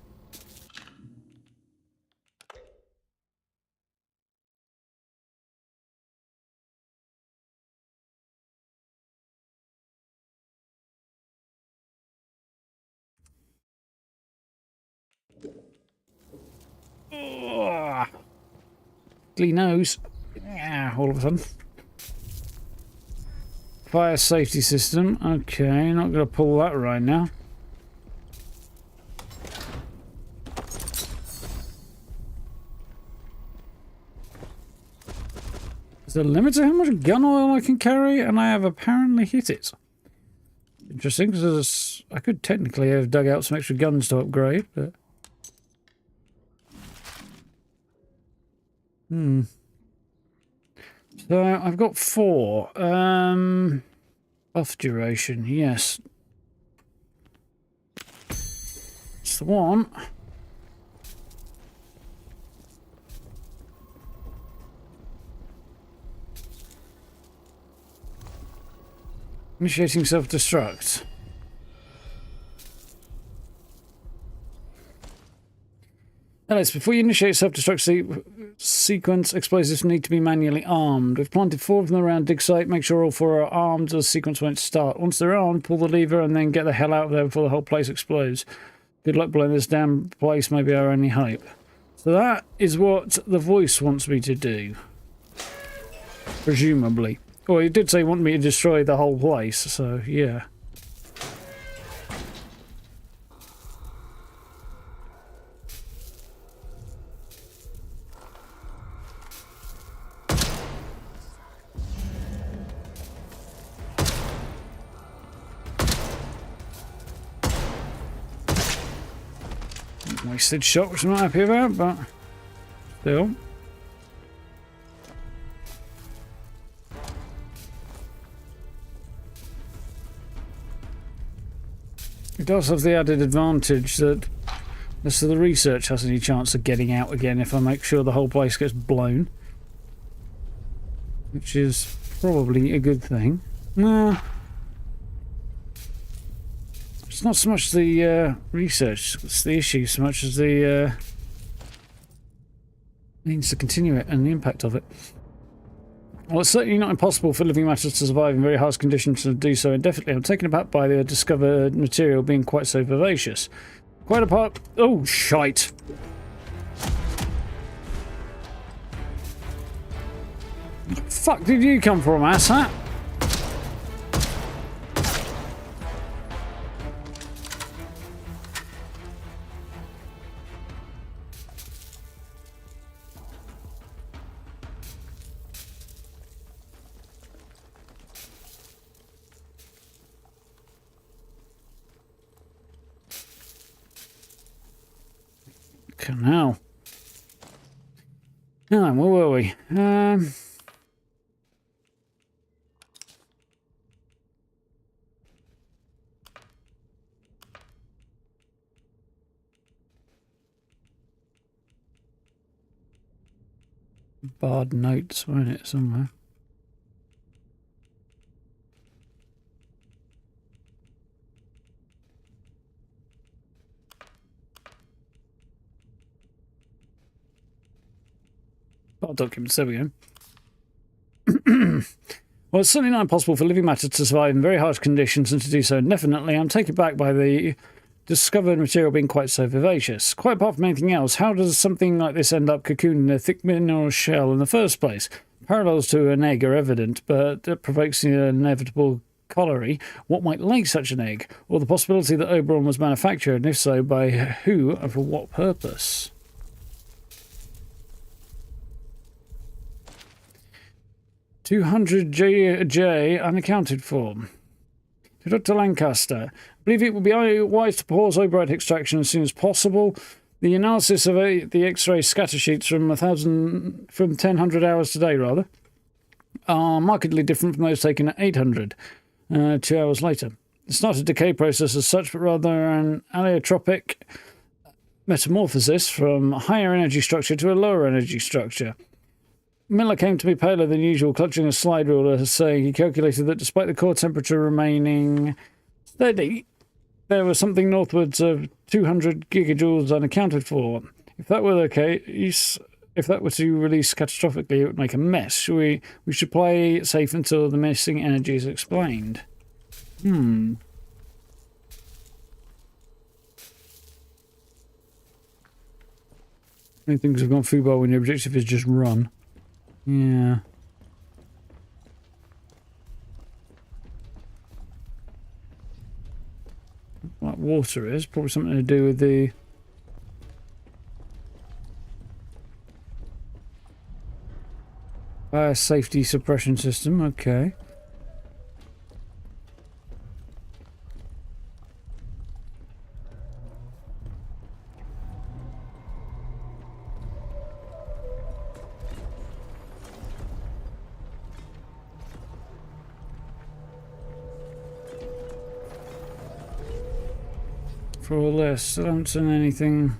Oh, ugly nose. Yeah, all of a sudden. Fire safety system. Okay, not gonna pull that right now. There's a limit to how much gun oil I can carry, and I have apparently hit it. Interesting, because I could technically have dug out some extra guns to upgrade, but... So, I've got 4. Buff duration, yes. That's the one. Initiating self-destruct. Alice, before you initiate self-destruct sequence, explosives need to be manually armed. We've planted 4 of them around dig site. Make sure all 4 are armed or the sequence won't start. Once they're armed, pull the lever and then get the hell out of there before the whole place explodes. Good luck blowing this damn place, may be our only hope. So that is what the voice wants me to do. Presumably. Well, he did say he wanted me to destroy the whole place, so yeah. Wasted shot, which I'm not happy about, but still. It does have the added advantage that most of the research has any chance of getting out again if I make sure the whole place gets blown. Which is probably a good thing. Nah. It's not so much the research that's the issue, so much as the means to continue it and the impact of it. Well, it's certainly not impossible for living matter to survive in very harsh conditions to do so indefinitely. I'm taken aback by the discovered material being quite so vivacious. Quite apart... Oh, shite! Where the fuck did you come from, asshat? Now, where were we? Barred notes, weren't it, somewhere? Documents, there we go. Well, it's certainly not impossible for living matter to survive in very harsh conditions and to do so indefinitely. I'm taken back by the discovered material being quite so vivacious. Quite apart from anything else, how does something like this end up cocooned in a thick mineral shell in the first place? Parallels to an egg are evident, but that provokes the inevitable corollary. What might lay such an egg? Or the possibility that Oberon was manufactured, and if so, by who and for what purpose? 200 J unaccounted for. To Dr. Lancaster, I believe it would be wise to pause Oberon extraction as soon as possible. The analysis of the X-ray scatter sheets from 1,000 hours today, are markedly different from those taken at 800, 2 hours later. It's not a decay process as such, but rather an allotropic metamorphosis from a higher energy structure to a lower energy structure. Miller came to me paler than usual, clutching a slide ruler, saying he calculated that despite the core temperature remaining steady, there was something northwards of 200 gigajoules unaccounted for. If that were the case, if that were to release catastrophically, it would make a mess. We should play it safe until the missing energy is explained. I think things have gone foobar when your objective is just run. Yeah. What water is, probably something to do with the fire safety suppression system, okay. for all this. I haven't seen anything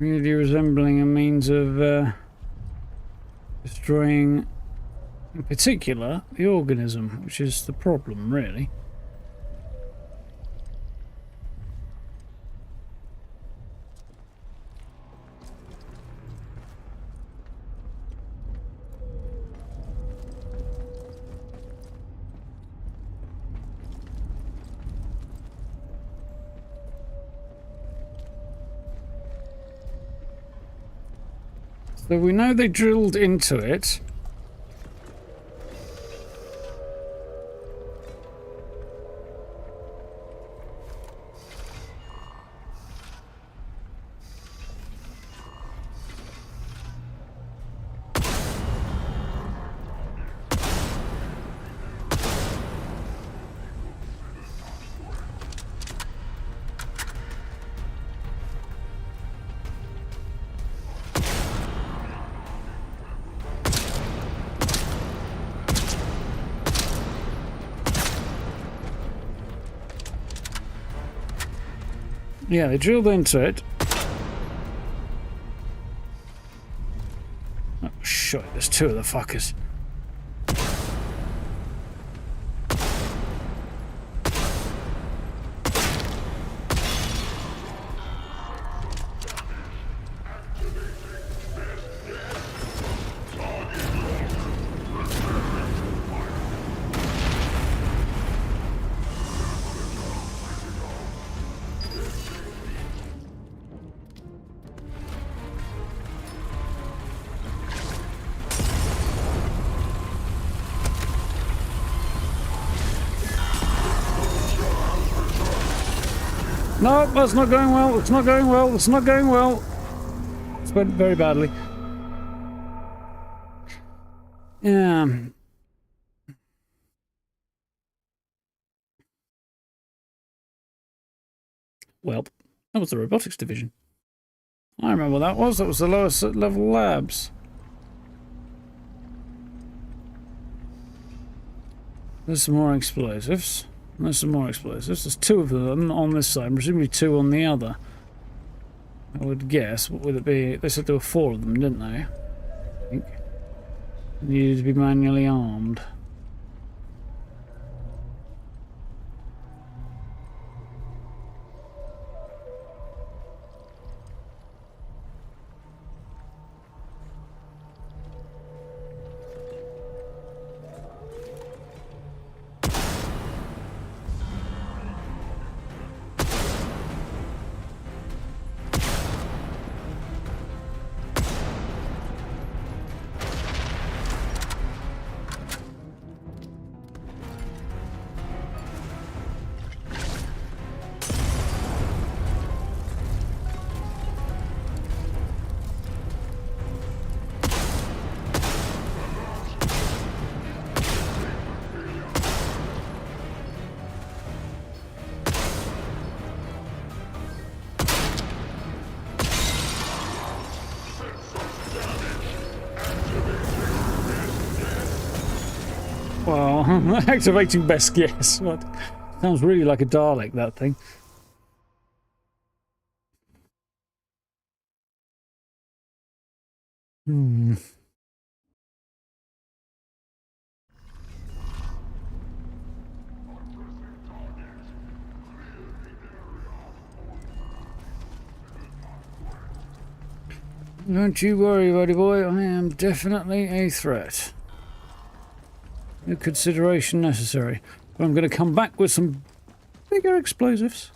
really resembling a means of destroying, in particular, the organism, which is the problem, really. So we know they drilled into it. Yeah, they drilled into it. Oh, shit, there's two of the fuckers. No, that's not going well. It's not going well. It's not going well. It's went very badly. Yeah. Well, that was the robotics division. I remember what that was. That was the lowest level labs. There's some more explosives. There's some more explosives. There's two of them on this side, presumably two on the other. I would guess. What would it be? They said there were four of them, didn't they? I think. They needed to be manually armed. Well, activating best guess. What? Sounds really like a Dalek, that thing. Don't you worry, buddy boy. I am definitely a threat. No consideration necessary. But I'm going to come back with some bigger explosives.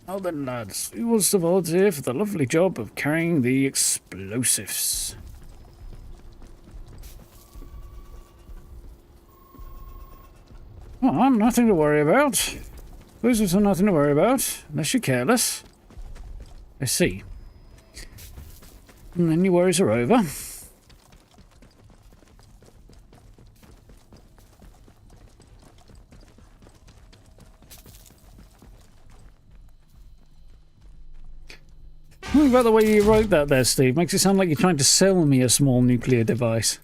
Now then, lads, who wants to volunteer for the lovely job of carrying the explosives? Oh, nothing to worry about. Explosives are nothing to worry about, unless you're careless. I see. And then your worries are over. Think about the way you wrote that there, Steve. Makes it sound like you're trying to sell me a small nuclear device.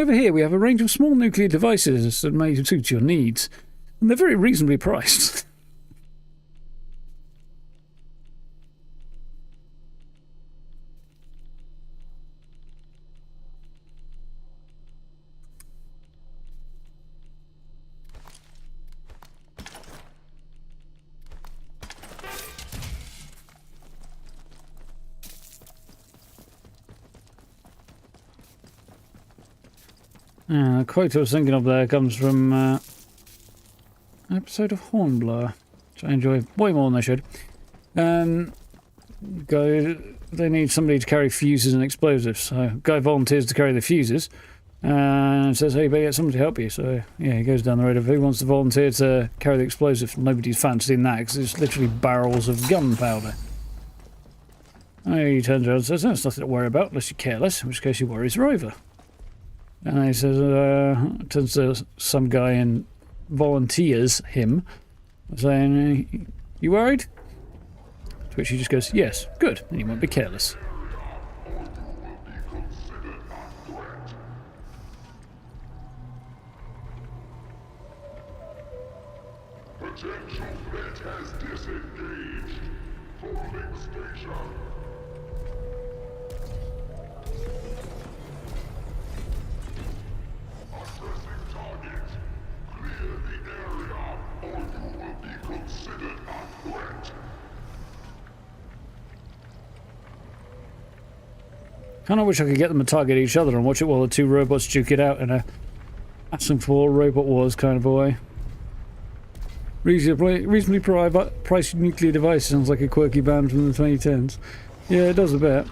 over here we have a range of small nuclear devices that may suit your needs. And they're very reasonably priced. The quote I was thinking of there comes from an episode of Hornblower, which I enjoy way more than I should. They need somebody to carry fuses and explosives. So guy volunteers to carry the fuses and says, hey, you better get somebody to help you. So yeah, he goes down the road of who wants to volunteer to carry the explosives. Nobody's fancying that because it's literally barrels of gunpowder. He turns around and says, that's nothing to worry about unless you're careless, in which case your worries are over. And he says, turns to some guy and volunteers him, saying, you worried? To which he just goes, yes, good, and you won't be careless. Potential threat has disengaged. Holding station. Assessing target. Clear the area, or you will be considered a threat. Kind of wish I could get them to target each other and watch it while the two robots duke it out in a Atomfall Robot Wars kind of a way. Reasonably priced nuclear device sounds like a quirky band from the 2010s. Yeah, it does a bit.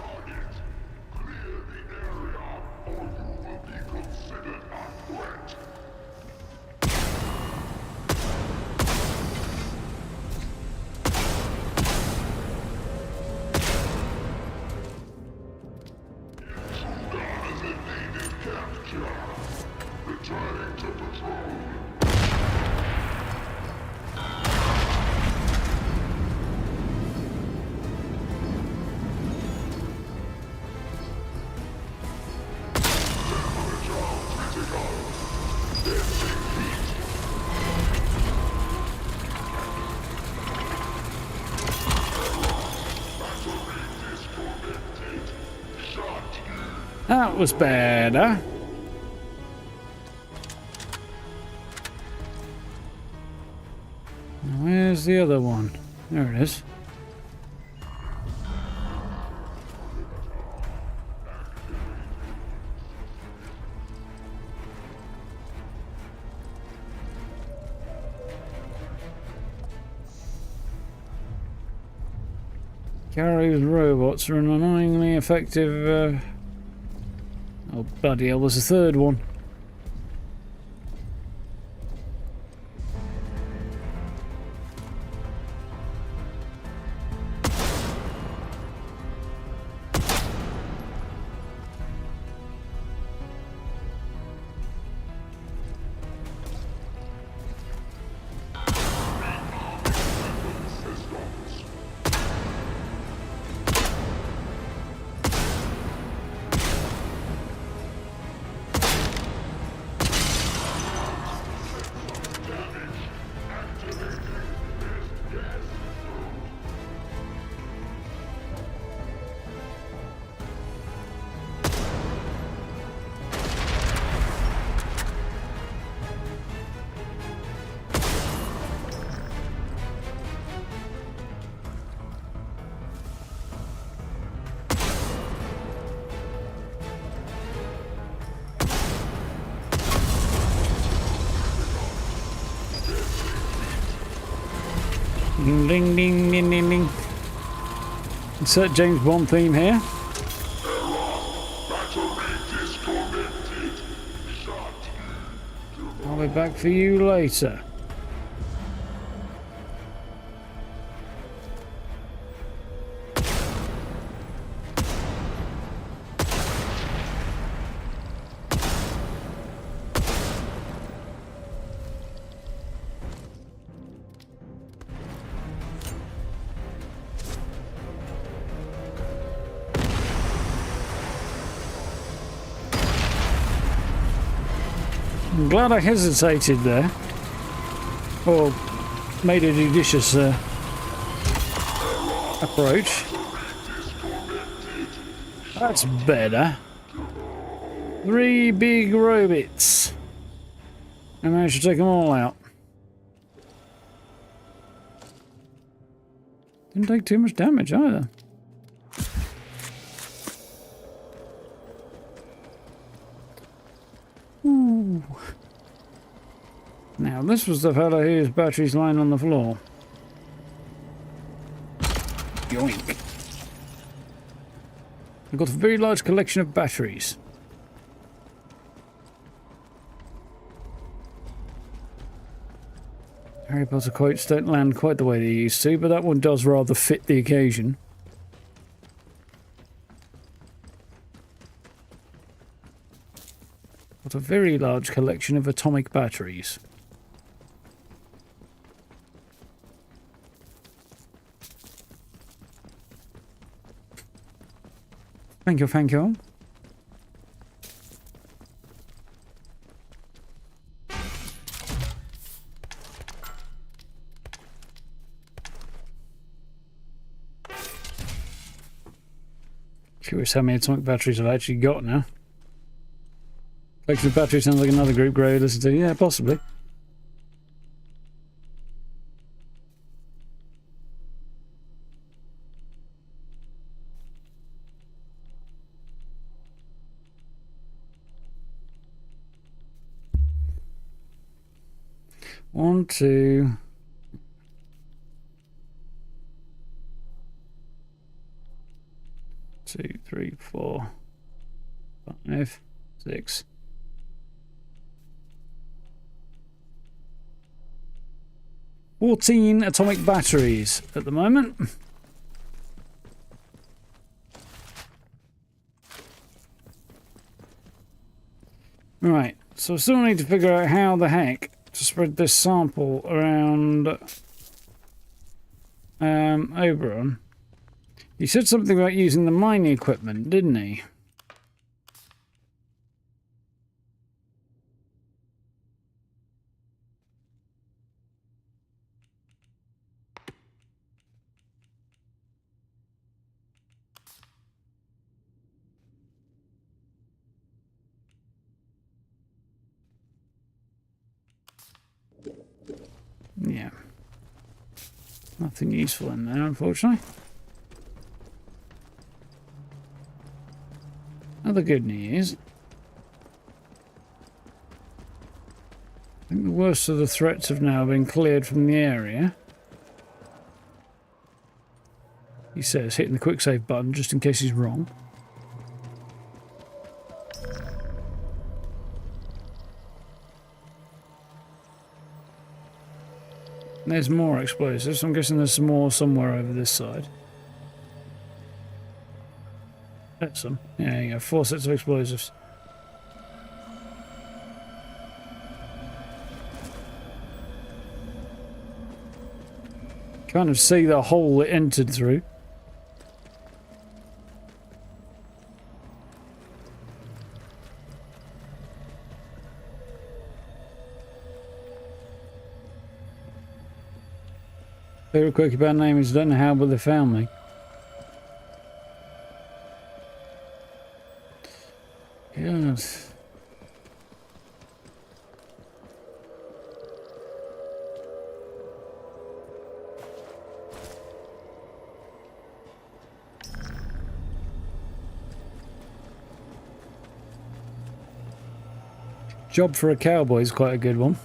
That was bad, huh? Where's the other one? There it is. Gary's robots are an annoyingly effective. Oh, bloody hell, there's a third one. Ding, ding, ding, ding, ding, ding. Insert James Bond theme here. I'll be back for you later. I'm glad I hesitated there. Or made a judicious approach. That's better. 3 big robots. I managed to take them all out. Didn't take too much damage either. Ooh. Now this was the fellow whose batteries lying on the floor. Yoink. I've got a very large collection of batteries. Harry Potter quotes don't land quite the way they used to, but that one does rather fit the occasion. Got a very large collection of atomic batteries. Thank you, thank you. Curious how many atomic batteries I've actually got now. Collection of batteries sounds like another group Gray listen to. Yeah, possibly. One, two. 2, 3, 4, 5, 6. $14 atomic batteries at the moment. Right, so I still need to figure out how the heck to spread this sample around Oberon. He said something about using the mining equipment, didn't he? Yeah. Nothing useful in there, unfortunately. Other good news. I think the worst of the threats have now been cleared from the area. He says, hitting the quick save button just in case he's wrong. There's more explosives. I'm guessing there's some more somewhere over this side. That's some. Yeah, there you go. 4 sets of explosives. Kind of see the hole it entered through. Favorite quirky band name is don't know how, but they found me. Yes. Job for a cowboy is quite a good one.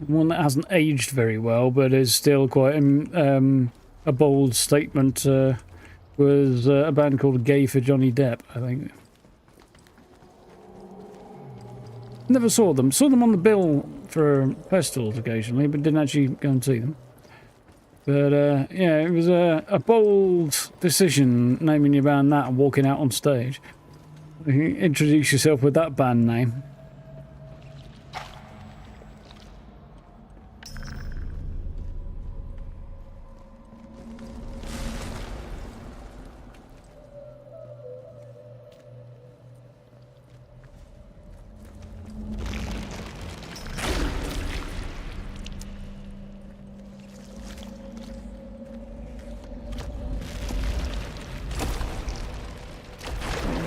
One that hasn't aged very well, but is still quite a bold statement. Was a band called Gay for Johnny Depp, I think. Never saw them. Saw them on the bill for festivals occasionally, but didn't actually go and see them. But yeah, it was a bold decision naming your band that and walking out on stage. Introduce yourself with that band name.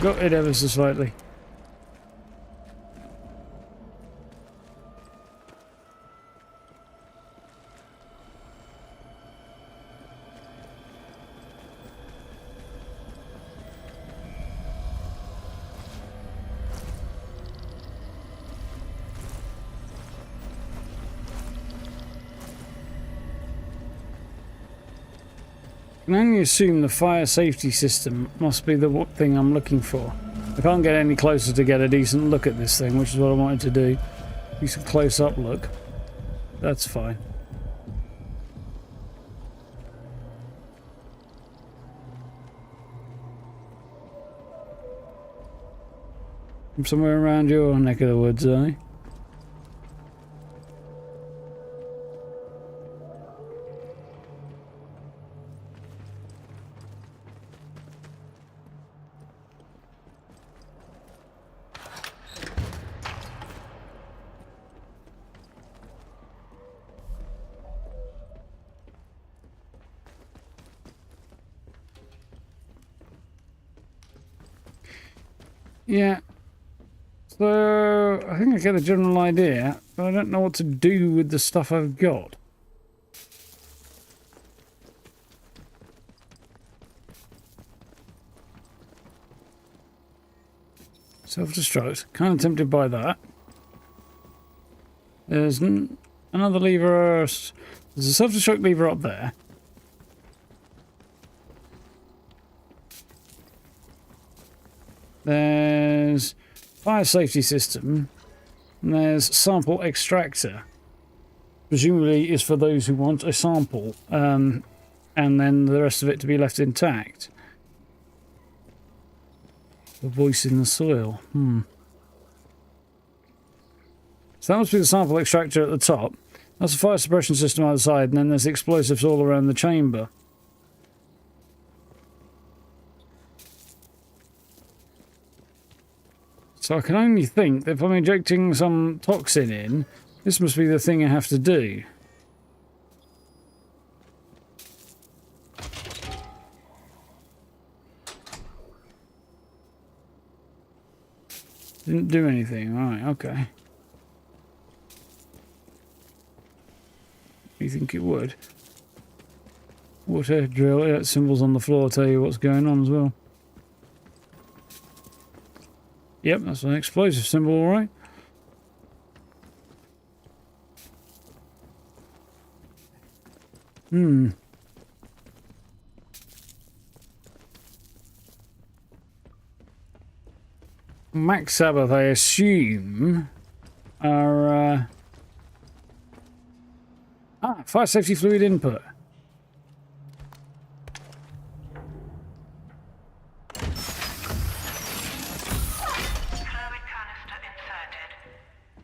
got it ever so slightly. I can only assume the fire safety system must be the thing I'm looking for. I can't get any closer to get a decent look at this thing, which is what I wanted to do. Decent close-up look. That's fine. From somewhere around your neck of the woods, eh? Yeah. So, I think I get a general idea, but I don't know what to do with the stuff I've got. Self-destruct. Kind of tempted by that. There's another lever. There's a self-destruct lever up there. There's fire safety system. And there's sample extractor. Presumably is for those who want a sample. And then the rest of it to be left intact. The voice in the soil. So that must be the sample extractor at the top. That's a fire suppression system on the side, and then there's explosives all around the chamber. So I can only think that if I'm injecting some toxin in, this must be the thing I have to do. Didn't do anything. Right, okay. You think it would? Water drill. Yeah, symbols on the floor tell you what's going on as well. Yep, that's an explosive symbol, all right. Max Sabbath, I assume, are fire safety fluid input. Fluid canister inserted.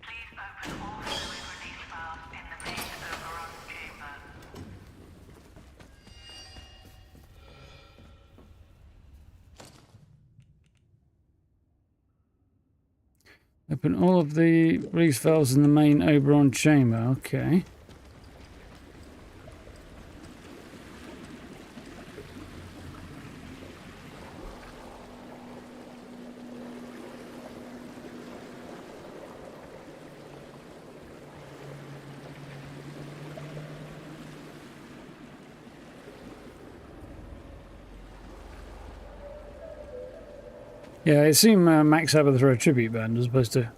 Please open all fluid release valves in the main Oberon chamber. Open all of the release valves in the main Oberon chamber. Okay. Yeah, it seemed Max Sabbath are a tribute band as opposed to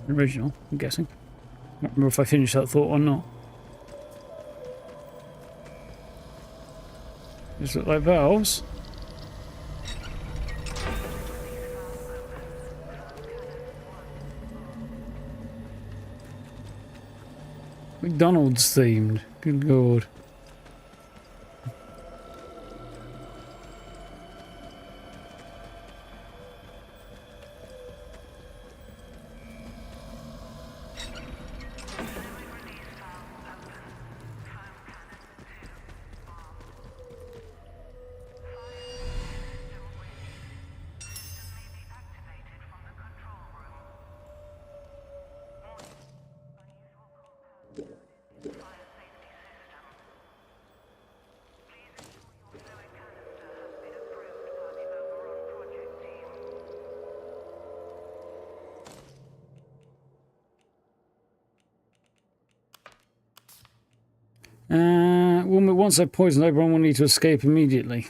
an original, I'm guessing. I don't remember if I finished that thought or not. These look like valves. McDonald's themed. Good lord. Once they're poisoned, Oberon will need to escape immediately.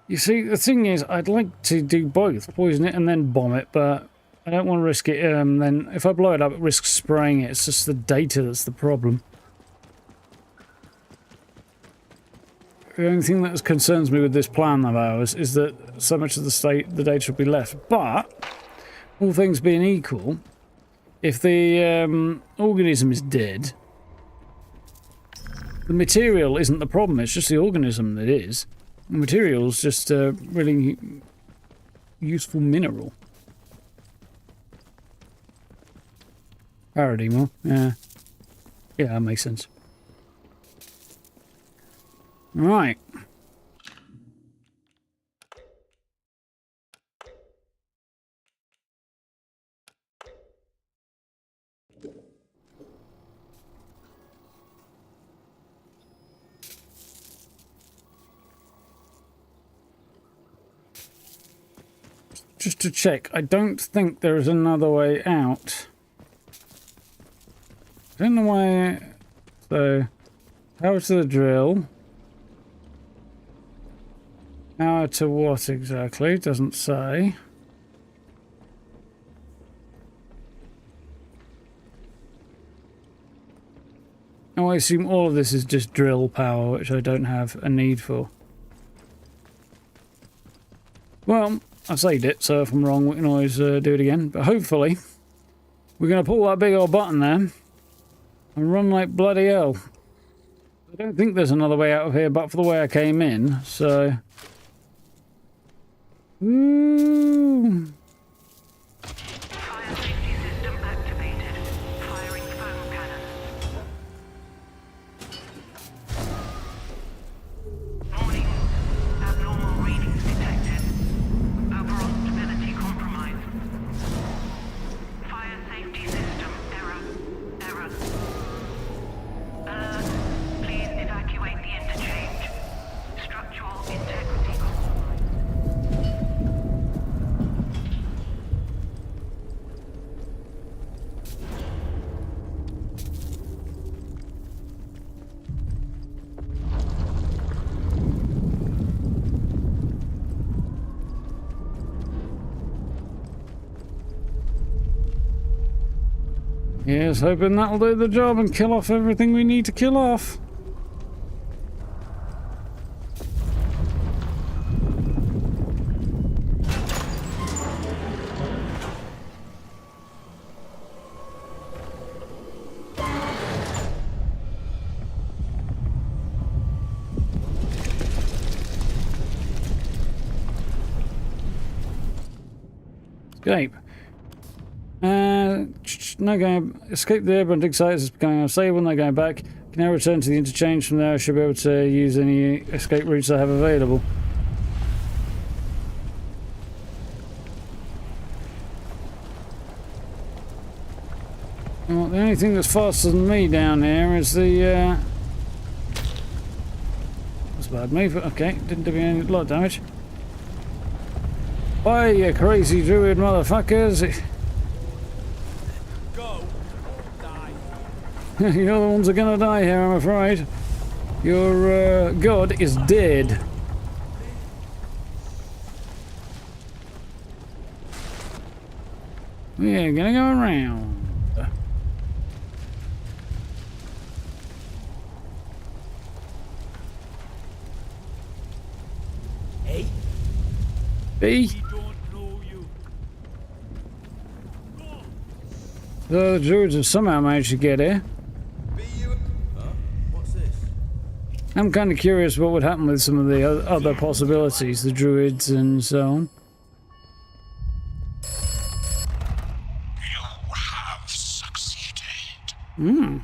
You see, the thing is, I'd like to do both, poison it and then bomb it, but I don't want to risk it. Then if I blow it up, it risks spraying it. It's just the data that's the problem. The only thing that concerns me with this plan of ours is that so much of the data will be left. But all things being equal, if the organism is dead, the material isn't the problem. It's just the organism that is. The material is just a really useful mineral. Paradigm, yeah. Yeah, that makes sense. Right. Just to check, I don't think there is another way out. I don't know why. So, power to the drill. Power to what exactly? Doesn't say. Oh, I assume all of this is just drill power, which I don't have a need for. Well, I saved it, so if I'm wrong, we can always do it again. But hopefully, we're going to pull that big old button there and run like bloody hell. I don't think there's another way out of here but for the way I came in, so... Ooh. Fire safety system activated. Firing foam cannon. Warning. Abnormal readings detected. Oberon stability compromised. Fire safety system error. Alert. Please evacuate the interchange. Structural integrity compromised. Yes, hoping that'll do the job and kill off everything we need to kill off. Escape. No going. Escape the airborne dig site is going unstable. No going back. Can now return to the interchange. From there, I should be able to use any escape routes I have available. Well, the only thing that's faster than me down here is the. That's a bad move. Okay, didn't do me any lot of damage. Bye, you crazy druid motherfuckers! You're the ones that are gonna die here, I'm afraid. Your god is dead. We're gonna go around. Hey? B? The druids have somehow managed to get here. I'm kind of curious what would happen with some of the other possibilities, the druids and so on. You have succeeded. Hmm. You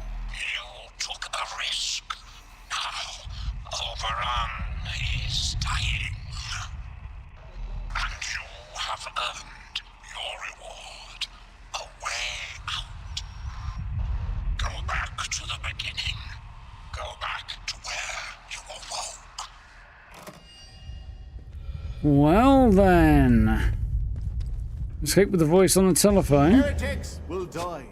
took a risk. Now, Oberon is dying. And you have earned your reward. A way out. Go back to the beginning. Go back to where you awoke. Well then. Escape with the voice on the telephone. Heretics will die.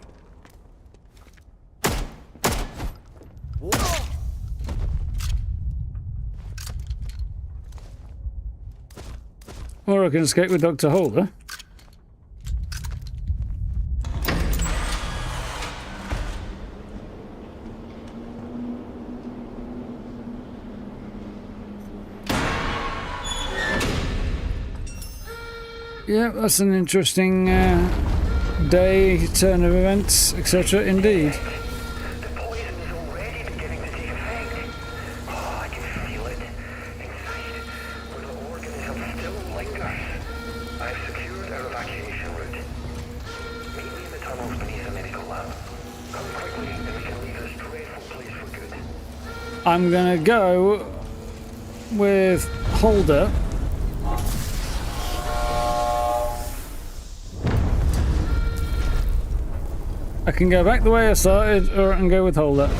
Or I can escape with Dr. Holder. Yeah, that's an interesting day, turn of events, etc. Indeed. The poison is already beginning to take effect. Oh, I can feel it inside, where the organism still lingers. I've secured our evacuation route. Meet me in the tunnels beneath the medical lab. Come quickly, and we can leave this dreadful place for good. I'm gonna go with Holder. I can go back the way I started, or I can go with Holder.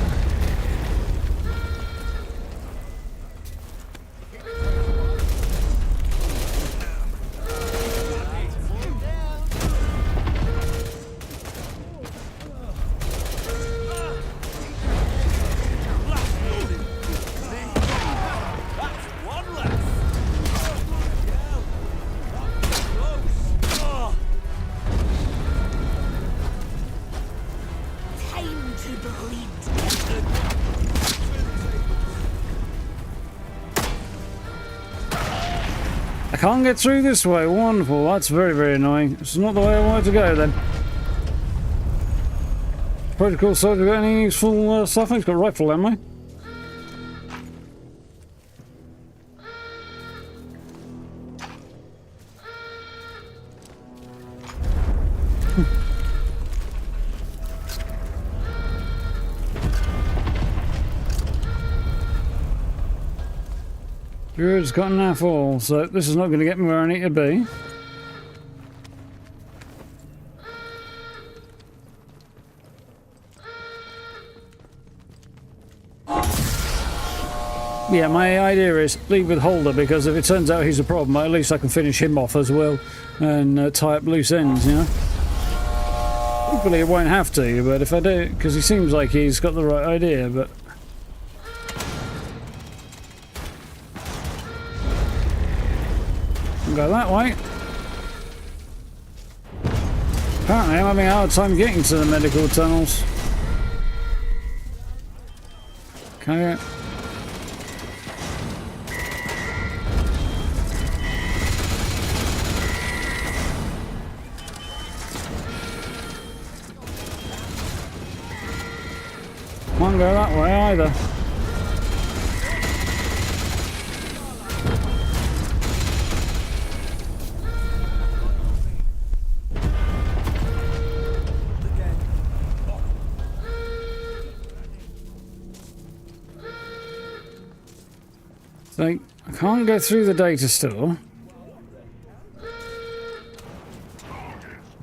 I can't get through this way. Wonderful. That's very, very annoying. It's not the way I wanted to go then. Protocol side, have got any useful stuff? He's got a rifle ammo. Druid's got an all, so this is not going to get me where I need to be. Yeah, my idea is leave with Holder, because if it turns out he's a problem, at least I can finish him off as well and tie up loose ends, you know? Hopefully it won't have to, but if I do, because he seems like he's got the right idea, but... Go that way. Apparently I'm having a hard time getting to the medical tunnels. Okay. Can't go that way either. So I can't go through the data store.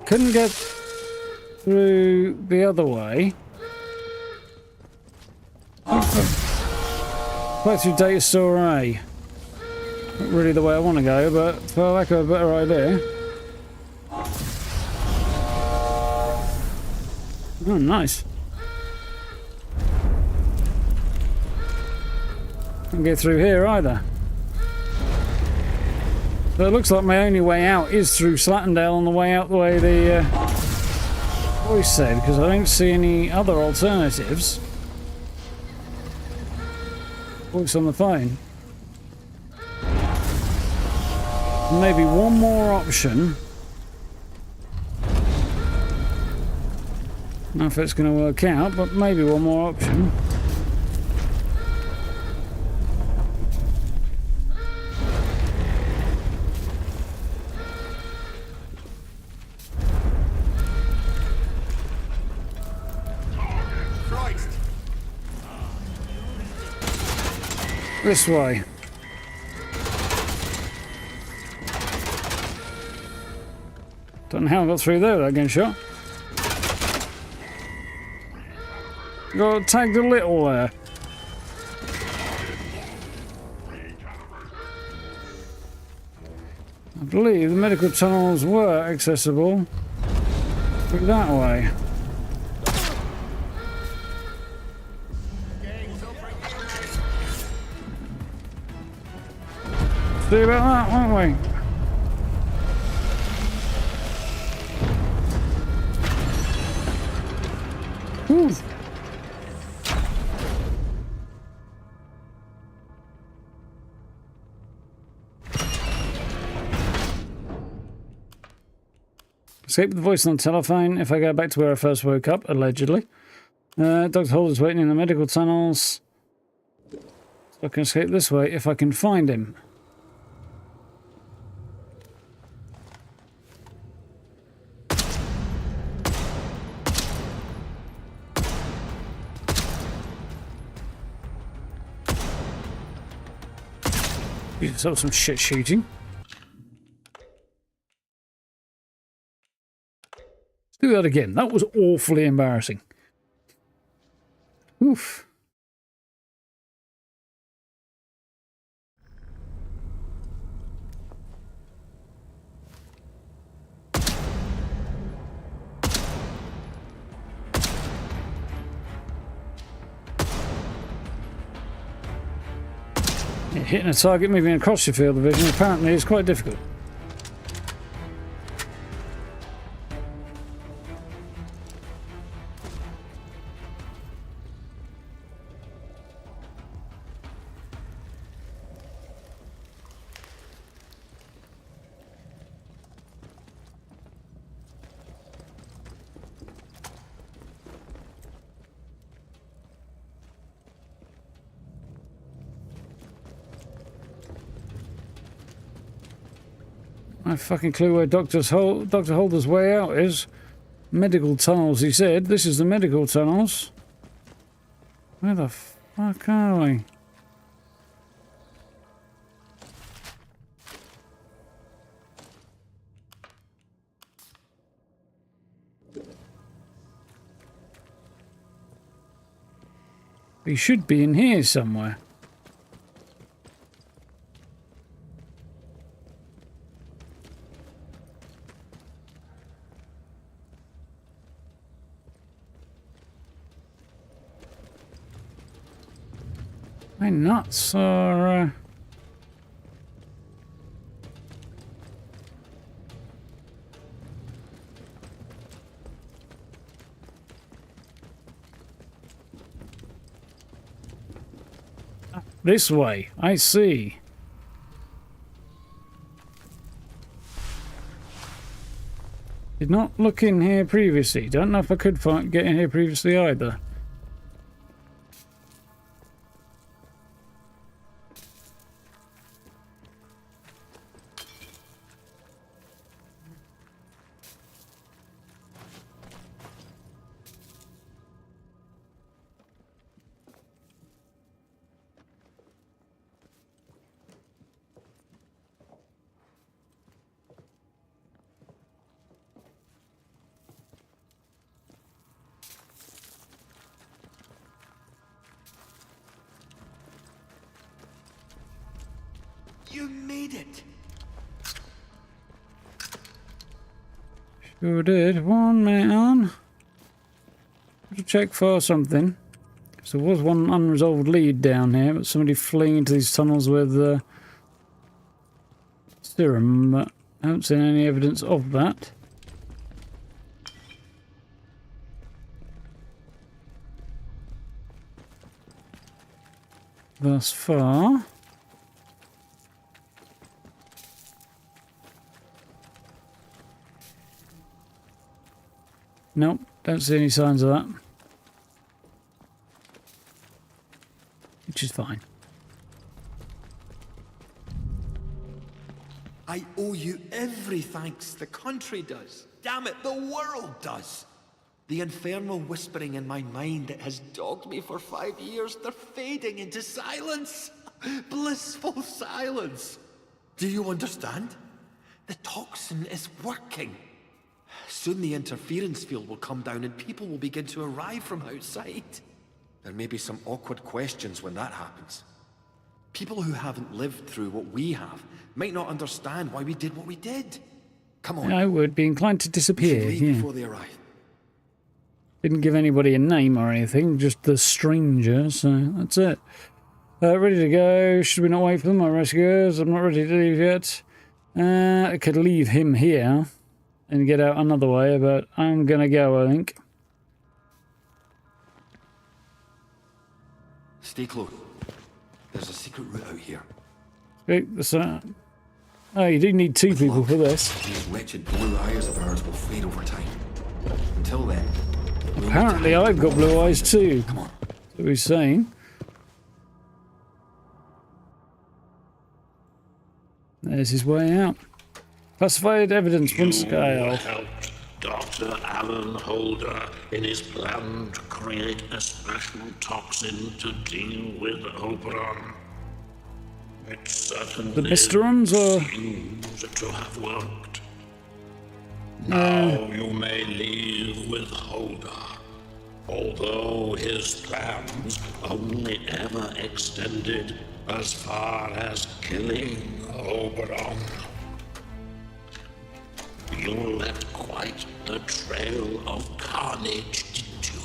Couldn't get through the other way. Quite through data store A. Not really the way I want to go, but for lack of a better idea. Oh, nice. Can't get through here either. So it looks like my only way out is through Slattendale on the way out the way the voice said, because I don't see any other alternatives. Voice on the phone. Maybe one more option. I don't know if it's going to work out, but maybe one more option. This way. Don't know how I got through there without getting shot. Got tagged a little there. I believe the medical tunnels were accessible through that way. See about that, won't we? Whew. Escape with the voice on the telephone if I go back to where I first woke up, allegedly. Dr. Holder's waiting in the medical tunnels. So I can escape this way if I can find him. You saw some shit shooting. Let's do that again. That was awfully embarrassing. Oof. Yeah, hitting a target moving across your field of vision apparently is quite difficult. No fucking clue where Dr. Holder's way out is. Medical tunnels, he said. This is the medical tunnels. Where the fuck are we? He should be in here somewhere. My nuts are... This way, I see. Did not look in here previously. Don't know if I could get in here previously either. You made it! Sure did. 1 minute on. To check for something. Because there was one unresolved lead down here, but somebody fleeing into these tunnels with serum, but I haven't seen any evidence of that. Thus far. Nope, don't see any signs of that. Which is fine. I owe you every thanks. The country does. Damn it, the world does. The infernal whispering in my mind that has dogged me for 5 years, they're fading into silence. Blissful silence. Do you understand? The toxin is working. Soon the interference field will come down and people will begin to arrive from outside. There may be some awkward questions when that happens. People who haven't lived through what we have might not understand why we did what we did. Come on. I would be inclined to disappear. Leave Yeah. before they arrive. Didn't give anybody a name or anything, just the stranger, so that's it. Ready to go. Should we not wait for them? My rescuers. I'm not ready to leave yet. I could leave him here and get out another way, but I'm gonna go, I think. Stay close. There's a secret route out here. Okay, oh, you do need two people for this. These wretched blue eyes of ours will fade over time. Until then... Apparently I've got blue eyes too. Come on. That's what he's saying. There's his way out. Classified evidence, Windscale. Helped Dr. Alan Holder in his plan to create a special toxin to deal with Oberon. It certainly The Mysterons, or...? seems to have worked. Now you may leave with Holder, although his plans only ever extended as far as killing Oberon. You left quite the trail of carnage, didn't you?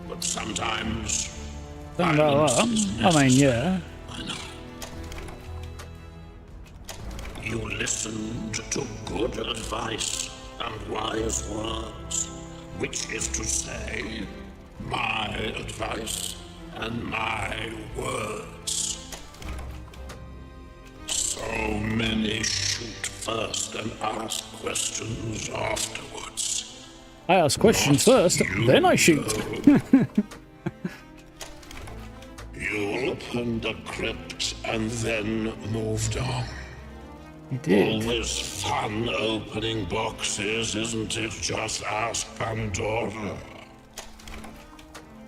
But sometimes... Don't know that. I mean, yeah. I know. You listened to good advice and wise words, which is to say, my advice and my words. So many shoot first and ask questions afterwards. I ask questions first, then I shoot. You opened the crypt and then moved on. You did. Always fun opening boxes, isn't it? Just ask Pandora.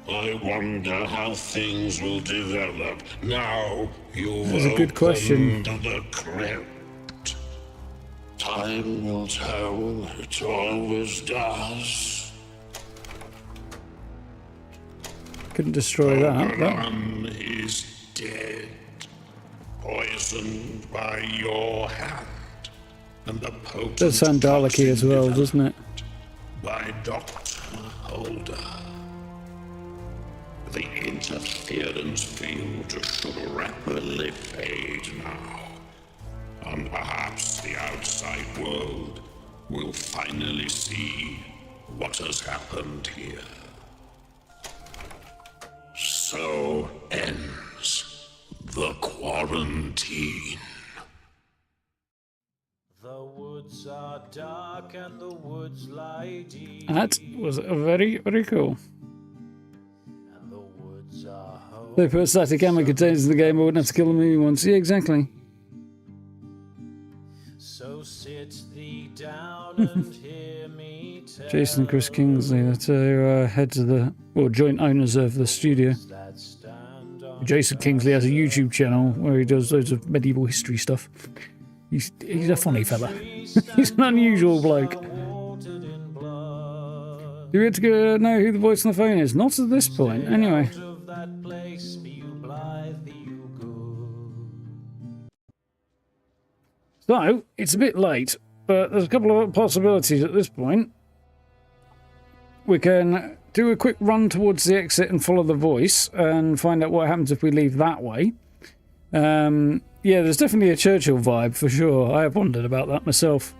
I wonder how things will develop now you've That's a good question. opened the crypt. Time will tell, it always does. Couldn't destroy that. Oberon is dead. Poisoned by your hand. And the potent Does sound Dalek-y as well, doesn't it? by Dr. Holder. The interference field should rapidly fade now. And perhaps the outside world will finally see what has happened here. So ends the quarantine. The woods are dark and the woods lie deep. That was very, very cool. And the woods are home. They put static ammo containers in the game, I wouldn't have to kill them moving ones. Yeah, exactly. So sit thee down and hear me tell. Jason and Chris Kingsley, that's heads of the, well, joint owners of the studio. That stand on Jason Kingsley has a YouTube channel where he does loads of medieval history stuff. He's a funny fella. He's an unusual bloke. watered in blood. Do we have to go know who the voice on the phone is? Not at this point, anyway. Out of that place, be you blithe, be you good. So, it's a bit late, but there's a couple of possibilities at this point. We can do a quick run towards the exit and follow the voice and find out what happens if we leave that way. Yeah, there's definitely a Churchill vibe for sure. I have wondered about that myself.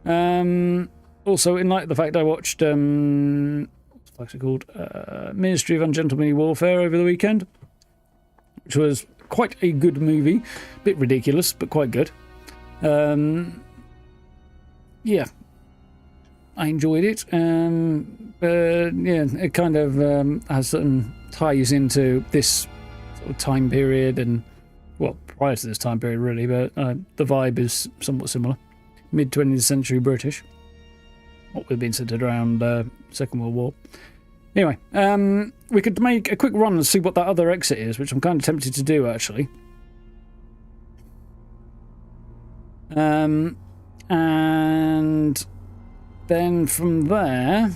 Also, in light of the fact I watched, what's it called? Ministry of Ungentlemanly Warfare over the weekend, which was quite a good movie. Bit ridiculous, but quite good. Yeah. I enjoyed it. Yeah, it kind of has certain ties into this sort of time period and, well, prior to this time period really, but the vibe is somewhat similar. Mid-20th century British. What we've been centered around Second World War. Anyway, we could make a quick run and see what that other exit is, which I'm kind of tempted to do, actually. And then from there,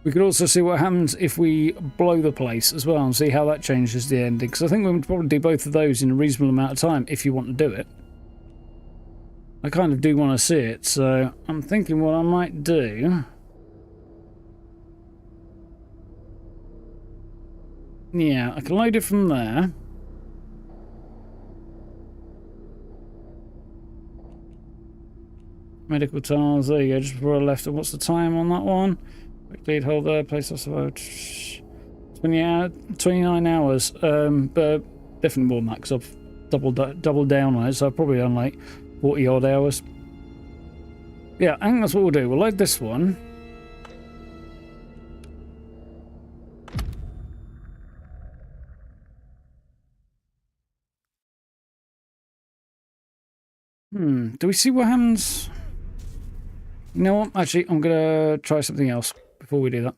we could also see what happens if we blow the place as well and see how that changes the ending. Because I think we would probably do both of those in a reasonable amount of time if you want to do it. I kind of do want to see it, so I'm thinking what I might do Yeah, I can load it from there. Medical tiles, there you go, just before I left. And what's the time on that one? Quick lead holder, place off about 29 hours. But definitely more than that because I've doubled down on it, so probably on like 40 odd hours. Yeah, I think that's what we'll do. We'll load this one. Do we see what happens? You know what? Actually, I'm going to try something else before we do that.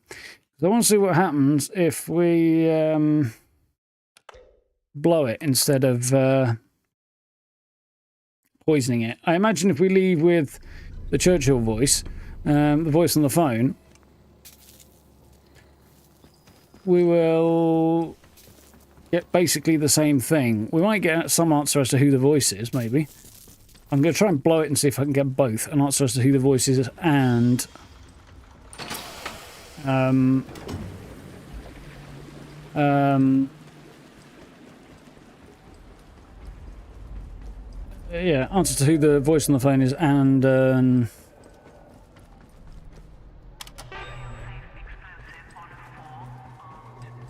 I want to see what happens if we blow it instead of poisoning it. I imagine if we leave with the Churchill voice, the voice on the phone, we will get basically the same thing. We might get some answer as to who the voice is, maybe. I'm going to try and blow it and see if I can get both. An answer as to who the voice is and... yeah, answer to who the voice on the phone is and...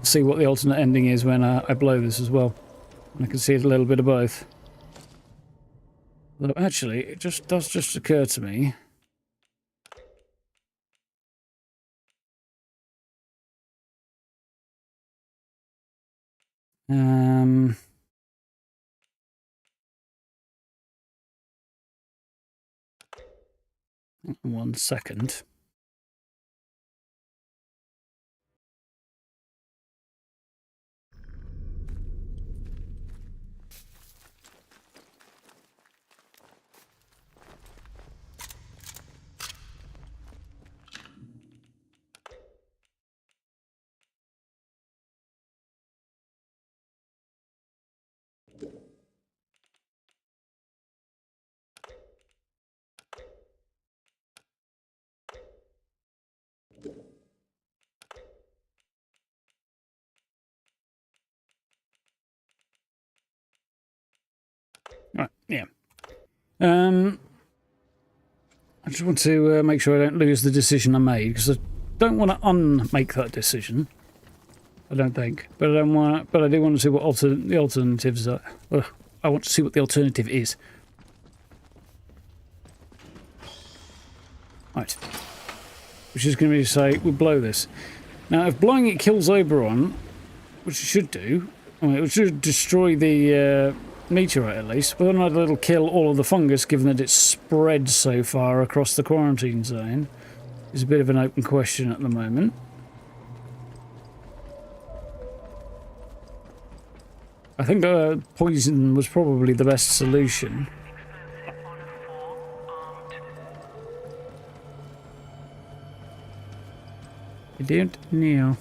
see what the alternate ending is when I blow this as well. And I can see a little bit of both. Though actually, it does just occur to me. One second. Right, yeah. I just want to make sure I don't lose the decision I made, because I don't want to unmake that decision. I don't think, but I don't want. But I do want to see what the alternatives are. I want to see what the alternative is. Right, which is going to be to say we blow this. Now, if blowing it kills Oberon, which it should do, I mean, it should destroy the meteorite at least. Whether or not it'll kill all of the fungus, given that it's spread so far across the quarantine zone, is a bit of an open question at the moment. I think poison was probably the best solution. I don't know.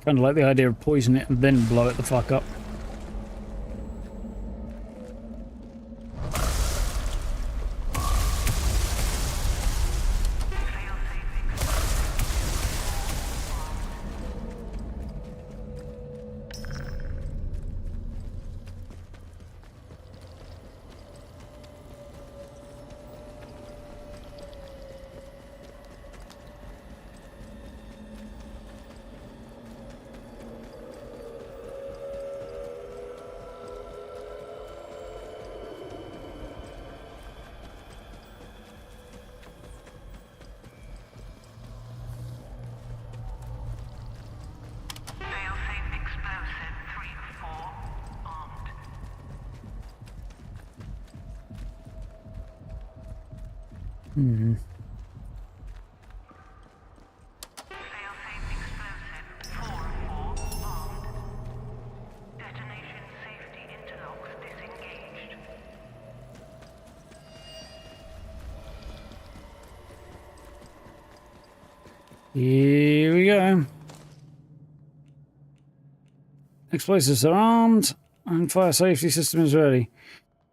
Kind of like the idea of poison it and then blow it the fuck up. Here we go. Explosives are armed and fire safety system is ready.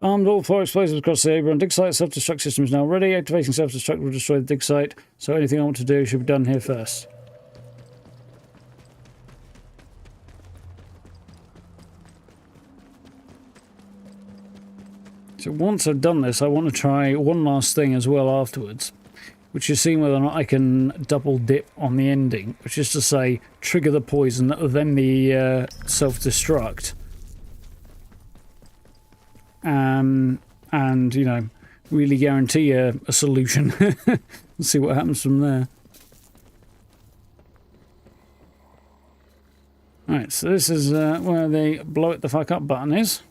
Armed all 4 explosives across the Oberon dig site. Self-destruct system is now ready. Activating self-destruct will destroy the dig site. So anything I want to do should be done here first. So once I've done this, I want to try one last thing as well afterwards, which is seeing whether or not I can double dip on the ending, which is to say trigger the poison, then the self-destruct. And, you know, really guarantee a solution and see what happens from there. Right, so this is where the blow it the fuck up button is.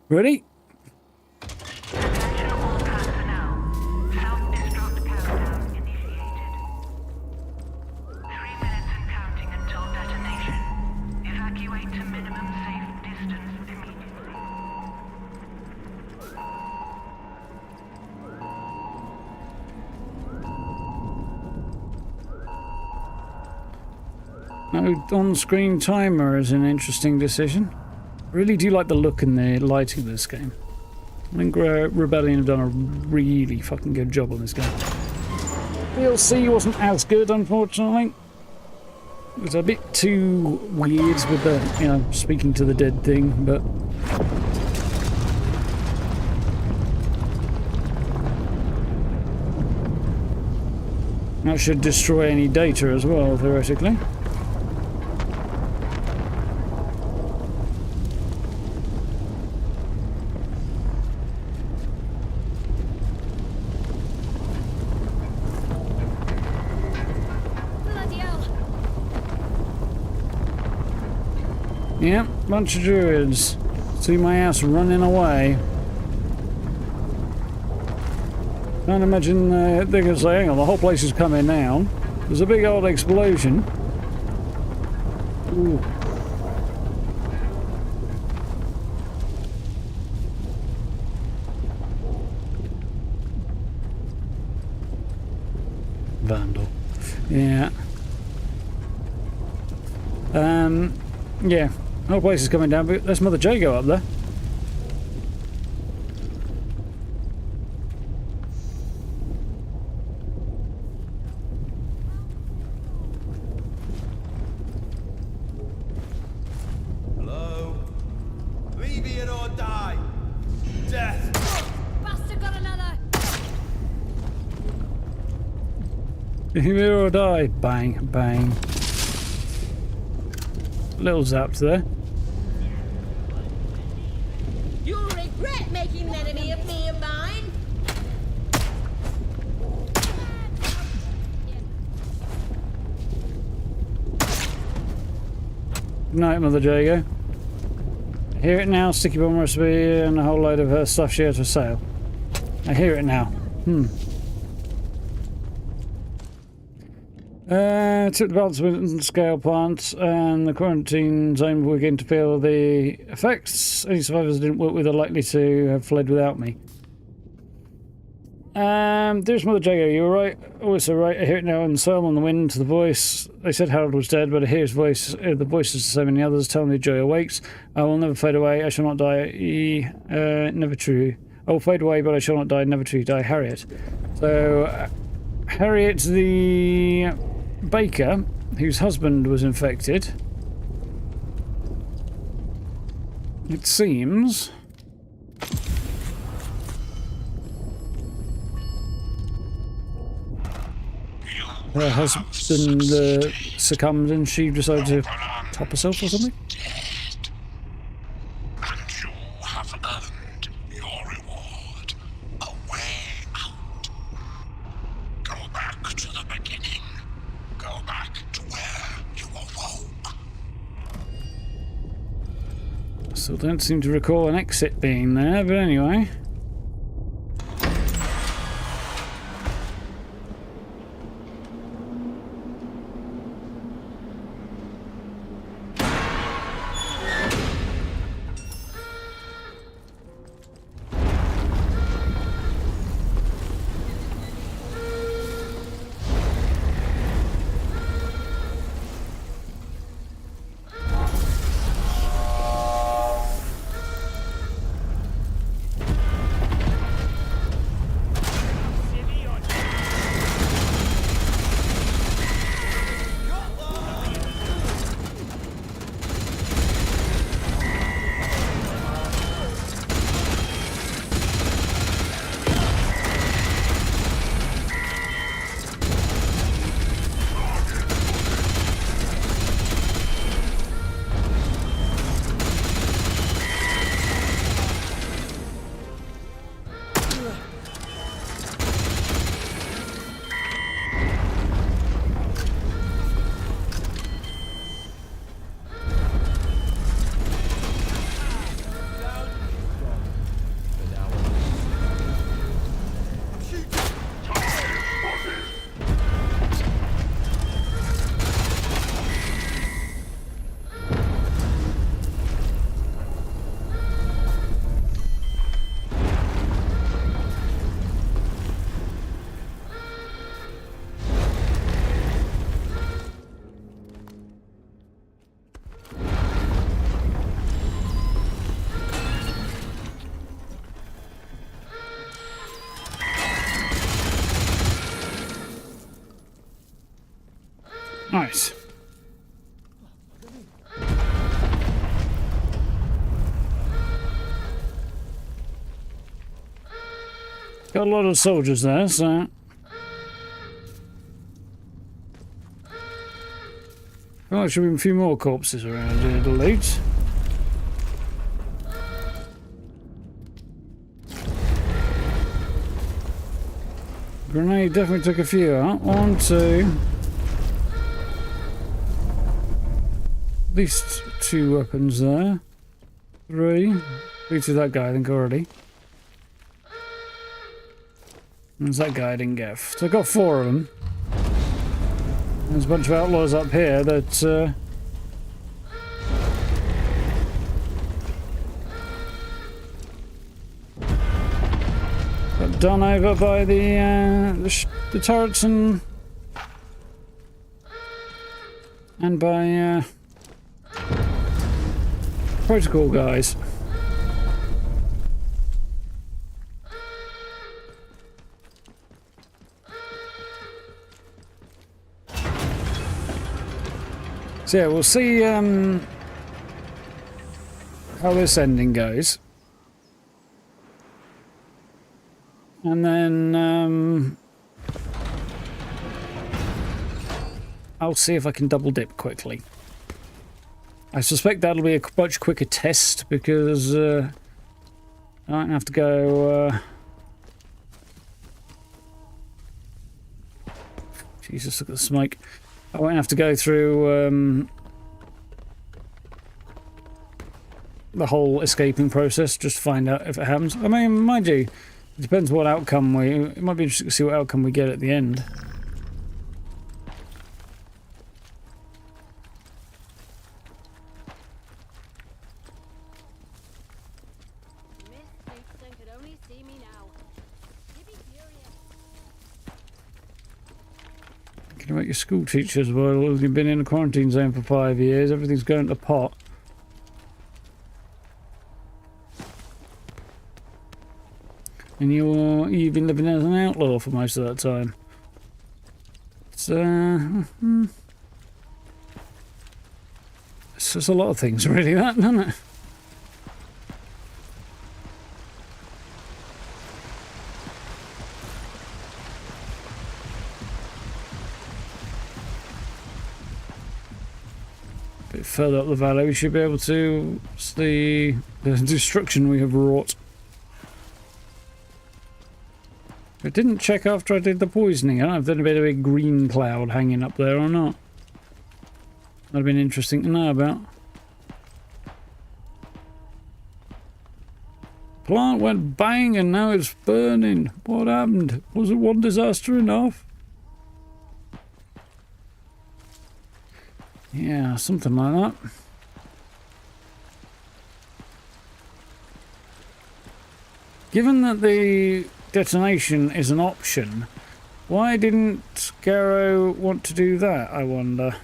Ready? Attention all personnel. Self-destruct countdown initiated. 3 minutes and counting until detonation. Evacuate to minimum safe distance immediately. No on-screen timer is an interesting decision. Really do like the look and the lighting of this game. I think Rebellion have done a really fucking good job on this game. DLC wasn't as good, unfortunately. It was a bit too weird with the, you know, speaking to the dead thing, but... that should destroy any data as well, theoretically. Yep, bunch of druids. See my ass running away. Can't imagine they're going to say, hang on, the whole place is coming down. There's a big old explosion. Ooh. Vandal. Yeah. Yeah. The whole place is coming down, but there's Mother Jago up there. Hello? Leave it or die! Death! Bastard got another! Here or die. Bang, bang. Little zaps there. You'll regret making an enemy of me and mine. Good night, Mother Jago. Hear it now, sticky bomb recipe and a whole load of her stuff she had for sale. I hear it now. Took the balance of Windscale Plant and the quarantine zone will begin to feel the effects. Any survivors I didn't work with are likely to have fled without me. Dearest Mother Jago, you were right. Also right. I hear it now in the soul on the wind. The voice. They said Harold was dead, but I hear his voice. The voice is so many others. Tell me joy awakes. I will never fade away. I shall not die. Never true. I will fade away, but I shall not die. Never true. Die, Harriet. So, Harriet the baker, whose husband was infected. It seems. Her husband succumbed and she decided to top herself or something? And you have earned your reward. A way out. Go back to the beginning. Go back to where you awoke. I still don't seem to recall an exit being there, but anyway. Nice. Got a lot of soldiers there, so... Oh, there should be a few more corpses around here to loot. Grenade definitely took a few out. 1, 2. At least 2 weapons there. 3. Looted that guy, I think, already. There's that guy I didn't get. So I got 4 of them. There's a bunch of outlaws up here that got done over by the turrets and by protocol guys. So yeah, we'll see how this ending goes. And then I'll see if I can double dip quickly. I suspect that'll be a much quicker test because I don't have to go... Jesus, look at the smoke. I won't have to go through the whole escaping process just to find out if it happens. I mean, mind you, it depends what outcome it might be interesting to see what outcome we get at the end. Can you make your school teachers? Well, you've been in a quarantine zone for 5 years. Everything's going to pot. And you've been living as an outlaw for most of that time. So, it's just a lot of things, really, that, isn't it? A bit further up the valley, we should be able to see the destruction we have wrought. I didn't check after I did the poisoning. I don't know if there'd been a big green cloud hanging up there or not. That'd have been interesting to know about. Plant went bang and now it's burning. What happened? Was it one disaster enough? Yeah, something like that. Given that the detonation is an option, why didn't Garrow want to do that, I wonder?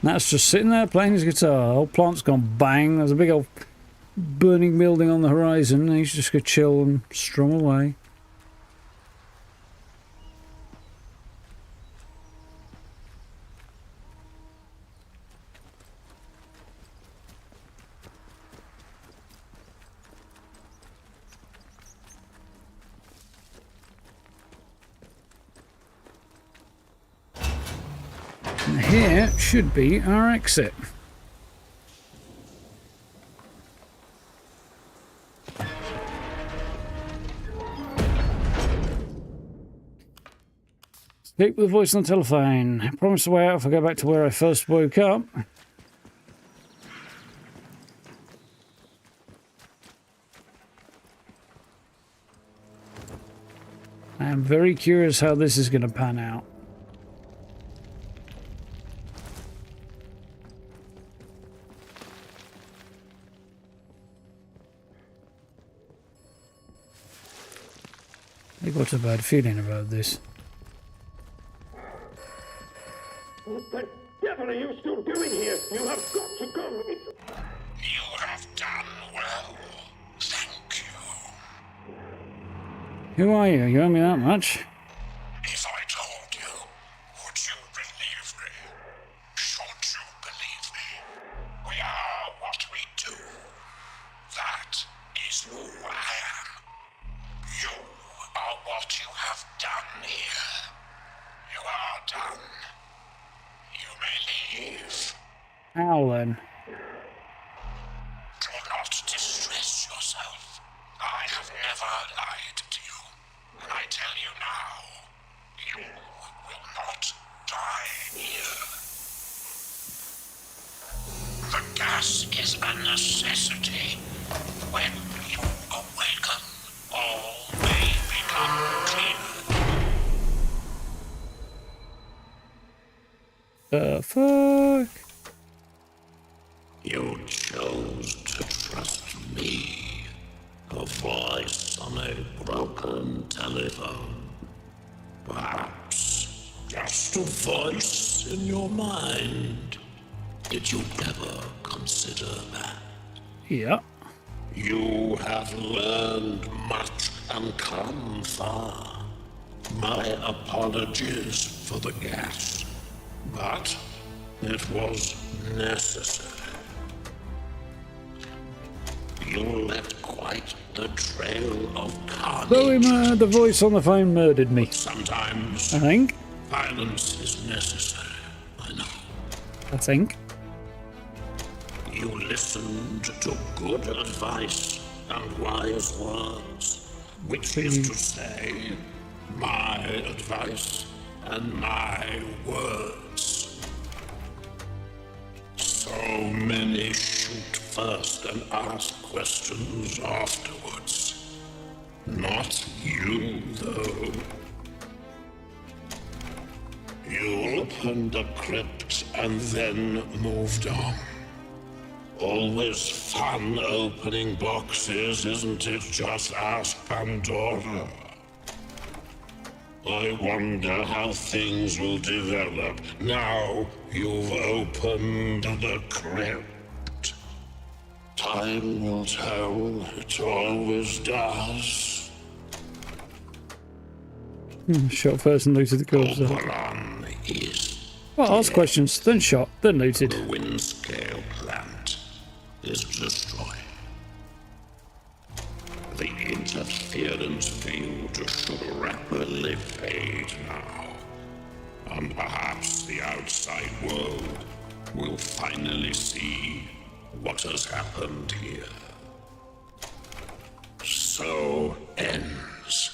That's just sitting there playing his guitar. The whole plant's gone bang. There's a big old burning building on the horizon and he's just going to chill and strum away. And here should be our exit. Speak with the voice on the telephone. I promised a way out if I go back to where I first woke up. I am very curious how this is going to pan out. I've got a bad feeling about this. What the devil are you still doing here? You have got to go. You have done well. Thank you. Who are you? You owe me that much. If I told you, would you believe me? Should you believe me? We are what we do. That is who I am. You are what you have done here. You are done. You may leave. How then? Do not distress yourself. I have never lied to you. And I tell you now, you will not die here. The gas is a necessity. When you awaken, all may become clear. The fuck? You chose to trust me. A voice on a broken telephone. Perhaps just a voice in your mind. Did you ever consider that? Yeah. You have learned much and come far. My apologies for the gas, but it was necessary. You left quite the trail of carnage. So the voice on the phone murdered me. Sometimes I think. violence is necessary. I know. I think. You listened to good advice and wise words, which is to say, my advice and my words. So many shoot first and ask questions afterwards. Not you, though. You opened a crypt and then moved on. Always fun opening boxes, isn't it? Just ask Pandora. I wonder how things will develop now you've opened the crypt. Time will tell, it always does. Shot first and looted the corpse. Oberon is Well, ask questions, then shot, then looted. the Windscale Plant is destroyed. The interference field should rapidly fade now. And perhaps the outside world will finally see what has happened here. So ends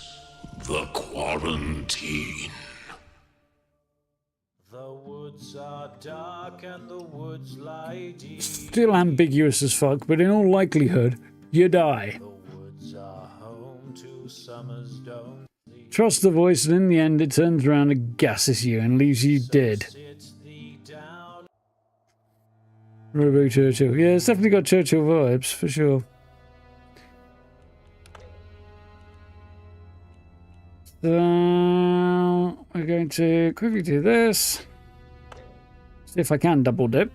the quarantine. The woods are dark and the woods lie deep. Still ambiguous as fuck, but in all likelihood, you die. The woods are home to summer's don't sleep. Trust the voice, and in the end, it turns around and gasses you and leaves you dead. Sits thee down. Robo Churchill. Yeah, it's definitely got Churchill vibes, for sure. So, we're going to quickly do this. See if I can double dip.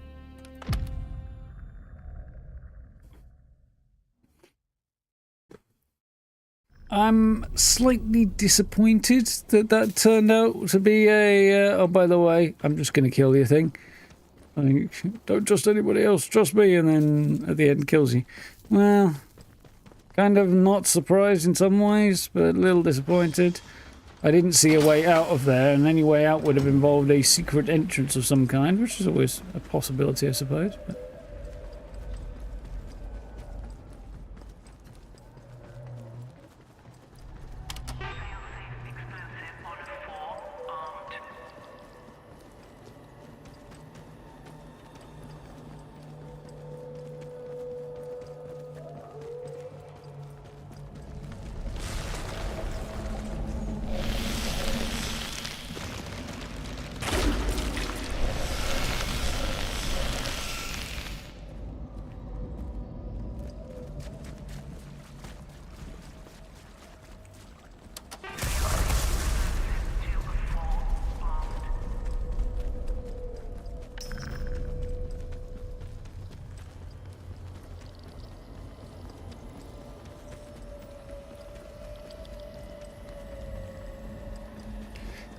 I'm slightly disappointed that that turned out to be a... oh, by the way, I'm just going to kill you thing. I think, don't trust anybody else, trust me, and then at the end kills you. Well, kind of not surprised in some ways, but a little disappointed. I didn't see a way out of there, and any way out would have involved a secret entrance of some kind, which is always a possibility, I suppose. But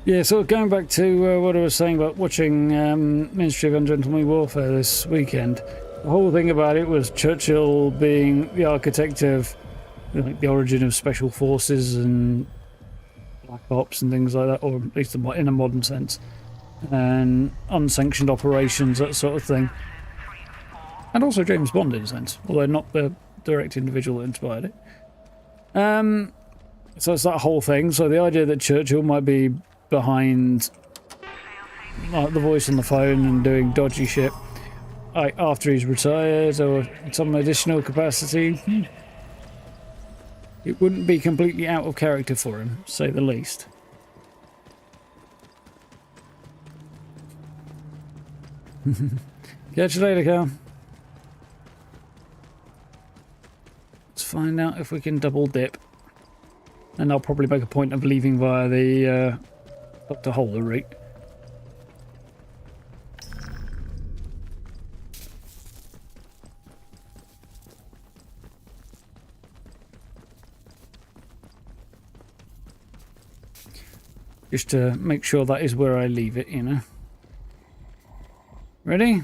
Yeah, so going back to what I was saying about watching Ministry of Ungentlemanly Warfare this weekend, the whole thing about it was Churchill being the architect of the origin of special forces and black ops and things like that, or at least in a modern sense, and unsanctioned operations, that sort of thing. And also James Bond in a sense, although not the direct individual that inspired it. So it's that whole thing. So the idea that Churchill might be behind the voice on the phone and doing dodgy shit after he's retired or some additional capacity, it wouldn't be completely out of character for him, to say the least. Catch you later, Carl. Let's find out if we can double dip. And I'll probably make a point of leaving via the Dr. Holder route. Just to make sure that is where I leave it, you know. Ready?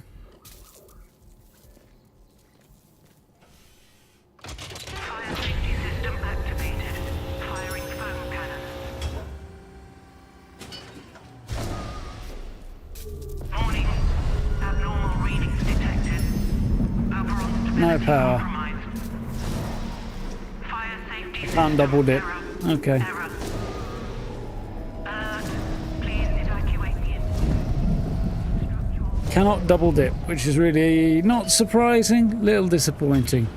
Fire safety system activated. Firing foam cannon. Warning. Abnormal readings detected. Oberon No power. compromised. Fire safety Can't double dip. Okay. error. Please evacuate the Cannot double dip, which is really not surprising, little disappointing.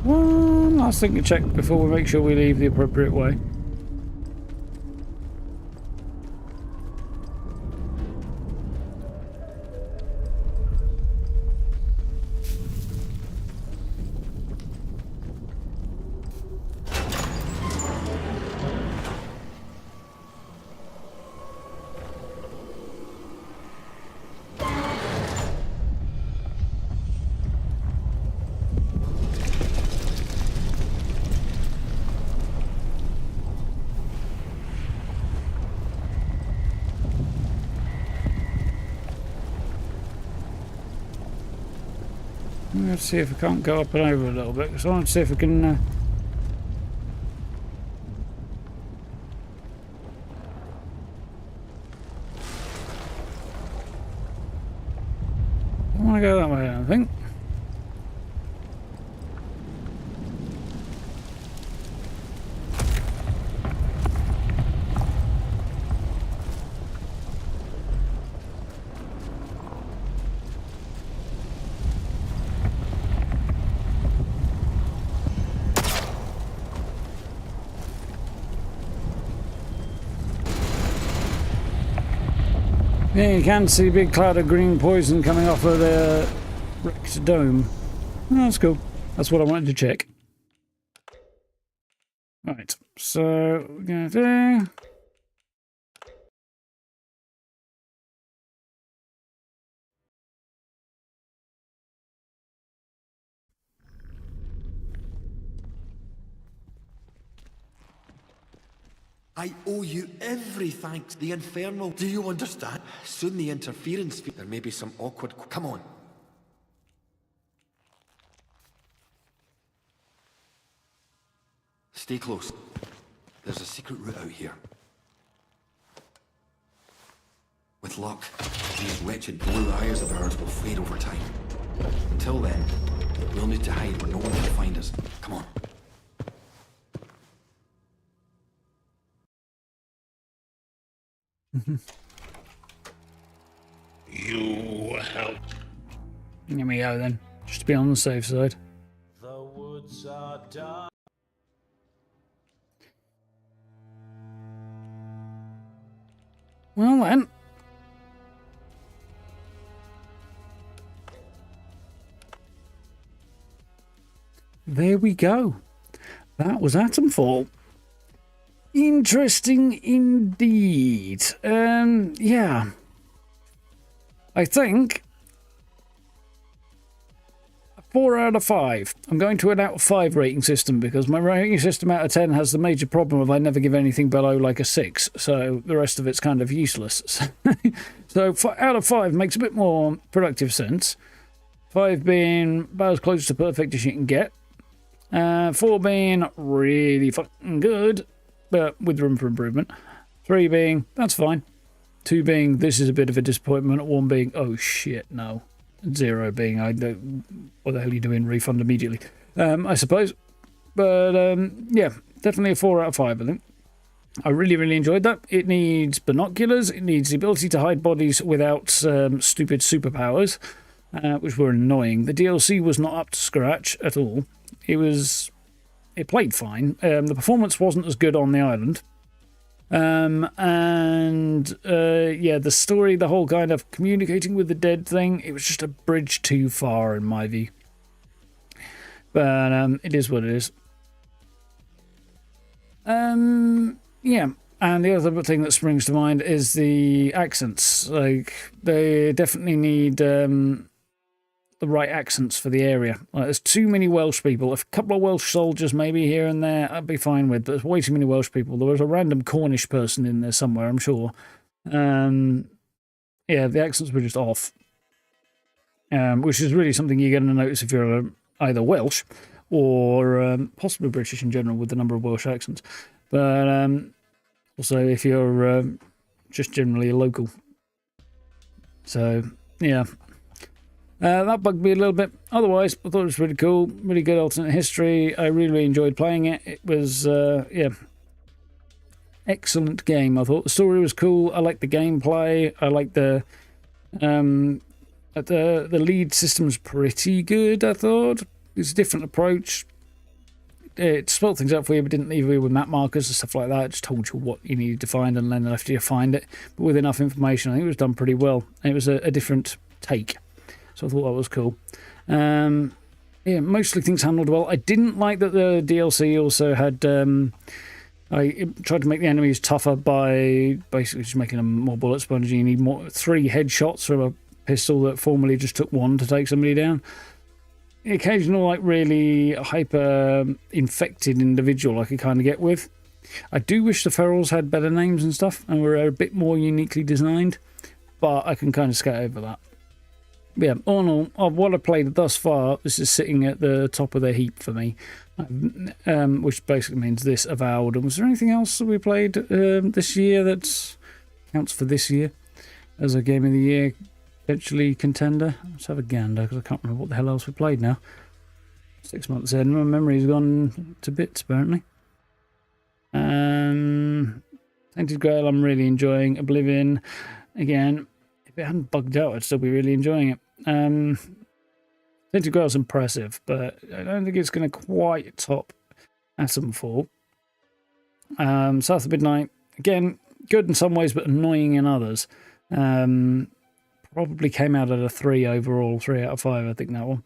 One last thing to check before we make sure we leave the appropriate way. Let's see if I can't go up and over a little bit, because I want to see if I can... I want to go that way, I don't think. Yeah, you can see a big cloud of green poison coming off of the wrecked dome. Oh, that's cool. That's what I wanted to check. Right, so we're going to do... I owe you every thanks. The Infernal. Do you understand? Soon the interference. There may be some awkward. Come on. Stay close. There's a secret route out here. With luck, these wretched blue eyes of ours will fade over time. Until then, we'll need to hide where no one can find us. Come on. You help. Here we go then, just to be on the safe side. The woods are dark. Well then. There we go. That was Atomfall. Interesting indeed. Yeah. I think 4 out of 5. I'm going to an out of 5 rating system because my rating system out of 10 has the major problem of I never give anything below like a 6. So the rest of it's kind of useless. So out of 5 makes a bit more productive sense. 5 being about as close to perfect as you can get. 4 being really fucking good, but with room for improvement. 3 being, that's fine. 2 being, this is a bit of a disappointment. 1 being, oh shit, no. 0 being, what the hell are you doing? Refund immediately. I suppose. But, yeah, definitely a 4 out of 5, I think. I really, really enjoyed that. It needs binoculars. It needs the ability to hide bodies without stupid superpowers, which were annoying. The DLC was not up to scratch at all. It played fine. The performance wasn't as good on the island. Yeah, the story, the whole kind of communicating with the dead thing, it was just a bridge too far in my view. But it is what it is. Yeah, and the other thing that springs to mind is the accents. Like, they definitely need the right accents for the area. Like, there's too many Welsh people. A couple of Welsh soldiers maybe here and there I'd be fine with, but there's way too many Welsh people. There was a random Cornish person in there somewhere, I'm sure. Yeah, the accents were just off. Which is really something you're going to notice if you're either Welsh or possibly British in general with the number of Welsh accents. But also if you're just generally a local. So, yeah. That bugged me a little bit. Otherwise, I thought it was really cool. Really good alternate history. I really, really enjoyed playing it. It was, yeah, excellent game. I thought the story was cool. I liked the gameplay. I liked the lead system's pretty good, I thought. It's a different approach. It spelled things out for you, but didn't leave you with map markers and stuff like that. It just told you what you needed to find and then left you to find it. But with enough information, I think it was done pretty well. It was a different take. So I thought that was cool. Yeah, mostly things handled well. I didn't like that the DLC also had... I tried to make the enemies tougher by basically just making them more bullet spongy. You need 3 headshots from a pistol that formerly just took 1 to take somebody down. The occasional, like, really hyper-infected individual I could kind of get with. I do wish the ferals had better names and stuff and were a bit more uniquely designed, but I can kind of skate over that. Yeah, all in all, of what I've played thus far, this is sitting at the top of the heap for me, which basically means this, Avowed. And was there anything else that we played this year that counts for this year as a Game of the Year potentially contender? Let's have a gander, because I can't remember what the hell else we played now. 6 months in, my memory's gone to bits, apparently. Tainted Grail I'm really enjoying. Oblivion, again, if it hadn't bugged out, I'd still be really enjoying it. Tainted Grail's impressive, but I don't think it's going to quite top Atomfall. South of Midnight, again, good in some ways, but annoying in others. Probably came out at a 3 overall, 3 out of 5, I think, that one.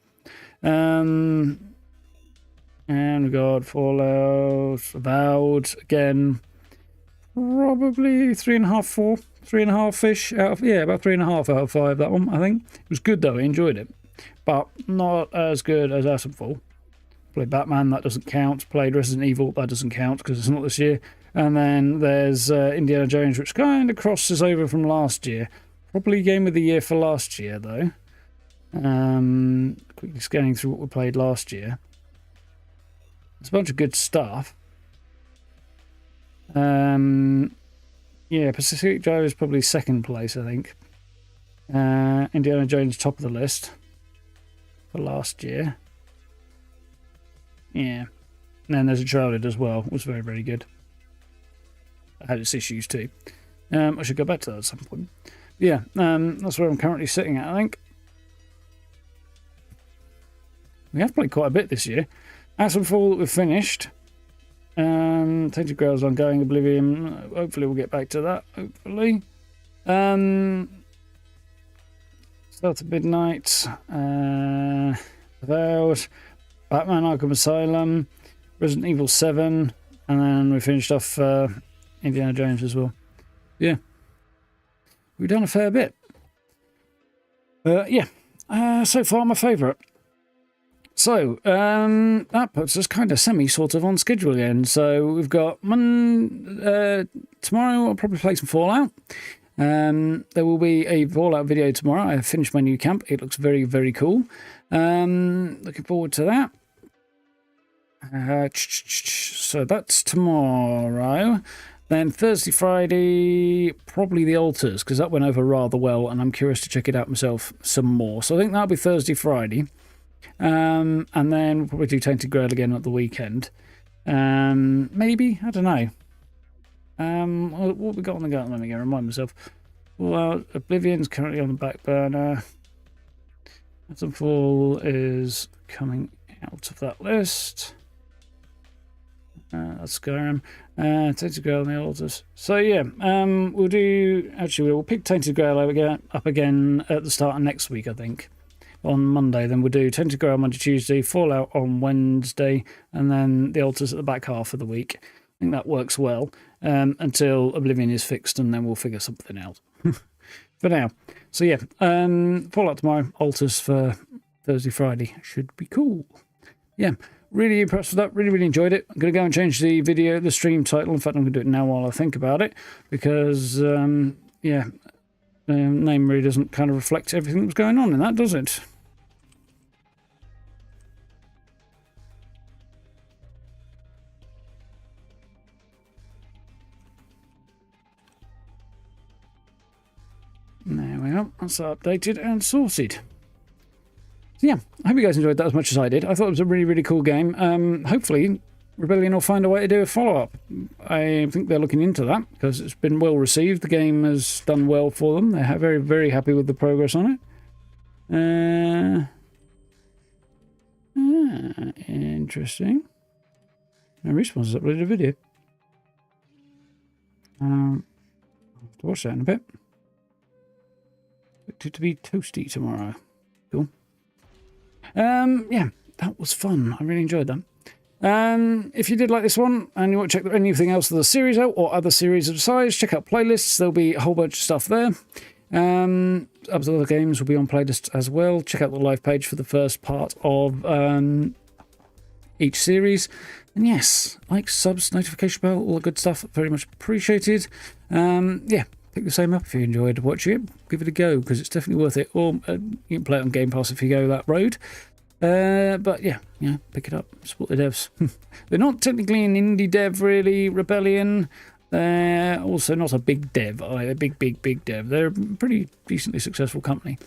And we got Fallout, Avowed, again, probably 3.5, 4, 3.5-ish out of, yeah, about 3.5 out of 5, that one, I think. It was good, though, I enjoyed it. But not as good as Atomfall. Played Batman, that doesn't count. Played Resident Evil, that doesn't count, because it's not this year. And then there's Indiana Jones, which kind of crosses over from last year. Probably Game of the Year for last year, though. Quickly scanning through what we played last year. There's a bunch of good stuff. Yeah, Pacific Drive is probably second place, I think. Indiana Jones top of the list for last year. Yeah. And then there's Shrouded as well. It was very, very good. It had its issues too. I should go back to that at some point. Yeah, that's where I'm currently sitting at, I think. We have played quite a bit this year. Atomfall, we've finished. Tainted Grail's ongoing. Oblivion, hopefully we'll get back to that, hopefully. South of Midnight, Avowed, Batman Arkham Asylum, Resident Evil 7, and then we finished off Indiana Jones as well. Yeah. We've done a fair bit. Yeah. So far, my favourite. So, that puts us kind of sort of on schedule again. So we've got tomorrow I'll probably play some Fallout. There will be a Fallout video tomorrow. I have finished my new camp. It looks very, very cool. Looking forward to that. So that's tomorrow. Then Thursday, Friday, probably the Altars, because that went over rather well, and I'm curious to check it out myself some more. So I think that'll be Thursday, Friday. And then we'll probably do Tainted Grail again at the weekend. Maybe, I don't know. What we got on the go? Let me go remind myself. Well, Oblivion's currently on the back burner. Atomfall is coming out of that list. That's Skyrim. Tainted Grail and the Altars. So yeah, we'll pick Tainted Grail up again at the start of next week, I think. On Monday, then we'll do Tainted Grail Monday, Tuesday, Fallout on Wednesday, and then the Altars at the back half of the week. I think that works well until Oblivion is fixed, and then we'll figure something out for now. So yeah, Fallout tomorrow, Altars for Thursday, Friday. Should be cool. Yeah, really impressed with that. Really, really enjoyed it. I'm going to go and change the stream title. In fact, I'm going to do it now while I think about it, because name really doesn't kind of reflect everything that was going on in that, does it? There we are. That's updated and sorted. So yeah, I hope you guys enjoyed that as much as I did. I thought it was a really, really cool game. Hopefully, Rebellion will find a way to do a follow-up. I think they're looking into that because it's been well received. The game has done well for them. They're very, very happy with the progress on it. Interesting. No Respawn has uploaded a video. I'll have to watch that in a bit. Expected to be toasty tomorrow. Cool. Yeah, that was fun. I really enjoyed that. If you did like this one and you want to check anything else of the series out or other series of size, check out playlists. There'll be a whole bunch of stuff there. Other games will be on playlists as well. Check out the live page for the first part of each series. And yes, like, subs, notification bell, all the good stuff. Very much appreciated. Yeah, pick the same up if you enjoyed watching it. Give it a go because it's definitely worth it. Or you can play it on Game Pass if you go that road. But yeah, pick it up. Support the devs. They're not technically an indie dev, really. Rebellion. They're also not a big dev either. Big dev. They're a pretty decently successful company.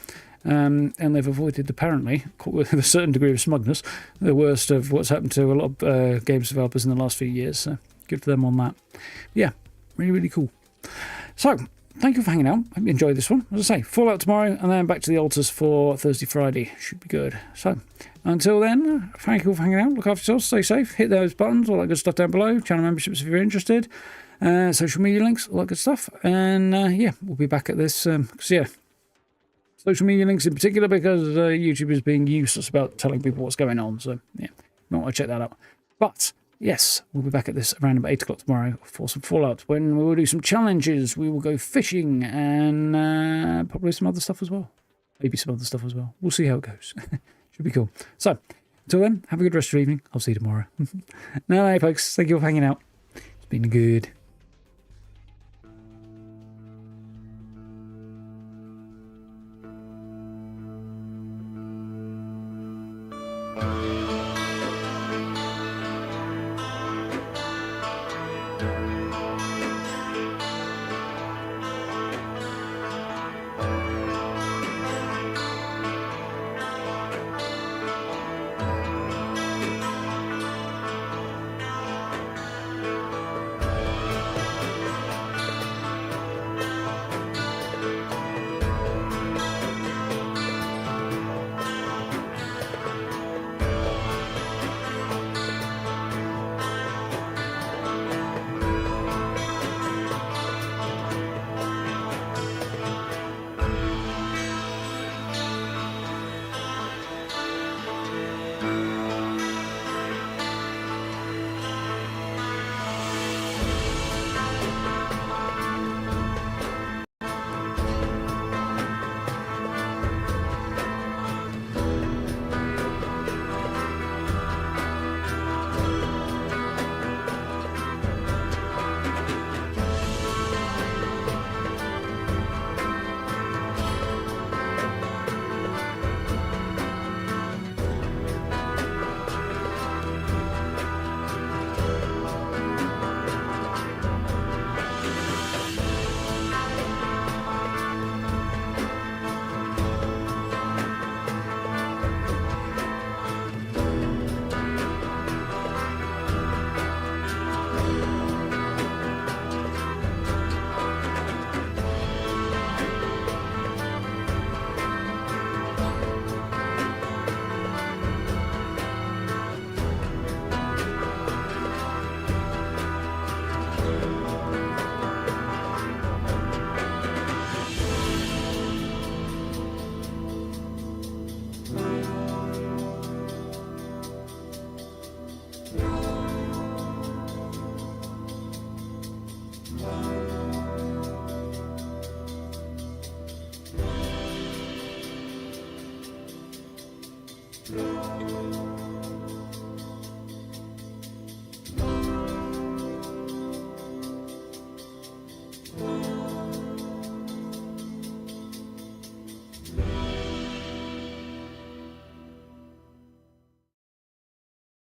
And they've avoided, apparently, with a certain degree of smugness, the worst of what's happened to a lot of games developers in the last few years. So good for them on that. Yeah, really, really cool. So, thank you for hanging out. Hope you enjoyed this one. As I say, Fallout tomorrow, and then back to the Altars for Thursday, Friday. Should be good. So, until then, thank you for hanging out. Look after yourselves. Stay safe. Hit those buttons, all that good stuff down below. Channel memberships if you're interested. Social media links, all that good stuff. And yeah, we'll be back at this. Social media links in particular, because YouTube is being useless about telling people what's going on. So, yeah, might want to check that out. But yes, we'll be back at this around about 8 o'clock tomorrow for some Fallout, when we will do some challenges. We will go fishing and probably some other stuff as well. Maybe some other stuff as well. We'll see how it goes. Should be cool. So, until then, have a good rest of your evening. I'll see you tomorrow. No, folks, thank you for hanging out. It's been good.